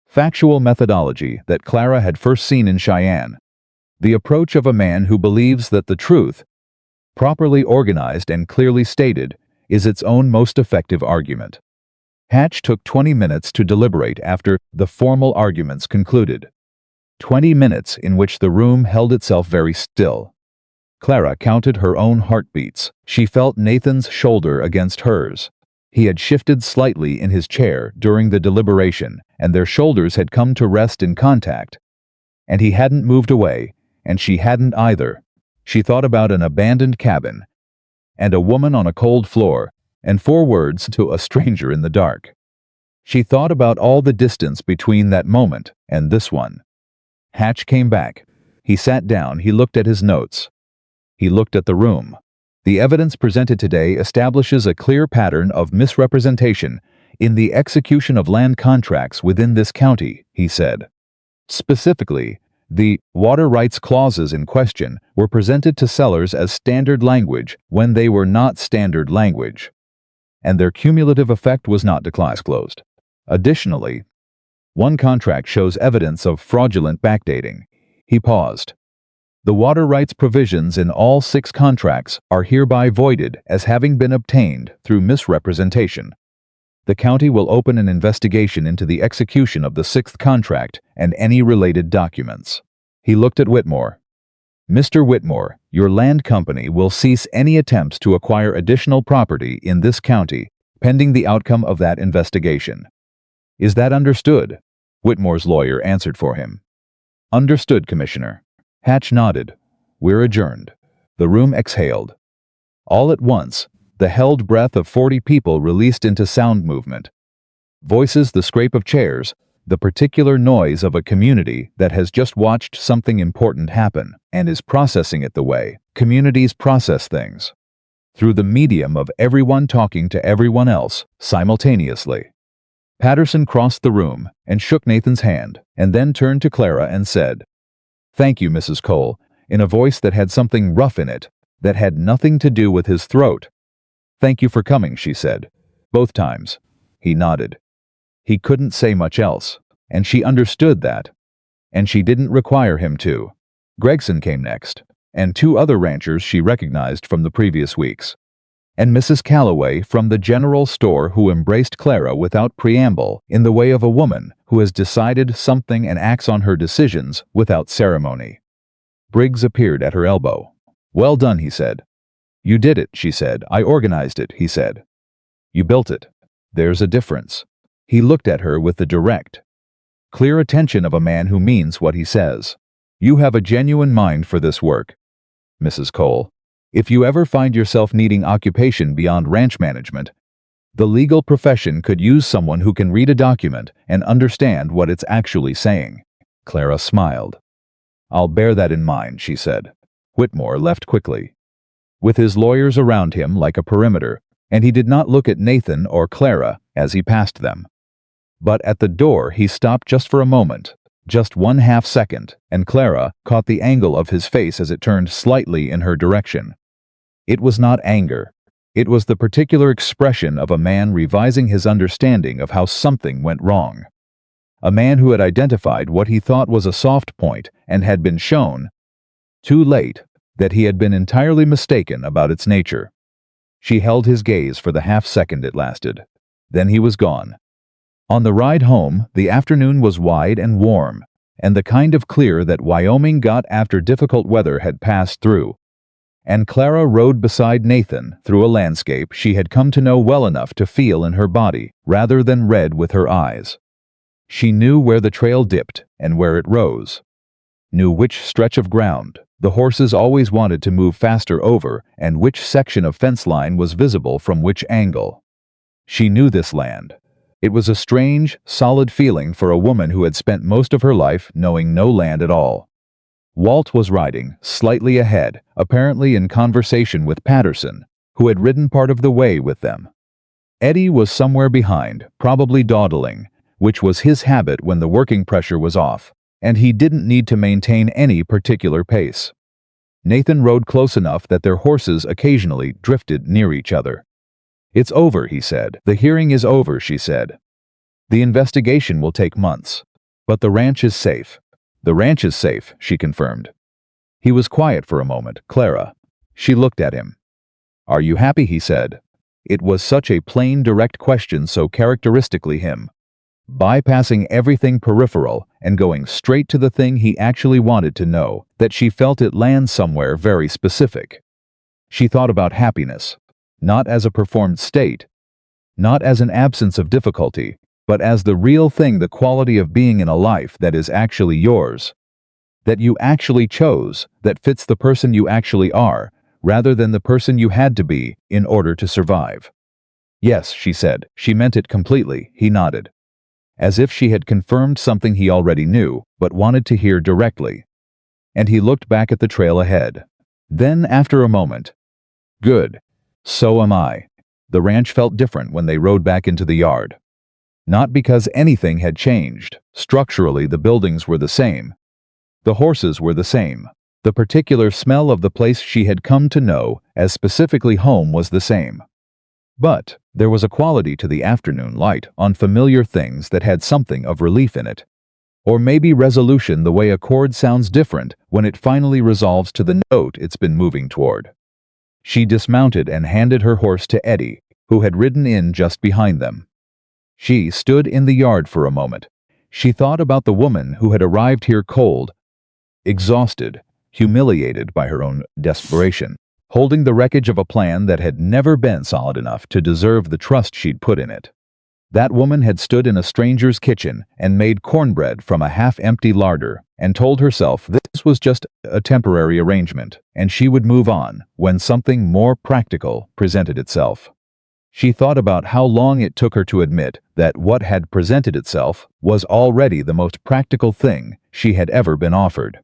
factual methodology that Clara had first seen in Cheyenne. The approach of a man who believes that the truth, properly organized and clearly stated, is its own most effective argument. Hatch took 20 minutes to deliberate after the formal arguments concluded. 20 minutes in which the room held itself very still. Clara counted her own heartbeats. She felt Nathan's shoulder against hers. He had shifted slightly in his chair during the deliberation, and their shoulders had come to rest in contact. And he hadn't moved away, and she hadn't either. She thought about an abandoned cabin, and a woman on a cold floor, and 4 words to a stranger in the dark. She thought about all the distance between that moment and this one. Hatch came back. He sat down. He looked at his notes. He looked at the room. "The evidence presented today establishes a clear pattern of misrepresentation in the execution of land contracts within this county," he said. "Specifically, the water rights clauses in question were presented to sellers as standard language when they were not standard language, and their cumulative effect was not disclosed. Additionally, one contract shows evidence of fraudulent backdating." He paused. "The water rights provisions in all 6 contracts are hereby voided as having been obtained through misrepresentation. The county will open an investigation into the execution of the 6th contract and any related documents." He looked at Whitmore. "Mr. Whitmore, your land company will cease any attempts to acquire additional property in this county pending the outcome of that investigation. Is that understood?" Whitmore's lawyer answered for him. "Understood, Commissioner." Hatch nodded. "We're adjourned." The room exhaled. All at once, the held breath of 40 people released into sound movement. Voices, the scrape of chairs, the particular noise of a community that has just watched something important happen and is processing it the way communities process things, through the medium of everyone talking to everyone else simultaneously. Patterson crossed the room and shook Nathan's hand, and then turned to Clara and said, "Thank you, Mrs. Cole," in a voice that had something rough in it, that had nothing to do with his throat. "Thank you for coming," she said. "Both times." He nodded. He couldn't say much else, and she understood that. And she didn't require him to. Gregson came next, and 2 other ranchers she recognized from the previous weeks. And Mrs. Calloway from the general store, who embraced Clara without preamble in the way of a woman who has decided something and acts on her decisions without ceremony. Briggs appeared at her elbow. "Well done," he said. "You did it," she said. "I organized it," he said. "You built it. There's a difference." He looked at her with the direct, clear attention of a man who means what he says. "You have a genuine mind for this work, Mrs. Cole. If you ever find yourself needing occupation beyond ranch management, the legal profession could use someone who can read a document and understand what it's actually saying." Clara smiled. "I'll bear that in mind," she said. Whitmore left quickly, with his lawyers around him like a perimeter, and he did not look at Nathan or Clara as he passed them. But at the door he stopped just for a moment, just 1/2 second, and Clara caught the angle of his face as it turned slightly in her direction. It was not anger. It was the particular expression of a man revising his understanding of how something went wrong. A man who had identified what he thought was a soft point and had been shown, too late, that he had been entirely mistaken about its nature. She held his gaze for the 1/2 second it lasted. Then he was gone. On the ride home, the afternoon was wide and warm, and the kind of clear that Wyoming got after difficult weather had passed through. And Clara rode beside Nathan through a landscape she had come to know well enough to feel in her body rather than read with her eyes. She knew where the trail dipped and where it rose, knew which stretch of ground the horses always wanted to move faster over and which section of fence line was visible from which angle. She knew this land. It was a strange, solid feeling for a woman who had spent most of her life knowing no land at all. Walt was riding, slightly ahead, apparently in conversation with Patterson, who had ridden part of the way with them. Eddie was somewhere behind, probably dawdling, which was his habit when the working pressure was off, and he didn't need to maintain any particular pace. Nathan rode close enough that their horses occasionally drifted near each other. "It's over," he said. "The hearing is over," she said. "The investigation will take months. But the ranch is safe." "The ranch is safe," she confirmed. He was quiet for a moment. "Clara." She looked at him. "Are you happy?" he said. It was such a plain, direct question, so characteristically him. Bypassing everything peripheral and going straight to the thing he actually wanted to know, that she felt it land somewhere very specific. She thought about happiness, not as a performed state, not as an absence of difficulty, but as the real thing, the quality of being in a life that is actually yours, that you actually chose, that fits the person you actually are, rather than the person you had to be in order to survive. "Yes," she said. She meant it completely. He nodded, as if she had confirmed something he already knew, but wanted to hear directly. And he looked back at the trail ahead. Then, after a moment, "Good. So am I." The ranch felt different when they rode back into the yard. Not because anything had changed. Structurally, the buildings were the same. The horses were the same. The particular smell of the place she had come to know as specifically home was the same. But there was a quality to the afternoon light on familiar things that had something of relief in it. Or maybe resolution, the way a chord sounds different when it finally resolves to the note it's been moving toward. She dismounted and handed her horse to Eddie, who had ridden in just behind them. She stood in the yard for a moment. She thought about the woman who had arrived here cold, exhausted, humiliated by her own desperation, holding the wreckage of a plan that had never been solid enough to deserve the trust she'd put in it. That woman had stood in a stranger's kitchen and made cornbread from a half-empty larder and told herself this was just a temporary arrangement and she would move on when something more practical presented itself. She thought about how long it took her to admit that what had presented itself was already the most practical thing she had ever been offered.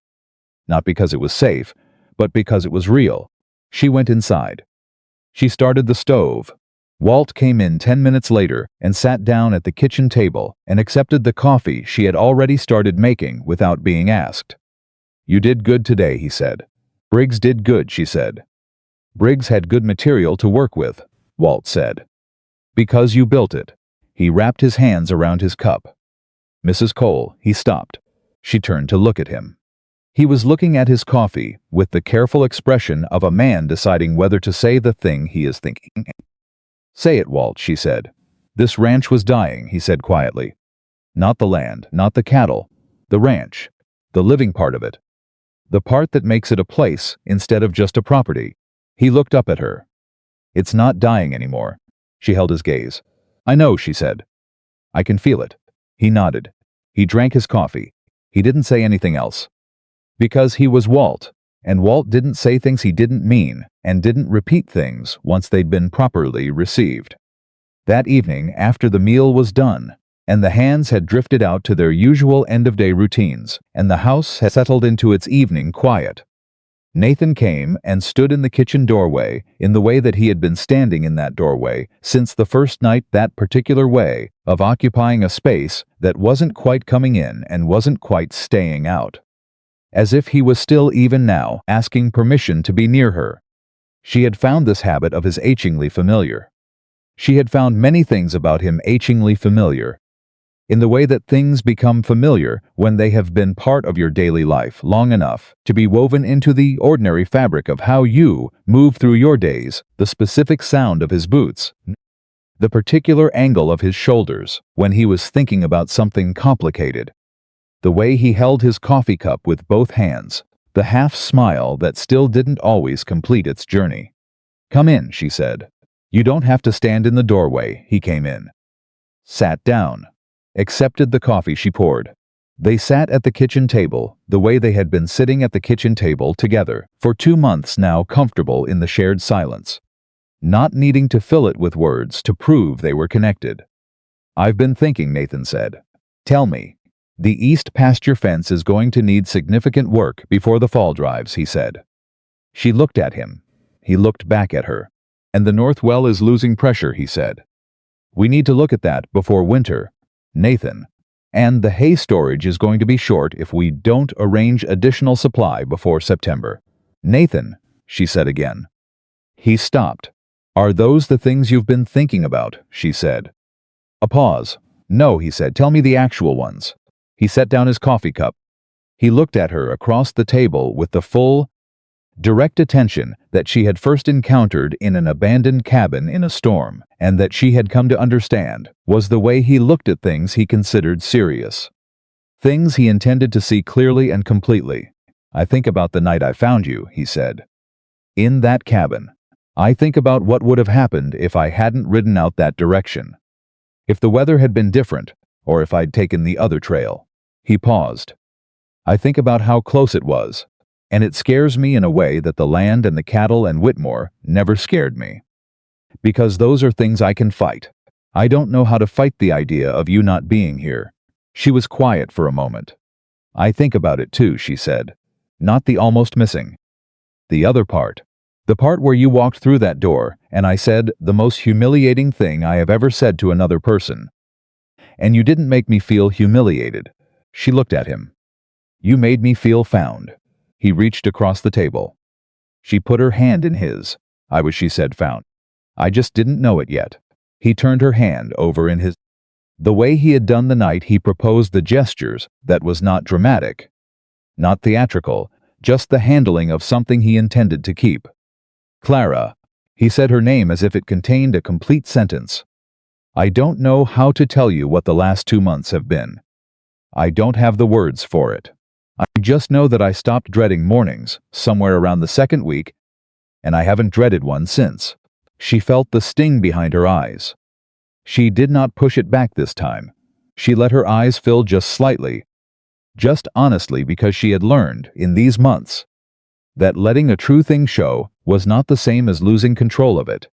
Not because it was safe, but because it was real. She went inside. She started the stove. Walt came in 10 minutes later and sat down at the kitchen table and accepted the coffee she had already started making without being asked. "You did good today," he said. "Briggs did good," she said. "Briggs had good material to work with," Walt said. "Because you built it." He wrapped his hands around his cup. "Mrs. Cole," he stopped. She turned to look at him. He was looking at his coffee with the careful expression of a man deciding whether to say the thing he is thinking. "Say it, Walt," she said. "This ranch was dying," he said quietly. "Not the land, not the cattle. The ranch. The living part of it. The part that makes it a place instead of just a property." He looked up at her. "It's not dying anymore." She held his gaze. "I know," she said. "I can feel it." He nodded. He drank his coffee. He didn't say anything else. Because he was Walt, and Walt didn't say things he didn't mean, and didn't repeat things once they'd been properly received. That evening, after the meal was done, and the hands had drifted out to their usual end-of-day routines, and the house had settled into its evening quiet, Nathan came and stood in the kitchen doorway in the way that he had been standing in that doorway since the first night, that particular way of occupying a space that wasn't quite coming in and wasn't quite staying out. As if he was still even now asking permission to be near her. She had found this habit of his achingly familiar. She had found many things about him achingly familiar. In the way that things become familiar when they have been part of your daily life long enough to be woven into the ordinary fabric of how you move through your days, the specific sound of his boots, the particular angle of his shoulders when he was thinking about something complicated, the way he held his coffee cup with both hands, the half smile that still didn't always complete its journey. "Come in," she said. "You don't have to stand in the doorway." He came in. Sat down. Accepted the coffee she poured. They sat at the kitchen table, the way they had been sitting at the kitchen table together for 2 months now, comfortable in the shared silence, not needing to fill it with words to prove they were connected. "I've been thinking," Nathan said. "Tell me. The east pasture fence is going to need significant work before the fall drives," he said. She looked at him. He looked back at her. "And the north well is losing pressure," he said. "We need to look at that before winter, Nathan. And the hay storage is going to be short if we don't arrange additional supply before September." "Nathan," she said again. He stopped. "Are those the things you've been thinking about?" she said. A pause. "No," he said. "Tell me the actual ones." He set down his coffee cup. He looked at her across the table with the full, direct attention that she had first encountered in an abandoned cabin in a storm, and that she had come to understand was the way he looked at things he considered serious. Things he intended to see clearly and completely. "I think about the night I found you," he said. "In that cabin. I think about what would have happened if I hadn't ridden out that direction. If the weather had been different, or if I'd taken the other trail." He paused. "I think about how close it was. And it scares me in a way that the land and the cattle and Whitmore never scared me. Because those are things I can fight. I don't know how to fight the idea of you not being here." She was quiet for a moment. "I think about it too," she said. "Not the almost missing. The other part. The part where you walked through that door, and I said the most humiliating thing I have ever said to another person. And you didn't make me feel humiliated." She looked at him. "You made me feel found." He reached across the table. She put her hand in his. "I was," she said, "found. I just didn't know it yet." He turned her hand over in his. The way he had done the night he proposed the gestures, that was not dramatic, not theatrical, just the handling of something he intended to keep. "Clara." He said her name as if it contained a complete sentence. "I don't know how to tell you what the last 2 months have been. I don't have the words for it. I just know that I stopped dreading mornings somewhere around the 2nd week, and I haven't dreaded one since." She felt the sting behind her eyes. She did not push it back this time. She let her eyes fill just slightly, just honestly, because she had learned, in these months, that letting a true thing show was not the same as losing control of it,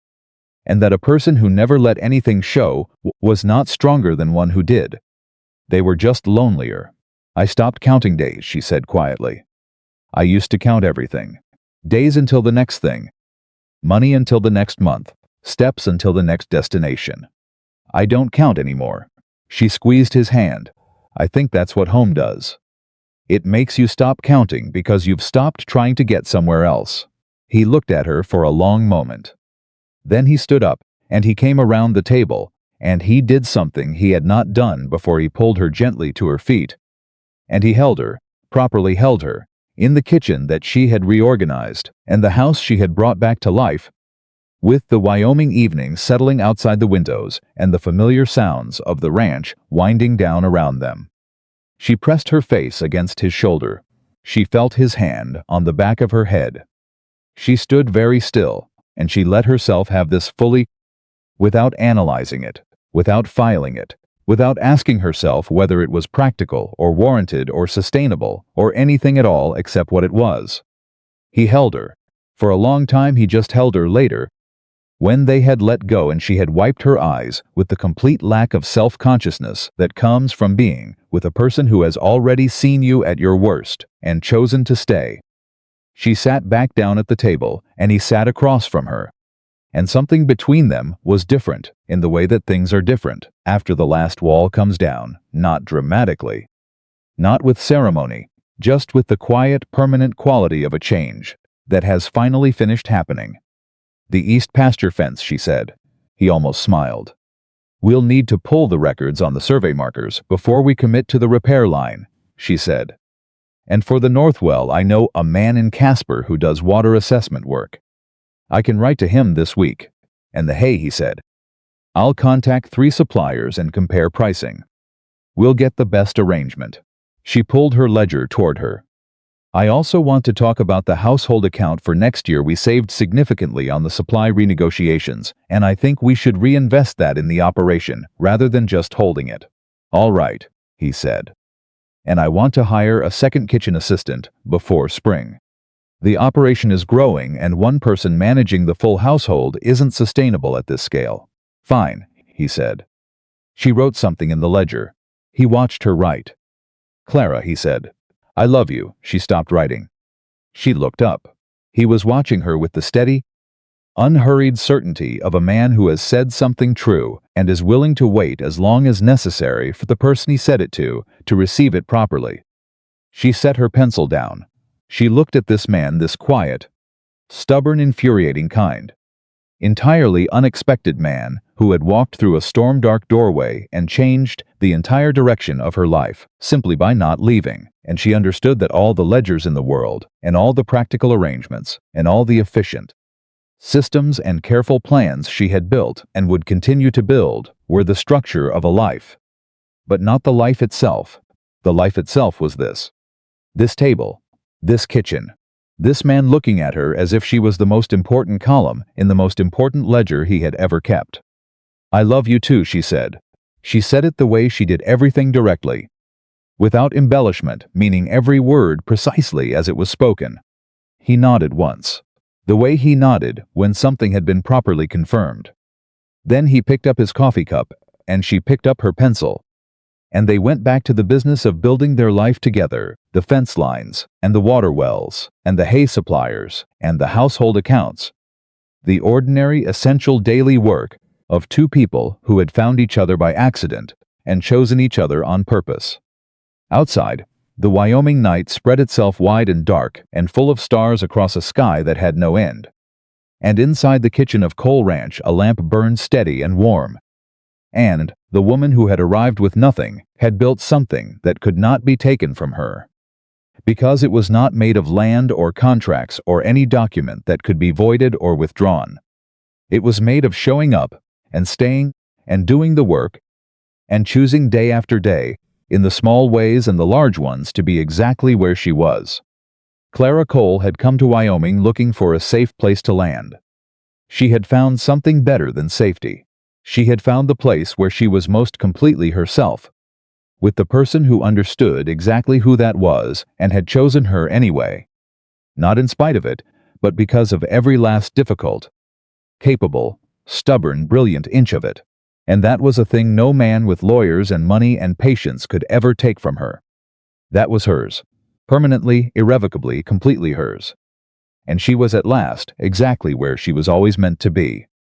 and that a person who never let anything show was not stronger than one who did. They were just lonelier. "I stopped counting days," she said quietly. "I used to count everything. Days until the next thing. Money until the next month. Steps until the next destination. I don't count anymore." She squeezed his hand. "I think that's what home does. It makes you stop counting because you've stopped trying to get somewhere else." He looked at her for a long moment. Then he stood up, and he came around the table, and he did something he had not done before. He pulled her gently to her feet. And he held her, properly held her, in the kitchen that she had reorganized, and the house she had brought back to life, with the Wyoming evenings settling outside the windows and the familiar sounds of the ranch winding down around them. She pressed her face against his shoulder. She felt his hand on the back of her head. She stood very still, and she let herself have this fully, without analyzing it, without filing it, without asking herself whether it was practical or warranted or sustainable or anything at all except what it was. He held her. For a long time he just held her. Later, when they had let go and she had wiped her eyes with the complete lack of self-consciousness that comes from being with a person who has already seen you at your worst and chosen to stay, She sat back down at the table, and he sat across from her. And something between them was different, in the way that things are different after the last wall comes down, not dramatically. Not with ceremony, just with the quiet, permanent quality of a change that has finally finished happening. The east pasture fence, she said. He almost smiled. We'll need to pull the records on the survey markers before we commit to the repair line, she said. And for the north well, I know a man in Casper who does water assessment work. I can write to him this week. And the hay, he said. I'll contact 3 suppliers and compare pricing. We'll get the best arrangement. She pulled her ledger toward her. I also want to talk about the household account for next year. We saved significantly on the supply renegotiations, and I think we should reinvest that in the operation rather than just holding it. All right, he said. And I want to hire a second kitchen assistant before spring. The operation is growing, and one person managing the full household isn't sustainable at this scale. Fine, he said. She wrote something in the ledger. He watched her write. Clara, he said. I love you. She stopped writing. She looked up. He was watching her with the steady, unhurried certainty of a man who has said something true and is willing to wait as long as necessary for the person he said it to receive it properly. She set her pencil down. She looked at this man, this quiet, stubborn, infuriating kind. Entirely unexpected man who had walked through a storm-dark doorway and changed the entire direction of her life simply by not leaving, and she understood that all the ledgers in the world, and all the practical arrangements, and all the efficient systems and careful plans she had built and would continue to build were the structure of a life. But not the life itself. The life itself was this. This table. This kitchen. This man looking at her as if she was the most important column in the most important ledger he had ever kept. I love you too, she said. She said it the way she did everything, directly, without embellishment, meaning every word precisely as it was spoken. He nodded once, the way he nodded when something had been properly confirmed. Then he picked up his coffee cup, and she picked up her pencil. And they went back to the business of building their life together, the fence lines, and the water wells, and the hay suppliers, and the household accounts. The ordinary, essential daily work of 2 people who had found each other by accident and chosen each other on purpose. Outside, the Wyoming night spread itself wide and dark and full of stars across a sky that had no end. And inside the kitchen of Cole Ranch, a lamp burned steady and warm. And the woman who had arrived with nothing had built something that could not be taken from her, because it was not made of land or contracts or any document that could be voided or withdrawn. It was made of showing up and staying and doing the work and choosing day after day, in the small ways and the large ones, to be exactly where she was. Clara Cole had come to Wyoming looking for a safe place to land. She had found something better than safety. She had found the place where she was most completely herself, with the person who understood exactly who that was and had chosen her anyway. Not in spite of it, but because of every last difficult, capable, stubborn, brilliant inch of it. And that was a thing no man with lawyers and money and patience could ever take from her. That was hers. Permanently, irrevocably, completely hers. And she was at last exactly where she was always meant to be.